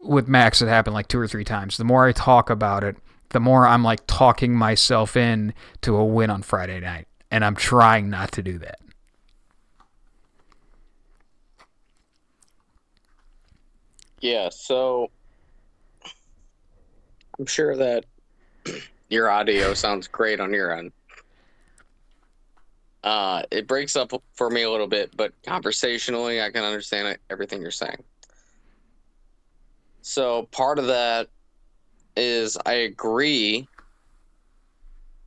with Max, it happened like 2 or 3 times. The more I talk about it, the more I'm like talking myself in to a win on Friday night, and I'm trying not to do that. Yeah, so I'm sure that your audio sounds great on your end. It breaks up for me a little bit, but conversationally, I can understand everything you're saying. So part of that is I agree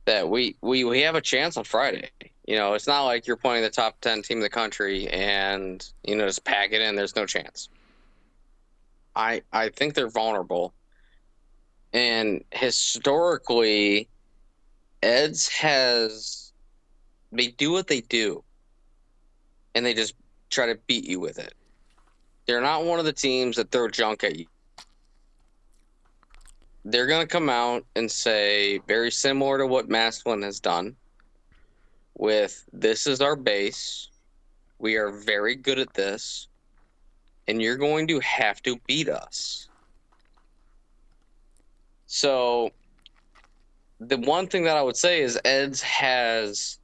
that we have a chance on Friday. You know, it's not like you're playing the top 10 team in the country and, you know, just pack it in. There's no chance. I think they're vulnerable. And historically, they do what they do, and they just try to beat you with it. They're not one of the teams that throw junk at you. They're going to come out and say, very similar to what Maslin has done, with this is our base. We are very good at this, and you're going to have to beat us. So the one thing that I would say is Eds has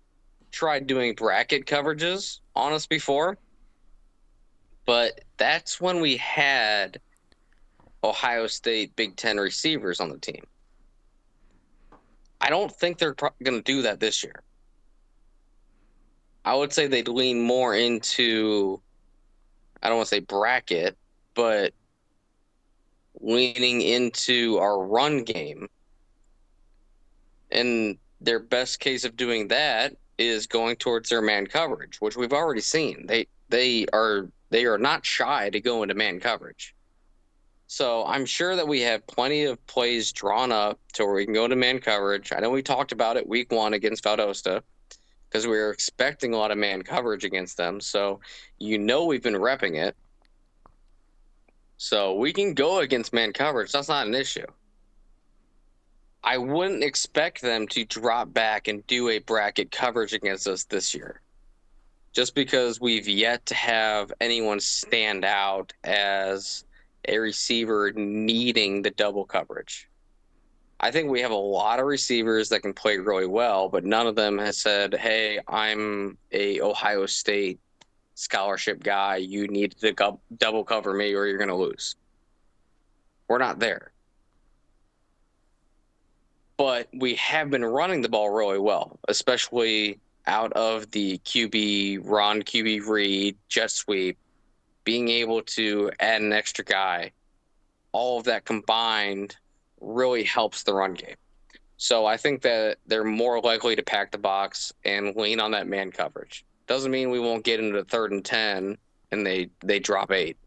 tried doing bracket coverages on us before, but that's when we had Ohio State Big Ten receivers on the team. I don't think they're going to do that this year. I would say they'd lean more into, I don't want to say bracket, but leaning into our run game. And their best case of doing that is going towards their man coverage, which we've already seen. They are not shy to go into man coverage. So I'm sure that we have plenty of plays drawn up to where we can go into man coverage. I know we talked about it week 1 against Valdosta because we were expecting a lot of man coverage against them. So we've been repping it. So we can go against man coverage. That's not an issue. I wouldn't expect them to drop back and do a bracket coverage against us this year, just because we've yet to have anyone stand out as a receiver needing the double coverage. I think we have a lot of receivers that can play really well, but none of them has said, hey, I'm a Ohio State scholarship guy. You need to double cover me or you're going to lose. We're not there. But we have been running the ball really well, especially out of the QB run, QB read, jet sweep, being able to add an extra guy. All of that combined really helps the run game. So I think that they're more likely to pack the box and lean on that man coverage. Doesn't mean we won't get into 3rd and 10 and they drop 8.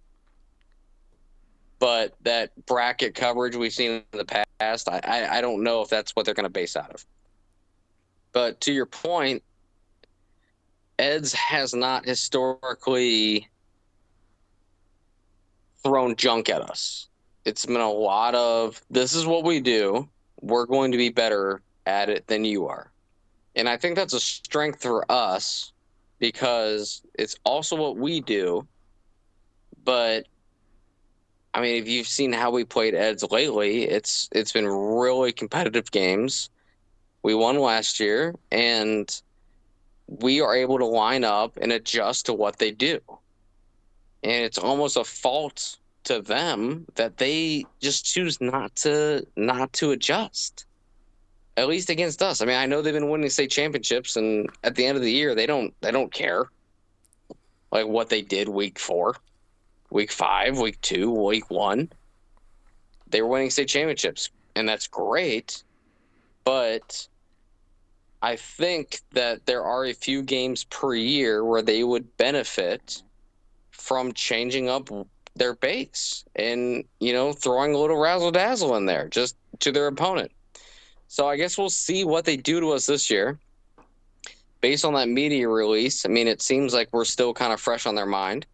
But that bracket coverage we've seen in the past, I don't know if that's what they're going to base out of. But to your point, Eds has not historically thrown junk at us. It's been a lot of, this is what we do. We're going to be better at it than you are. And I think that's a strength for us because it's also what we do. But I mean, if you've seen how we played Eds lately, it's been really competitive games. We won last year, and we are able to line up and adjust to what they do. And it's almost a fault to them that they just choose not to adjust. At least against us. I mean, I know they've been winning state championships, and at the end of the year, they don't care like what they did week 4. Week 5, week 2, week 1, they were winning state championships, and that's great. But I think that there are a few games per year where they would benefit from changing up their base and, throwing a little razzle-dazzle in there just to their opponent. So I guess we'll see what they do to us this year. Based on that media release, I mean, it seems like we're still kind of fresh on their mind.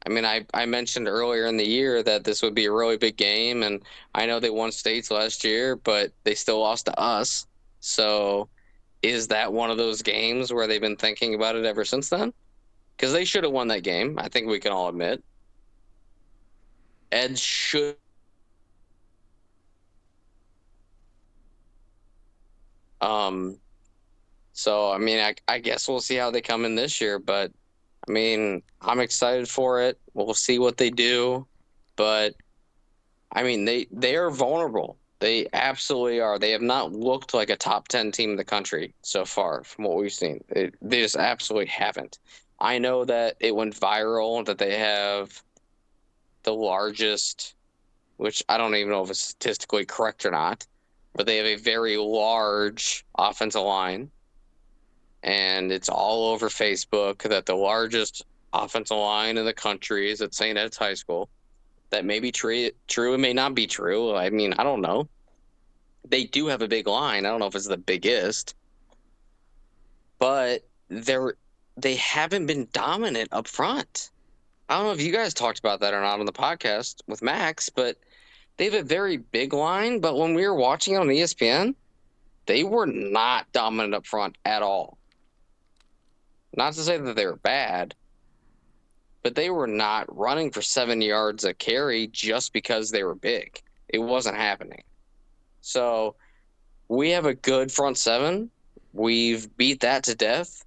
I mean, I mentioned earlier in the year that this would be a really big game, and I know they won states last year, but they still lost to us. So is that one of those games where they've been thinking about it ever since then? Because they should have won that game. I think we can all admit. Ed should. So, I mean, I guess we'll see how they come in this year, but I mean, I'm excited for it. We'll see what they do. But, I mean, they are vulnerable. They absolutely are. They have not looked like a top 10 team in the country so far from what we've seen. They just absolutely haven't. I know that it went viral, that they have the largest, which I don't even know if it's statistically correct or not, but they have a very large offensive line. And it's all over Facebook that the largest offensive line in the country is at St. Ed's High School. That may be true. It may not be true. I mean, I don't know. They do have a big line. I don't know if it's the biggest. But they haven't been dominant up front. I don't know if you guys talked about that or not on the podcast with Max, but they have a very big line. But when we were watching it on ESPN, they were not dominant up front at all. Not to say that they were bad, but they were not running for 7 yards a carry just because they were big. It wasn't happening. So we have a good front seven. We've beat that to death.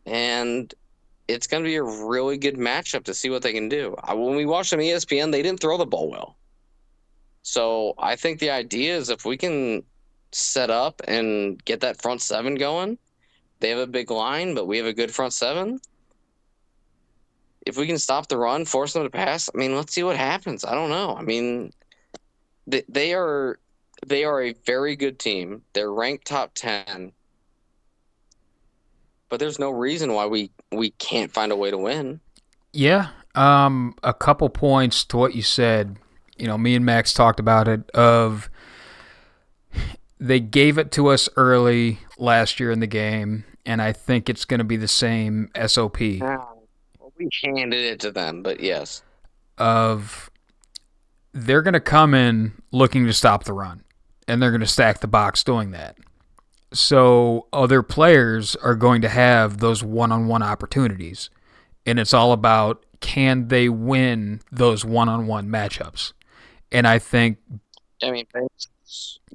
And it's going to be a really good matchup to see what they can do. When we watched on ESPN, they didn't throw the ball well. So I think the idea is if we can set up and get that front seven going, they have a big line, but we have a good front seven. If we can stop the run, force them to pass, I mean, let's see what happens. I don't know. I mean, they are a very good team. They're ranked top 10. But there's no reason why we can't find a way to win. Yeah. A couple points to what you said. You know, me and Max talked about it. They gave it to us early last year in the game, and I think it's going to be the same SOP. Well, we handed it to them, but yes. They're going to come in looking to stop the run, and they're going to stack the box doing that. So other players are going to have those one-on-one opportunities, and it's all about can they win those one-on-one matchups. And I think... I mean,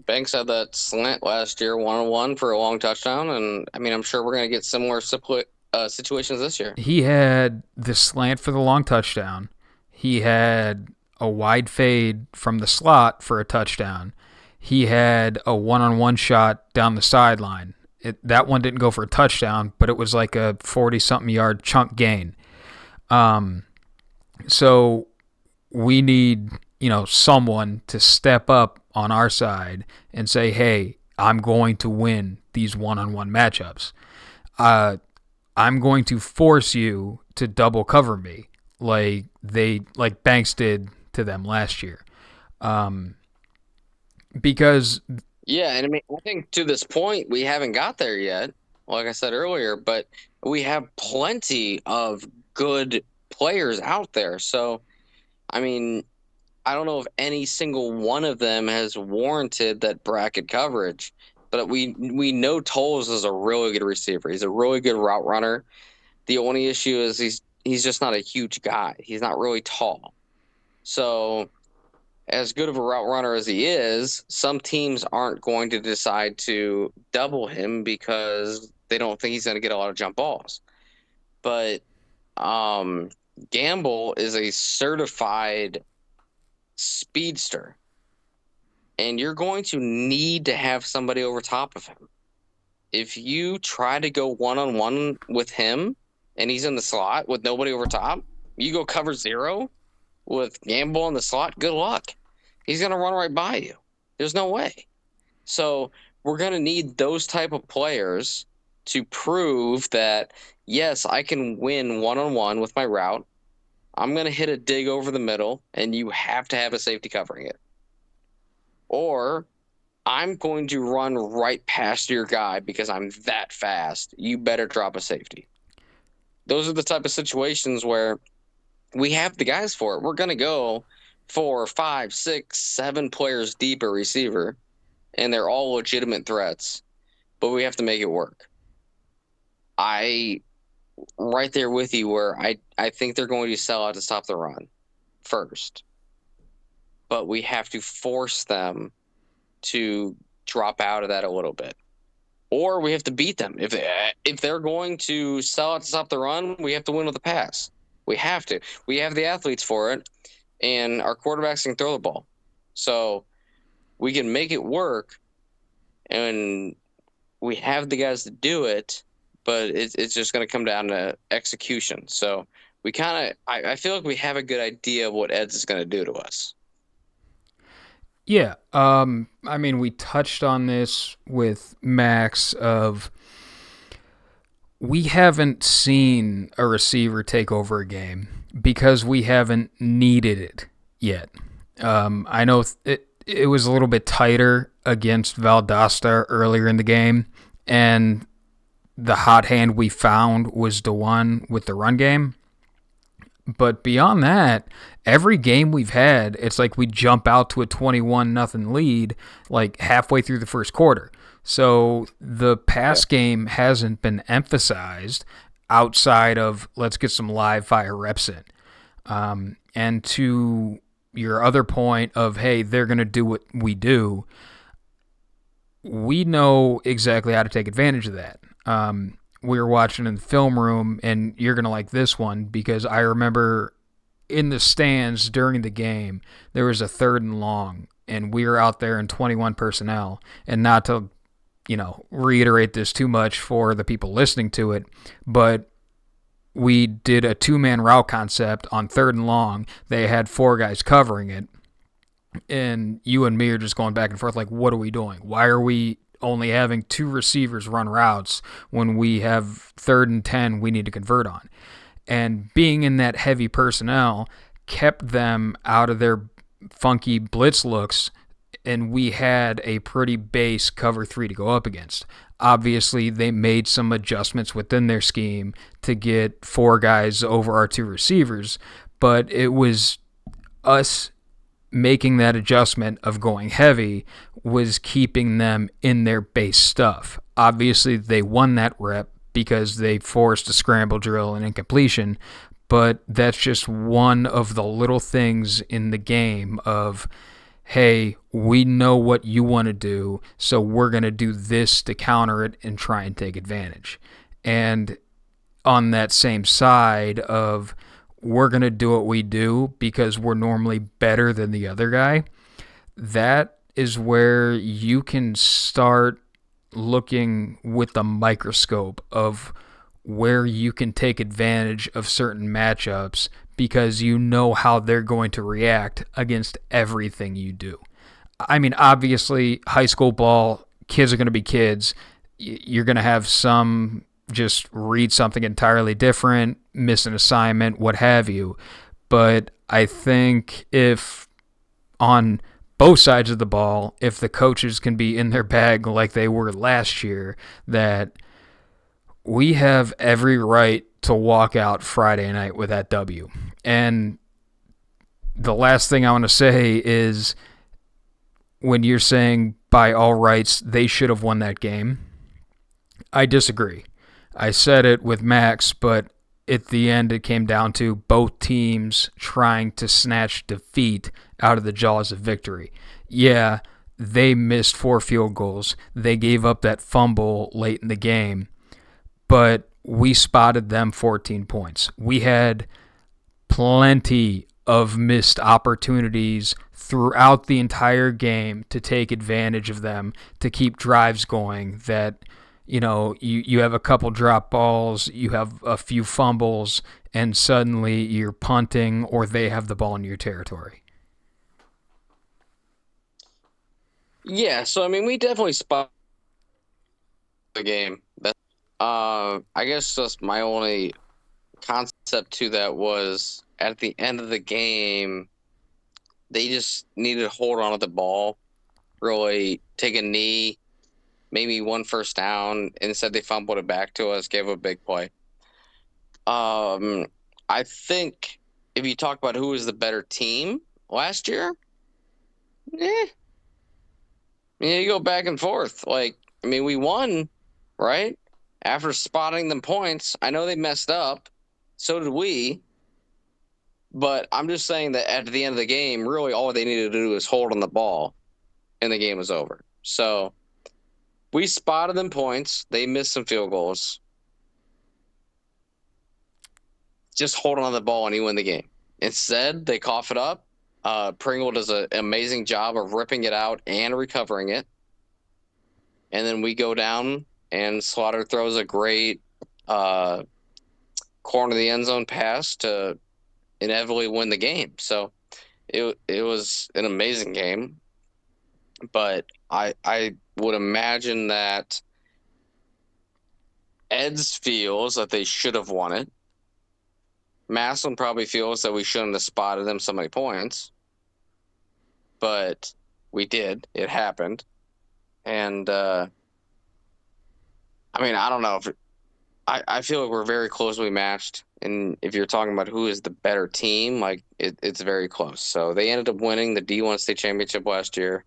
Banks had that slant last year, 1-on-1 for a long touchdown, and I mean, I'm sure we're going to get similar situations this year. He had the slant for the long touchdown. He had a wide fade from the slot for a touchdown. He had a one-on-one shot down the sideline. That one didn't go for a touchdown, but it was like a 40-something yard chunk gain. So we need, someone to step up on our side and say, hey, I'm going to win these one-on-one matchups. I'm going to force you to double cover me like Banks did to them last year. Because and I mean, I think to this point we haven't got there yet, like I said earlier, but we have plenty of good players out there. So, I mean, I don't know if any single one of them has warranted that bracket coverage, but we know Tolles is a really good receiver. He's a really good route runner. The only issue is he's just not a huge guy. He's not really tall. So as good of a route runner as he is, some teams aren't going to decide to double him because they don't think he's going to get a lot of jump balls. But Gamble is a certified speedster, and you're going to need to have somebody over top of him. If you try to go one-on-one with him and he's in the slot with nobody over top, you go cover zero with Gamble in the slot, good luck. He's going to run right by you. There's no way. So we're going to need those type of players to prove that, yes, I can win one-on-one with my route. I'm going to hit a dig over the middle, and you have to have a safety covering it. Or I'm going to run right past your guy because I'm that fast. You better drop a safety. Those are the type of situations where we have the guys for it. We're going to go 4, 5, 6, 7 players deep at receiver, and they're all legitimate threats, but we have to make it work. Right there with you where I think they're going to sell out to stop the run first, but we have to force them to drop out of that a little bit, or we have to beat them. If they're going to sell out to stop the run, we have to win with a pass. We have to. We have the athletes for it, and our quarterbacks can throw the ball. So we can make it work, and we have the guys to do it, but it's just going to come down to execution. So we I feel like we have a good idea of what Eds is going to do to us. Yeah. I mean, we touched on this with Max of we haven't seen a receiver take over a game because we haven't needed it yet. I know it was a little bit tighter against Valdosta earlier in the game, and the hot hand we found was the one with the run game. But beyond that, every game we've had, it's like we jump out to a 21-0 lead like halfway through the first quarter. So the pass game hasn't been emphasized outside of let's get some live fire reps in. And to your other point of, hey, they're going to do what we do, we know exactly how to take advantage of that. We were watching in the film room, and you're going to like this one because I remember in the stands during the game, there was a 3rd and long, and we were out there in 21 personnel. And not to, reiterate this too much for the people listening to it, but we did a 2-man route concept on 3rd and long. They had 4 guys covering it. And you and me are just going back and forth like, what are we doing? Why are we only having 2 receivers run routes when we have 3rd and 10 we need to convert on? And being in that heavy personnel kept them out of their funky blitz looks, and we had a pretty base cover 3 to go up against. Obviously, they made some adjustments within their scheme to get 4 guys over our 2 receivers, but it was us making that adjustment of going heavy was keeping them in their base stuff. Obviously, they won that rep because they forced a scramble drill and incompletion, but that's just one of the little things in the game of, hey, we know what you want to do, so we're going to do this to counter it and try and take advantage. And on that same side of, we're going to do what we do because we're normally better than the other guy, that is where you can start looking with a microscope of where you can take advantage of certain matchups because you know how they're going to react against everything you do. I mean, obviously, high school ball, kids are going to be kids. You're going to have some just read something entirely different, miss an assignment, what have you. But I think if on both sides of the ball, if the coaches can be in their bag like they were last year, that we have every right to walk out Friday night with that W. And the last thing I want to say is when you're saying by all rights they should have won that game, I disagree. I said it with Max, but at the end it came down to both teams trying to snatch defeat out of the jaws of victory. Yeah, they missed 4 field goals. They gave up that fumble late in the game, but we spotted them 14 points. We had plenty of missed opportunities throughout the entire game to take advantage of them, to keep drives going that, you have a couple drop balls, you have a few fumbles, and suddenly you're punting or they have the ball in your territory. Yeah, so I mean, we definitely spot the game. I guess just my only concept to that was at the end of the game, they just needed to hold on to the ball, really take a knee, maybe 1 first down. Instead, they fumbled it back to us, gave a big play. I think if you talk about who was the better team last year, you go back and forth. We won, right? After spotting them points. I know they messed up. So did we. But I'm just saying that at the end of the game, really all they needed to do was hold on the ball, and the game was over. So we spotted them points. They missed some field goals. Just hold on to the ball and you win the game. Instead, they cough it up. Pringle does an amazing job of ripping it out and recovering it. And then we go down, and Slaughter throws a great corner of the end zone pass to inevitably win the game. So it was an amazing game. But I would imagine that Eds feels that they should have won it. Maslin probably feels that we shouldn't have spotted them so many points. But we did. It happened. And, I don't know if I feel like we're very closely matched. And if you're talking about who is the better team, like it's very close. So they ended up winning the D1 state championship last year,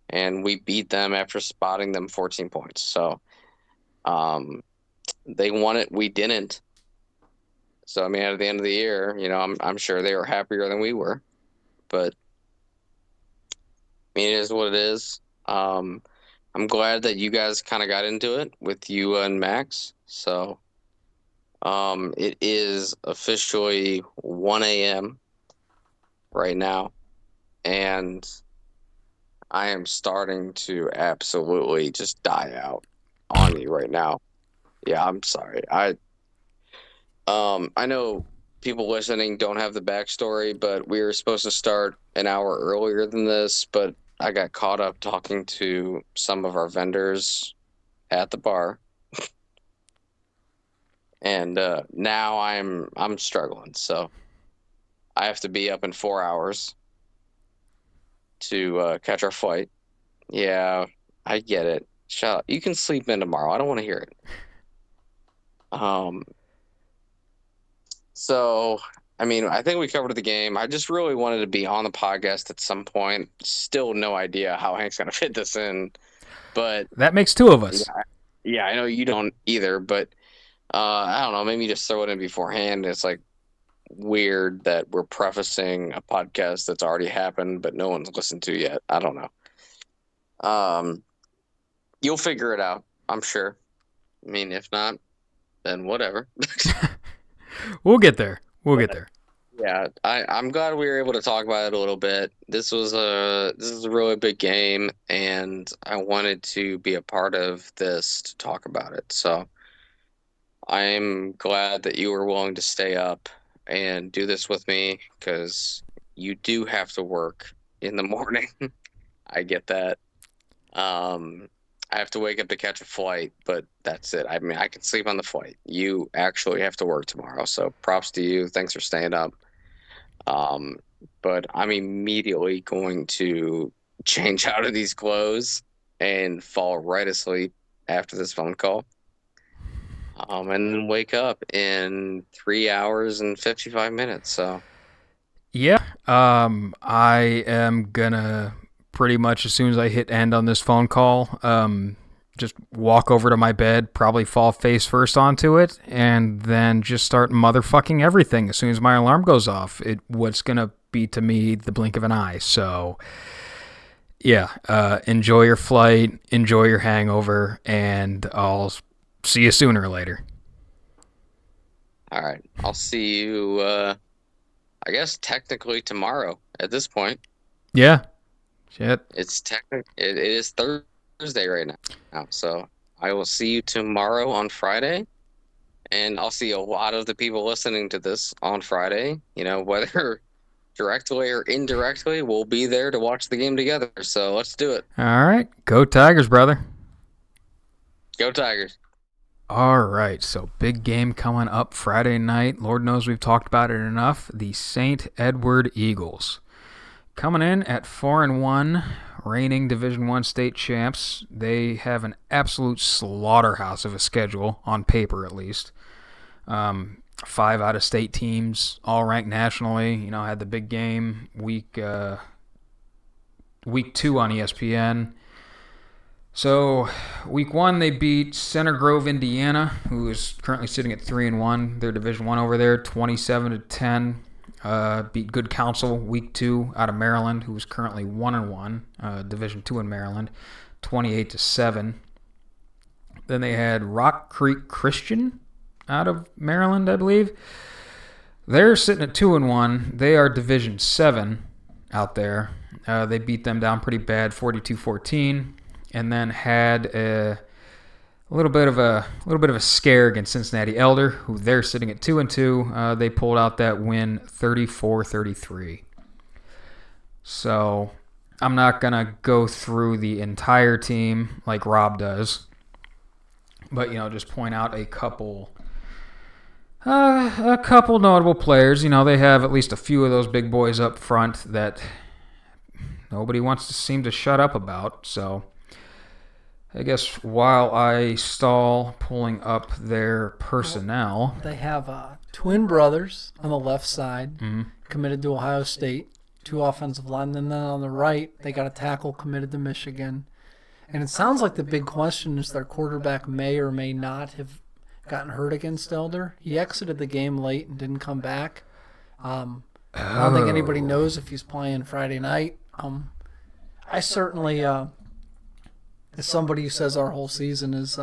and we beat them after spotting them 14 points. So they won it, we didn't. So I mean, at the end of the year, I'm sure they were happier than we were. But I mean, it is what it is. I'm glad that you guys kind of got into it with you and Max. So it is officially 1 a.m. right now, and I am starting to absolutely just die out on you right now. Yeah, I'm sorry. I know people listening don't have the backstory, but we were supposed to start an hour earlier than this, but I got caught up talking to some of our vendors at the bar. And now I'm struggling, so I have to be up in 4 hours to catch our flight. Yeah, I get it. Shut up. You can sleep in tomorrow. I don't want to hear it. So, I mean, I think we covered the game. I just really wanted to be on the podcast at some point. Still no idea how Hank's going to fit this in, but That makes two of us. yeah, I know you don't either, but I don't know. Maybe just throw it in beforehand. It's like weird that we're prefacing a podcast that's already happened, but no one's listened to yet. I don't know. You'll figure it out, I'm sure. I mean, if not, then whatever. We'll get there. We'll get there. Yeah, I'm glad we were able to talk about it a little bit. This is a really big game, and I wanted to be a part of this to talk about it. So I'm glad that you were willing to stay up and do this with me, because you do have to work in the morning. I get that. I have to wake up to catch a flight, but that's it. I mean, I can sleep on the flight. You actually have to work tomorrow, so props to you. Thanks for staying up. But I'm immediately going to change out of these clothes and fall right asleep after this phone call. And then wake up in 3 hours and 55 minutes. So Yeah. I am gonna pretty much as soon as I hit end on this phone call, just walk over to my bed, probably fall face first onto it, and then just start motherfucking everything as soon as my alarm goes off. What's gonna be to me the blink of an eye. So yeah, enjoy your flight, enjoy your hangover, and I'll see you sooner or later. all right, I'll see you. I guess technically tomorrow at this point. Yeah. Shit. It is Thursday right now. So I will see you tomorrow on Friday, and I'll see a lot of the people listening to this on Friday. Whether directly or indirectly, we'll be there to watch the game together. So let's do it. All right. Go Tigers, brother. Go Tigers. All right, so big game coming up Friday night. Lord knows we've talked about it enough. The St. Edward Eagles coming in at 4-1, reigning Division I state champs. They have an absolute slaughterhouse of a schedule, on paper at least. 5 out-of-state teams, all ranked nationally. Had the big game week 2 on ESPN. So, week 1, they beat Center Grove, Indiana, who is currently sitting at 3-1. They're Division I over there, 27-10. Beat Good Counsel, week 2, out of Maryland, who is currently 1-1, Division II in Maryland, 28-7. Then they had Rock Creek Christian out of Maryland, I believe. They're sitting at 2-1. They are Division VII out there. They beat them down pretty bad, 42-14. And then had a little bit of a scare against Cincinnati Elder, who they're sitting at 2-2. They pulled out that win 34-33. So I'm not gonna go through the entire team like Rob does, but just point out a couple notable players. They have at least a few of those big boys up front that nobody wants to seem to shut up about. So I guess while I stall pulling up their personnel. They have twin brothers on the left side, Mm-hmm. committed to Ohio State, 2 offensive linemen. And then on the right, they got a tackle committed to Michigan. And it sounds like the big question is their quarterback may or may not have gotten hurt against Elder. He exited the game late and didn't come back. I don't think anybody knows if he's playing Friday night. I certainly, as somebody who says our whole season is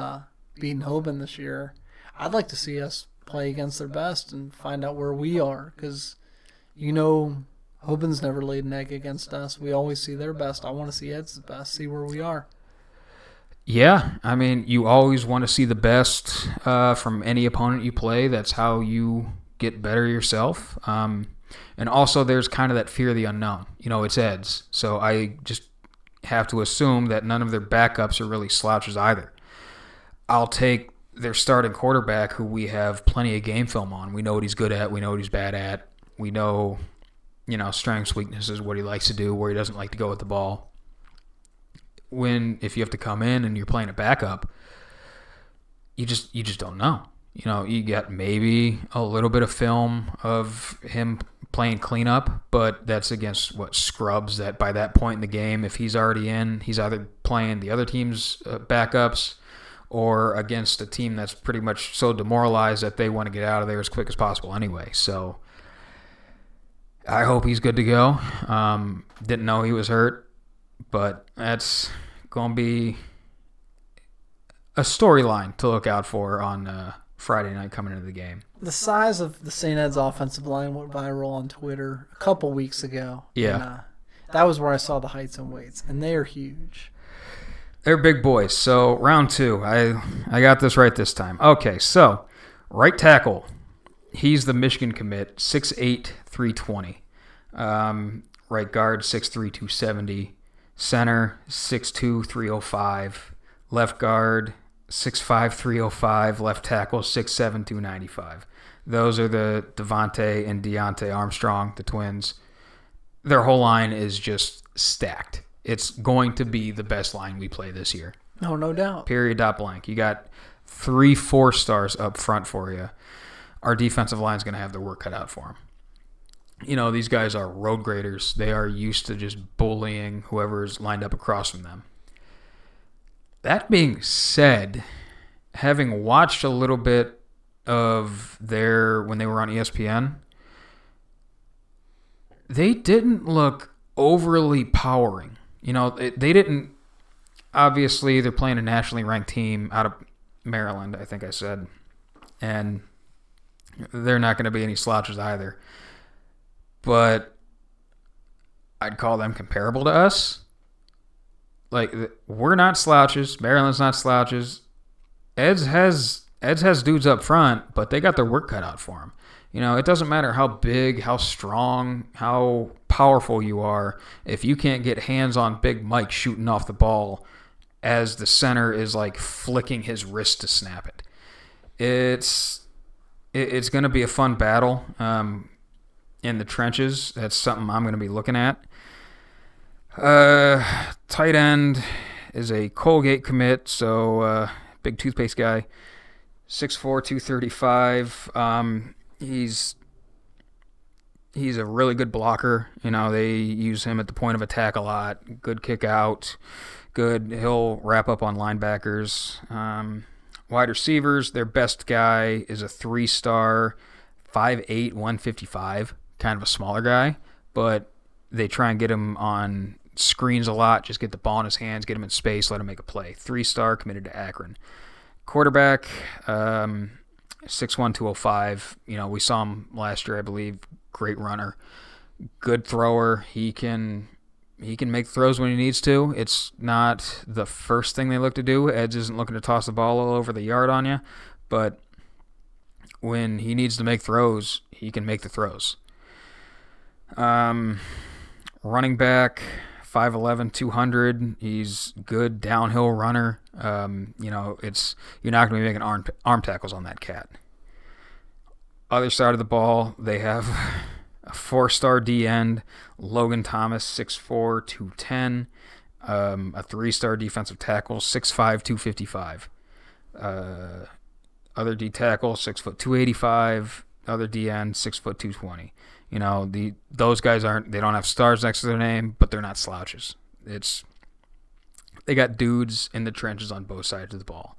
beating Hoban this year, I'd like to see us play against their best and find out where we are, because, Hoban's never laid an egg against us. We always see their best. I want to see Ed's best, see where we are. Yeah, I mean, you always want to see the best from any opponent you play. That's how you get better yourself. And also, there's kind of that fear of the unknown. It's Ed's. So I just have to assume that none of their backups are really slouches either. I'll take their starting quarterback, who we have plenty of game film on. We know what he's good at. We know what he's bad at. We know, strengths, weaknesses, what he likes to do, where he doesn't like to go with the ball. If you have to come in and you're playing a backup, you just don't know. You get maybe a little bit of film of him playing cleanup, but that's against scrubs that by that point in the game, if he's already in, he's either playing the other team's backups or against a team that's pretty much so demoralized that they want to get out of there as quick as possible anyway. So I hope he's good to go. Didn't know he was hurt, but that's going to be a storyline to look out for on Friday night coming into the game. The size of the St. Ed's offensive line went viral on Twitter a couple weeks ago. Yeah. And, that was where I saw the heights and weights, and they are huge. They're big boys. So round 2, I got this right this time. Okay, so right tackle, he's the Michigan commit, 6'8", 320. Right guard, 6'3", 270. Center, 6'2", 305. Left guard, 6'5", 305. Left tackle, 6'7", 295. Those are the Devontae and Deontay Armstrong, the twins. Their whole line is just stacked. It's going to be the best line we play this year. Oh, no doubt. Period, dot blank. You got 3 4-stars up front for you. Our defensive line is going to have their work cut out for them. These guys are road graders. They are used to just bullying whoever's lined up across from them. That being said, having watched a little bit of when they were on ESPN, they didn't look overly powering. They didn't. Obviously, they're playing a nationally ranked team out of Maryland, I think I said, and they're not going to be any slouches either. But I'd call them comparable to us. Like, we're not slouches. Maryland's not slouches. Ed's has dudes up front, but they got their work cut out for them. It doesn't matter how big, how strong, how powerful you are. If you can't get hands on Big Mike shooting off the ball as the center is like flicking his wrist to snap it, it's going to be a fun battle. In the trenches, that's something I'm going to be looking at. Tight end is a Colgate commit, so big toothpaste guy, 6'4", 235. He's a really good blocker. They use him at the point of attack a lot. Good kick out. Good. He'll wrap up on linebackers. Wide receivers, their best guy is a 3-star, 5'8", 155. Kind of a smaller guy, but they try and get him on screens a lot, just get the ball in his hands, get him in space, let him make a play. 3-star, committed to Akron. Quarterback, 6'1", 205. We saw him last year, I believe. Great runner. Good thrower. He can make throws when he needs to. It's not the first thing they look to do. Ed's isn't looking to toss the ball all over the yard on you, but when he needs to make throws, he can make the throws. Running back, 5'11", 200. He's good downhill runner. You're not going to be making arm tackles on that cat. Other side of the ball, they have a 4-star D end, Logan Thomas, 6'4", 210. A 3-star defensive tackle, 6'5", 255. Other D tackle, 6', 285. Other DN, 6', 220. You know, those guys they don't have stars next to their name, but they're not slouches. They got dudes in the trenches on both sides of the ball.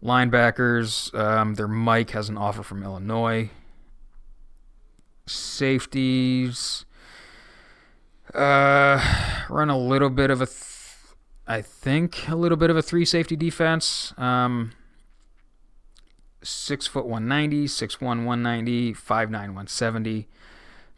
Linebackers, their Mike has an offer from Illinois. Safeties, run a little bit of a 3 safety defense. 6', 190, 6'1", 190, 5'9", 170.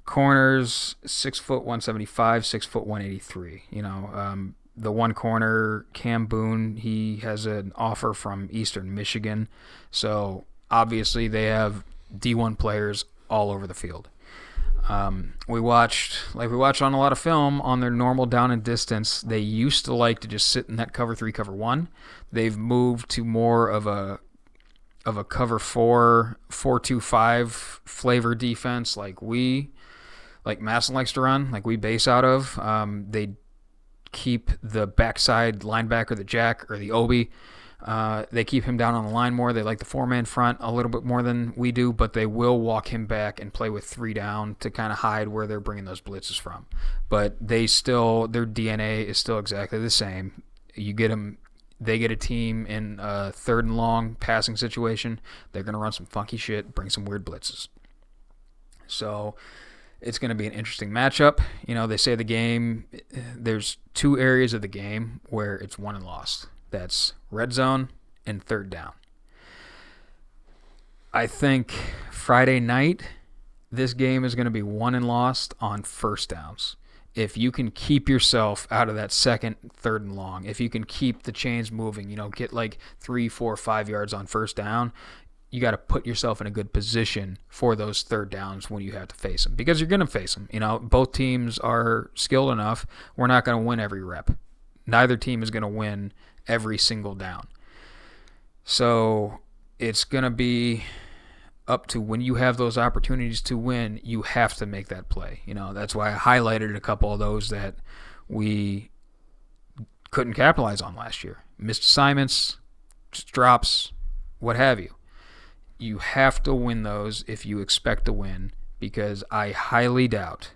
Corners, 6', 175, 6', 183. You know, the one corner, Cam Boone, he has an offer from Eastern Michigan. So obviously they have D1 players all over the field. We watched on a lot of film on their normal down and distance. They used to like to just sit in that cover 3, cover 1. They've moved to more of a cover 4, 4-2-5 flavor defense like Masson likes to run, like we base out of. They keep the backside linebacker, the jack or the Obi. They keep him down on the line more. They like the 4-man front a little bit more than we do, but they will walk him back and play with 3 down to kind of hide where they're bringing those blitzes from. But their DNA is still exactly the same. You get them. They get a team in a 3rd and long passing situation. They're going to run some funky shit, bring some weird blitzes. So it's going to be an interesting matchup. You know, they say the game, there's 2 areas of the game where it's won and lost. That's red zone and 3rd down. I think Friday night, this game is going to be won and lost on 1st downs. If you can keep yourself out of that 2nd, 3rd and long, if you can keep the chains moving, you know, get like 3, 4, 5 yards on 1st down, you got to put yourself in a good position for those 3rd downs when you have to face them, because you're going to face them. You know, both teams are skilled enough. We're not going to win every rep. Neither team is going to win every single down. So it's going to be up to when you have those opportunities to win, you have to make that play. You know, that's why I highlighted a couple of those that we couldn't capitalize on last year. Missed assignments, drops, what have you. You have to win those if you expect to win, because I highly doubt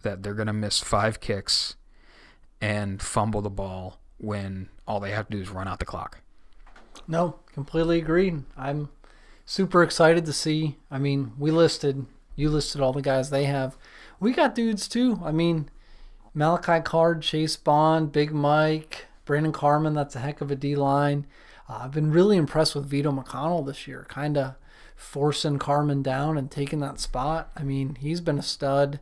that they're going to miss 5 kicks and fumble the ball when all they have to do is run out the clock. No, completely agreed. I'm super excited to see. I mean, you listed all the guys they have. We got dudes too. I mean, Malachi Card, Chase Bond, Big Mike, Brandon Carman, that's a heck of a D-line. I've been really impressed with Vito McConnell this year, kind of forcing Carman down and taking that spot. I mean, he's been a stud,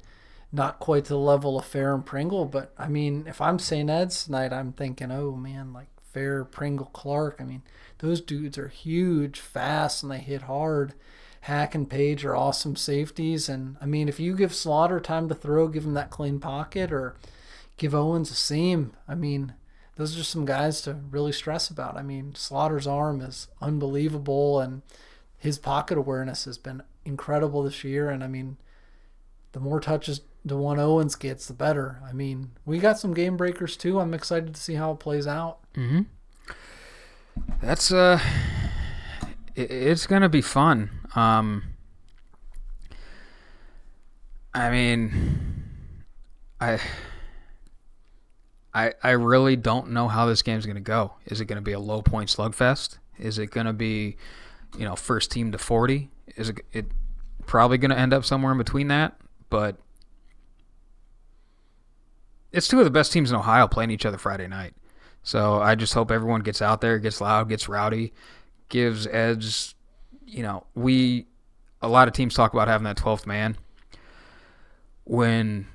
not quite to the level of Fair and Pringle, but I mean, if I'm St. Ed's tonight, I'm thinking, oh man, like Fair, Pringle, Clark. I mean, those dudes are huge, fast, and they hit hard. Hack and Page are awesome safeties. And, I mean, if you give Slaughter time to throw, give him that clean pocket, or give Owens a seam, I mean, those are some guys to really stress about. I mean, Slaughter's arm is unbelievable, and his pocket awareness has been incredible this year. And, I mean, the more touches DeJuan Owens gets, the better. I mean, we got some game breakers, too. I'm excited to see how it plays out. Mm-hmm. That's it's gonna be fun. I mean, I really don't know how this game's gonna go. Is it gonna be a low point slugfest? Is it gonna be, you know, first team to 40? Is it probably gonna end up somewhere in between that? But it's 2 of the best teams in Ohio playing each other Friday night. So I just hope everyone gets out there, gets loud, gets rowdy, gives edge. You know, a lot of teams talk about having that 12th man. When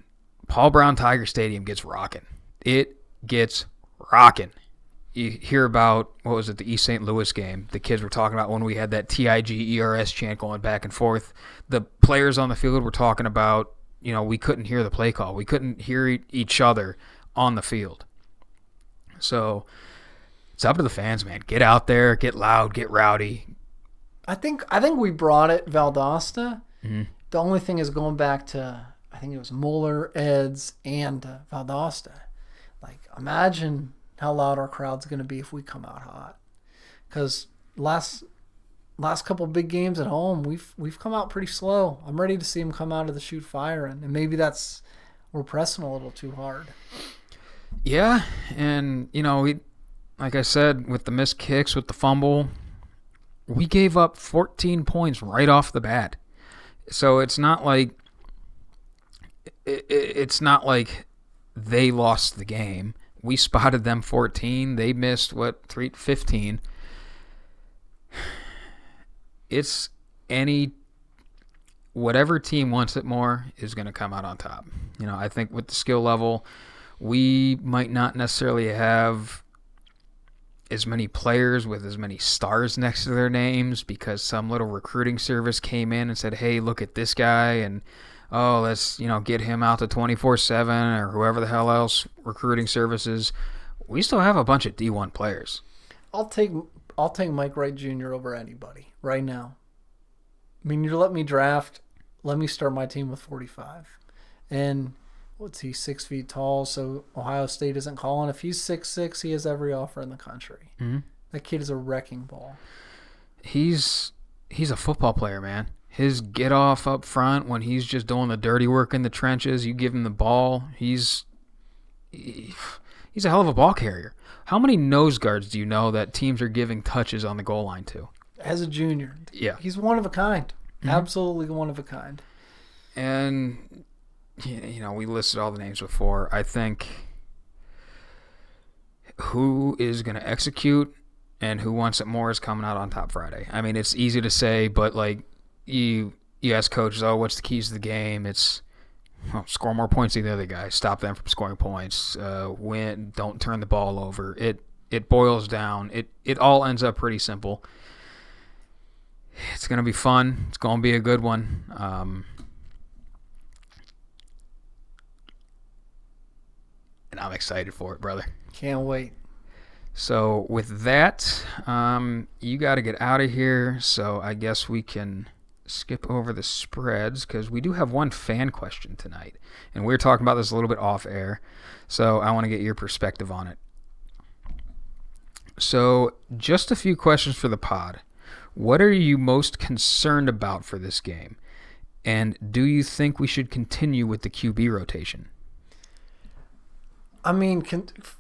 Paul Brown Tiger Stadium gets rocking, it gets rocking. You hear about, what was it, the East St. Louis game. The kids were talking about when we had that TIG-ERS chant going back and forth. The players on the field were talking about, you know, we couldn't hear the play call. We couldn't hear each other on the field. So it's up to the fans, man. Get out there, get loud, get rowdy. I think we brought it Valdosta. Mm-hmm. The only thing is going back to, I think it was Mueller, Eds, and Valdosta. Like, imagine how loud our crowd's going to be if we come out hot. Because last couple big games at home, we've come out pretty slow. I'm ready to see them come out of the chute firing, and maybe we're pressing a little too hard. Yeah, and like I said, with the missed kicks, with the fumble, we gave up 14 points right off the bat. So it's not like they lost the game. We spotted them 14. They missed 15. It's whatever team wants it more is going to come out on top. I think with the skill level, we might not necessarily have as many players with as many stars next to their names because some little recruiting service came in and said, hey, look at this guy, and let's get him out to 24/7 or whoever the hell else recruiting services. We still have a bunch of D1 players. I'll take Mike Wright Jr. over anybody right now. I mean, you let me draft, let me start my team with 45. And what's he, 6 feet tall, so Ohio State isn't calling. If he's 6'6", he has every offer in the country. Mm-hmm. That kid is a wrecking ball. He's a football player, man. His get off up front when he's just doing the dirty work in the trenches, you give him the ball, he's a hell of a ball carrier. How many nose guards do you know that teams are giving touches on the goal line to? As a junior. Yeah. He's one of a kind. Mm-hmm. Absolutely one of a kind. And we listed all the names before. I think who is going to execute and who wants it more is coming out on top Friday. I mean, it's easy to say, but you ask coaches, what's the keys to the game? It's score more points than the other guy, stop them from scoring points, win, don't turn the ball over. It boils down. It all ends up pretty simple. It's going to be fun. It's going to be a good one. And I'm excited for it, brother. Can't wait. So with that, you got to get out of here. So I guess we can skip over the spreads because we do have one fan question tonight. And we were talking about this a little bit off air. So I want to get your perspective on it. So just a few questions for the pod. What are you most concerned about for this game? And do you think we should continue with the QB rotation? I mean,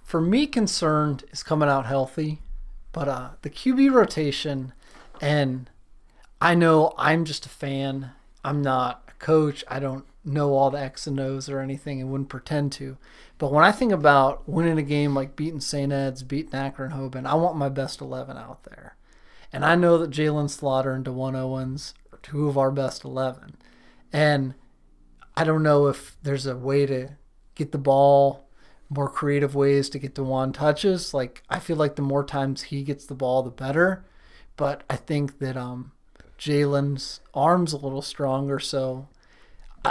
for me, concerned is coming out healthy. But the QB rotation, and I know I'm just a fan. I'm not a coach. I don't know all the X and O's or anything and wouldn't pretend to. But when I think about winning a game like beating St. Ed's, beating Akron Hoban, I want my best 11 out there. And I know that Jalen Slaughter and DeJuan Owens are two of our best 11. And I don't know if there's a way to get the ball, more creative ways to get DeJuan touches. I feel like the more times he gets the ball, the better. But I think that Jalen's arm's a little stronger, so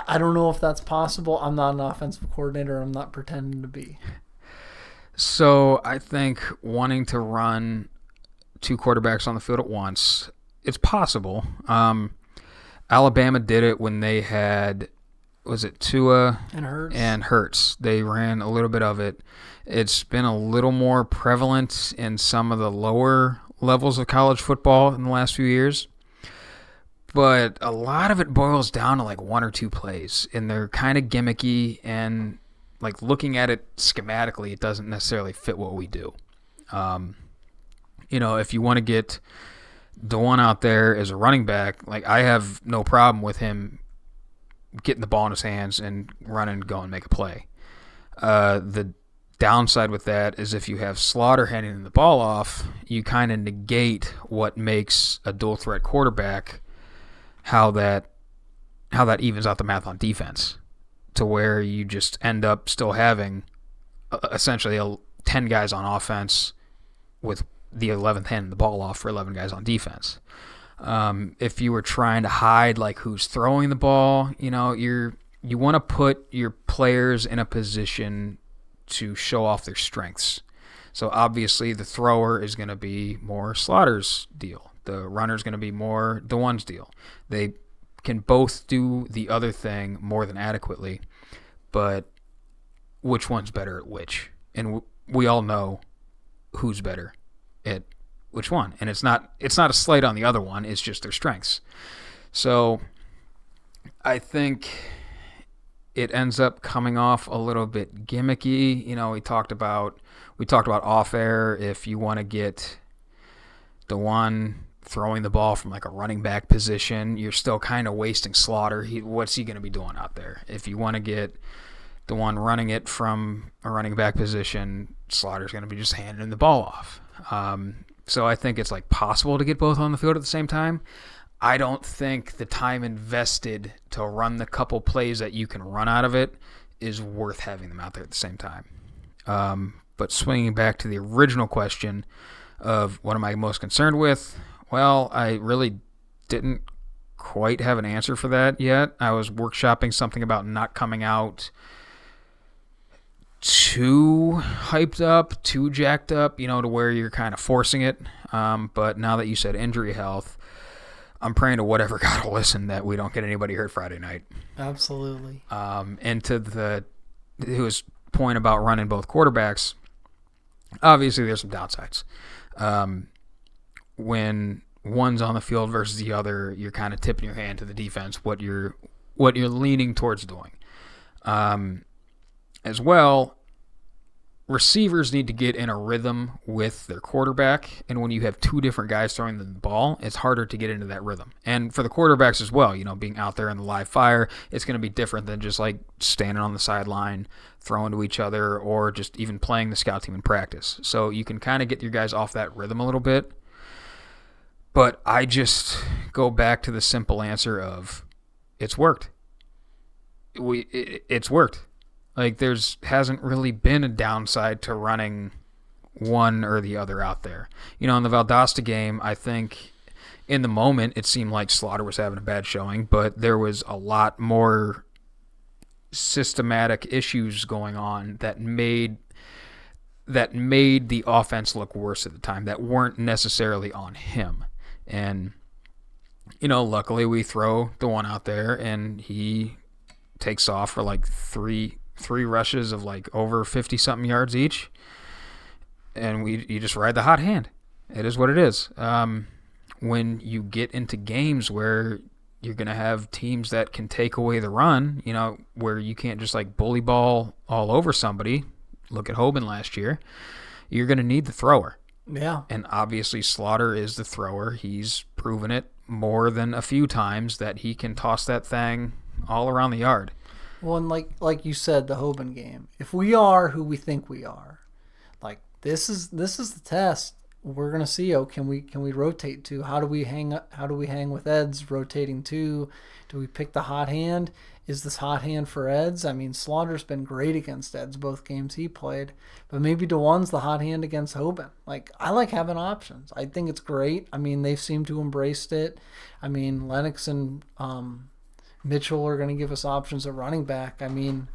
I don't know if that's possible. I'm not an offensive coordinator. I'm not pretending to be. So I think wanting to run two quarterbacks on the field at once, it's possible. Alabama did it when they had, was it Tua and Hurts? They ran a little bit of it. It's been a little more prevalent in some of the lower levels of college football in the last few years. But a lot of it boils down to one or two plays, and they're kind of gimmicky, and looking at it schematically, it doesn't necessarily fit what we do. If you want to get DeJuan out there as a running back, I have no problem with him getting the ball in his hands and running, go and make a play. The downside with that is if you have Slaughter handing the ball off, you kind of negate what makes a dual threat quarterback, how that evens out the math on defense, to where you just end up still having essentially 10 guys on offense with the 11th handing the ball off for 11 guys on defense. If you were trying to hide who's throwing the ball, you want to put your players in a position to show off their strengths. So obviously the thrower is going to be more Slaughter's deal. The runner is going to be more DeJuan's deal. They can both do the other thing more than adequately, but which one's better at which? and we all know who's better at which one. And it's not a slight on the other one. It's just their strengths. So I think it ends up coming off a little bit gimmicky. You know, we talked about off air, if you want to get the one throwing the ball from like a running back position, you're still kind of wasting Slaughter. What's he going to be doing out there? If you want to get the one running it from a running back position, Slaughter's going to be just handing the ball off. So I think it's like possible to get both on the field at the same time. I don't think the time invested to run the couple plays that you can run out of it is worth having them out there at the same time. But swinging back to the original question of what am I most concerned with, well, I really didn't quite have an answer for that yet. I was workshopping something about not coming out too hyped up, too jacked up, you know, to where you're kind of forcing it. But now that you said injury health, I'm praying to whatever God will listen that we don't get anybody hurt Friday night. Absolutely. And to his point about running both quarterbacks, obviously there's some downsides. When one's on the field versus the other, you're kind of tipping your hand to the defense what you're leaning towards doing. As well, receivers need to get in a rhythm with their quarterback, and when you have two different guys throwing the ball, it's harder to get into that rhythm. And for the quarterbacks as well, you know, being out there in the live fire, it's going to be different than just like standing on the sideline, throwing to each other, or just even playing the scout team in practice. So you can kind of get your guys off that rhythm a little bit. But I just go back to the simple answer of it's worked. It's worked. Like, hasn't really been a downside to running one or the other out there. You know, in the Valdosta game, I think in the moment it seemed like Slaughter was having a bad showing, but there was a lot more systematic issues going on that made the offense look worse at the time that weren't necessarily on him. And, you know, luckily we throw the one out there and he takes off for like three rushes of like over 50-something yards each, and you just ride the hot hand. It is what it is. When you get into games where you're going to have teams that can take away the run, you know, where you can't just like bully ball all over somebody, look at Hoban last year, you're going to need the thrower. Yeah. And obviously Slaughter is the thrower. He's proven it more than a few times that he can toss that thing all around the yard. Well, and like you said, the Hoban game. If we are who we think we are, like this is the test. We're gonna see. Oh, can we rotate to? How do we hang with Ed's rotating to? Do we pick the hot hand? Is this hot hand for Ed's? I mean, Slaughter's been great against Ed's both games he played, but maybe DeJuan's the hot hand against Hoban. Like, I like having options. I think it's great. I mean, they've seemed to embrace it. I mean, Lennox and Mitchell are going to give us options at running back. I mean,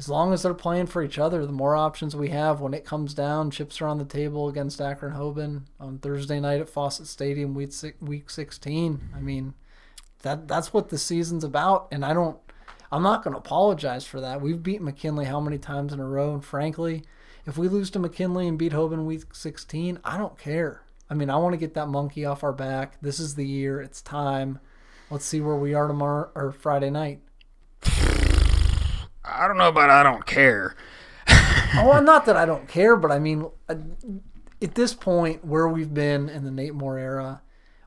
as long as they're playing for each other, the more options we have when it comes down, chips are on the table against Akron Hoban on Thursday night at Fawcett Stadium, week 16. I mean, that's what the season's about, and I'm not going to apologize for that. We've beat McKinley how many times in a row, and frankly, if we lose to McKinley and beat Hoban week 16, I don't care. I mean, I want to get that monkey off our back. This is the year. It's time. Let's see where we are tomorrow or Friday night. I don't know about I don't care. Oh, not that I don't care, but I mean, at this point where we've been in the Nate Moore era,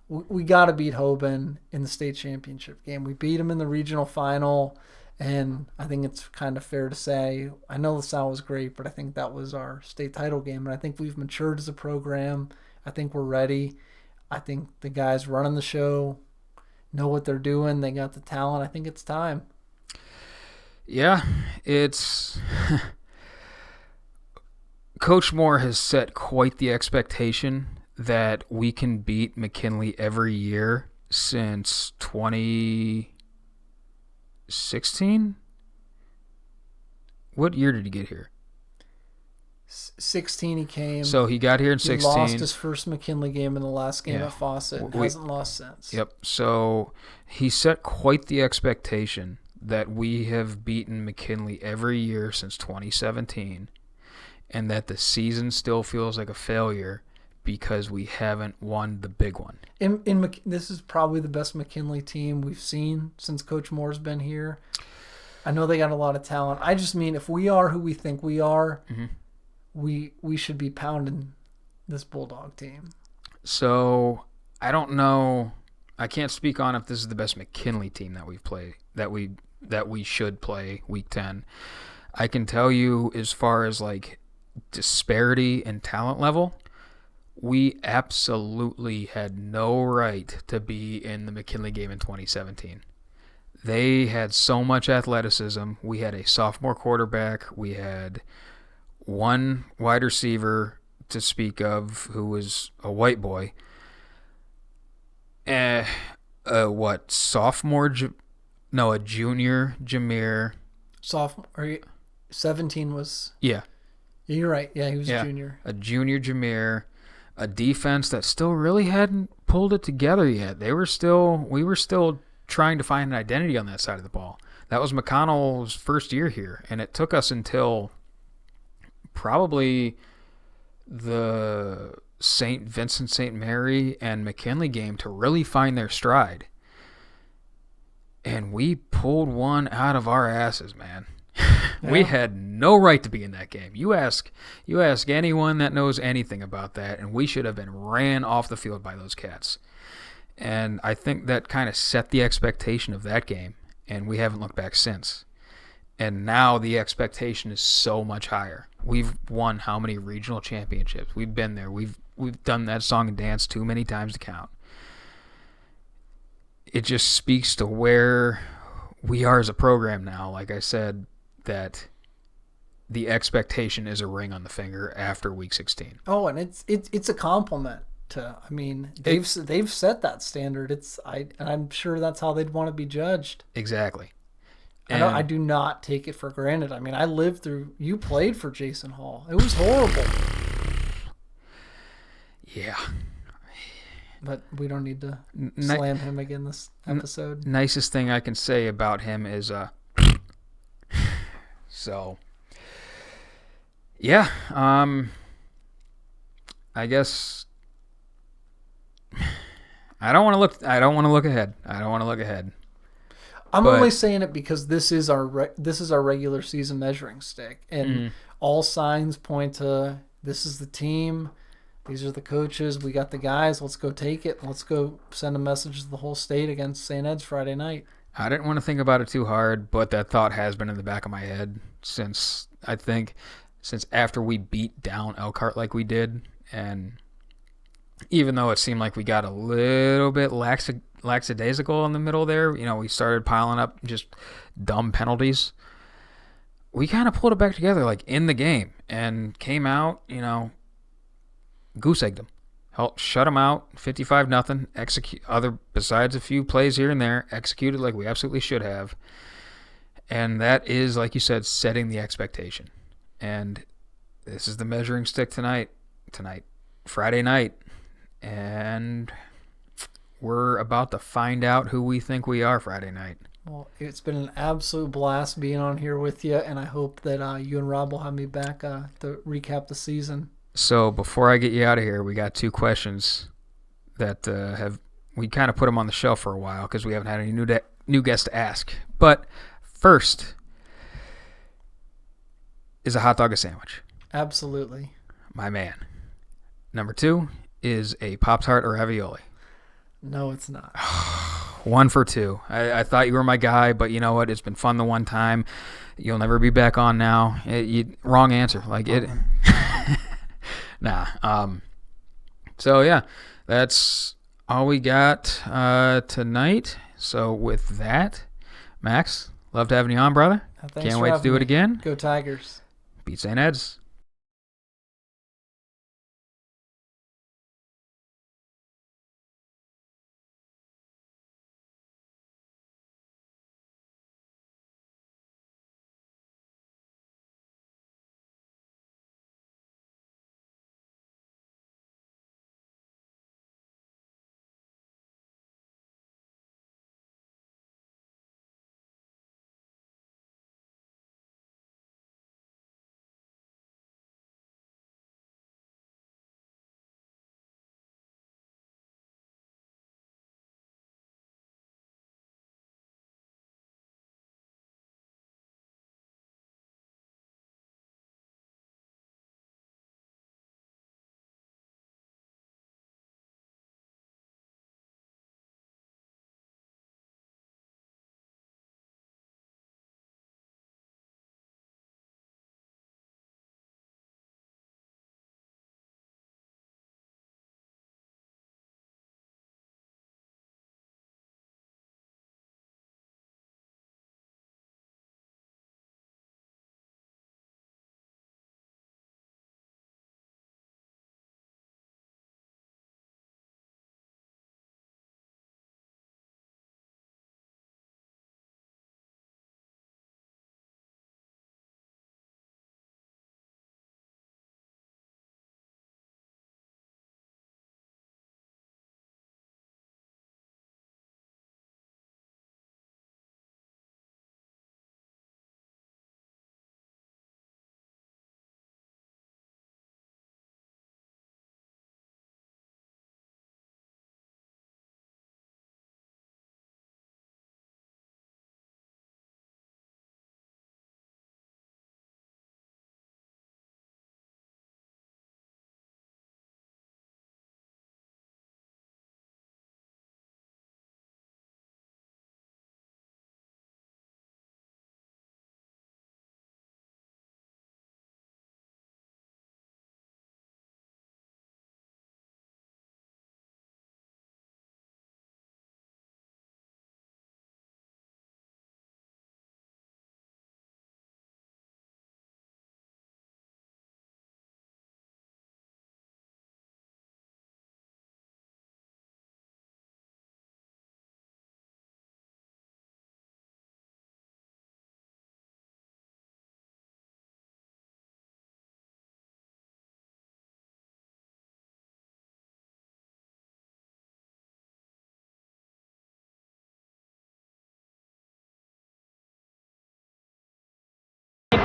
we got to beat Hoban in the state championship game. We beat him in the regional final, and I think it's kind of fair to say, I know LaSalle was great, but I think that was our state title game, and I think we've matured as a program. I think we're ready. I think the guys running the show know what they're doing. They got the talent. I think it's time. Yeah, it's Coach Moore has set quite the expectation that we can beat McKinley every year since 2016. What year did he get here? 16 he came. So he got here in 16. He lost his first McKinley game in the last game at Fawcett and hasn't lost since. Yep. So he set quite the expectation that we have beaten McKinley every year since 2017. and that the season still feels like a failure because we haven't won the big one. This is probably the best McKinley team we've seen since Coach Moore's been here. I know they got a lot of talent. I just mean if we are who we think we are, we should be pounding this Bulldog team. So I don't know. I can't speak on if this is the best McKinley team that we've played, that we should play week 10. I can tell you as far as like disparity in talent level, we absolutely had no right to be in the McKinley game in 2017. They had so much athleticism. We had a sophomore quarterback. We had one wide receiver to speak of who was a white boy. A junior Jameer. Sophomore, 17 was... Yeah. You're right. Yeah, he was a junior. A junior Jameer. A defense that still really hadn't pulled it together yet. We were still trying to find an identity on that side of the ball. That was McConnell's first year here, and it took us until probably the St. Vincent St. Mary and McKinley game to really find their stride. And we pulled one out of our asses, man. Yeah. We had no right to be in that game. You ask anyone that knows anything about that, and we should have been ran off the field by those cats. And I think that kind of set the expectation of that game, and we haven't looked back since. And now the expectation is so much higher. We've won how many regional championships? We've been there. We've done that song and dance too many times to count. It just speaks to where we are as a program now. Like I said, that the expectation is a ring on the finger after week 16. Oh, and it's a compliment. They've set that standard. I'm sure that's how they'd want to be judged. Exactly. And I do not take it for granted. I mean, you played for Jason Hall. It was horrible. Yeah. But we don't need to slam him again this episode. Nicest thing I can say about him is so yeah, I guess I don't want to look ahead. I'm only saying it because this is our regular season measuring stick, and all signs point to this is the team. These are the coaches. We got the guys. Let's go take it. Let's go send a message to the whole state against St. Ed's Friday night. I didn't want to think about it too hard, but that thought has been in the back of my head since after we beat down Elkhart like we did, and even though it seemed like we got a little bit lackadaisical in the middle there, we started piling up just dumb penalties. We kind of pulled it back together like in the game and came out, goose egged them. Helped shut them out, 55-0. Besides a few plays here and there, executed like we absolutely should have. And that is, like you said, setting the expectation. And this is the measuring stick tonight, Friday night. And we're about to find out who we think we are Friday night. Well, it's been an absolute blast being on here with you, and I hope that you and Rob will have me back to recap the season. So before I get you out of here, we got two questions that we kind of put them on the shelf for a while because we haven't had any new guests to ask. But first, is a hot dog a sandwich? Absolutely. My man. Number 2, is a Pop-Tart or ravioli? No, it's not. 1 for 2. I thought you were my guy, but you know what? It's been fun the one time. You'll never be back on now. Wrong answer. Like it. Nah. So yeah, that's all we got tonight. So with that, Max, loved having you on, brother. Can't wait to do it again. Go Tigers. Beat St. Ed's.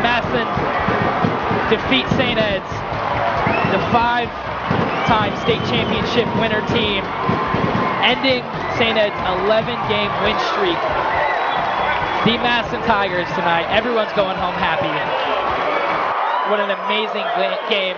Masson defeat St. Ed's, the 5-time state championship winner team, ending St. Ed's 11-game win streak. The Masson Tigers tonight. Everyone's going home happy. What an amazing game.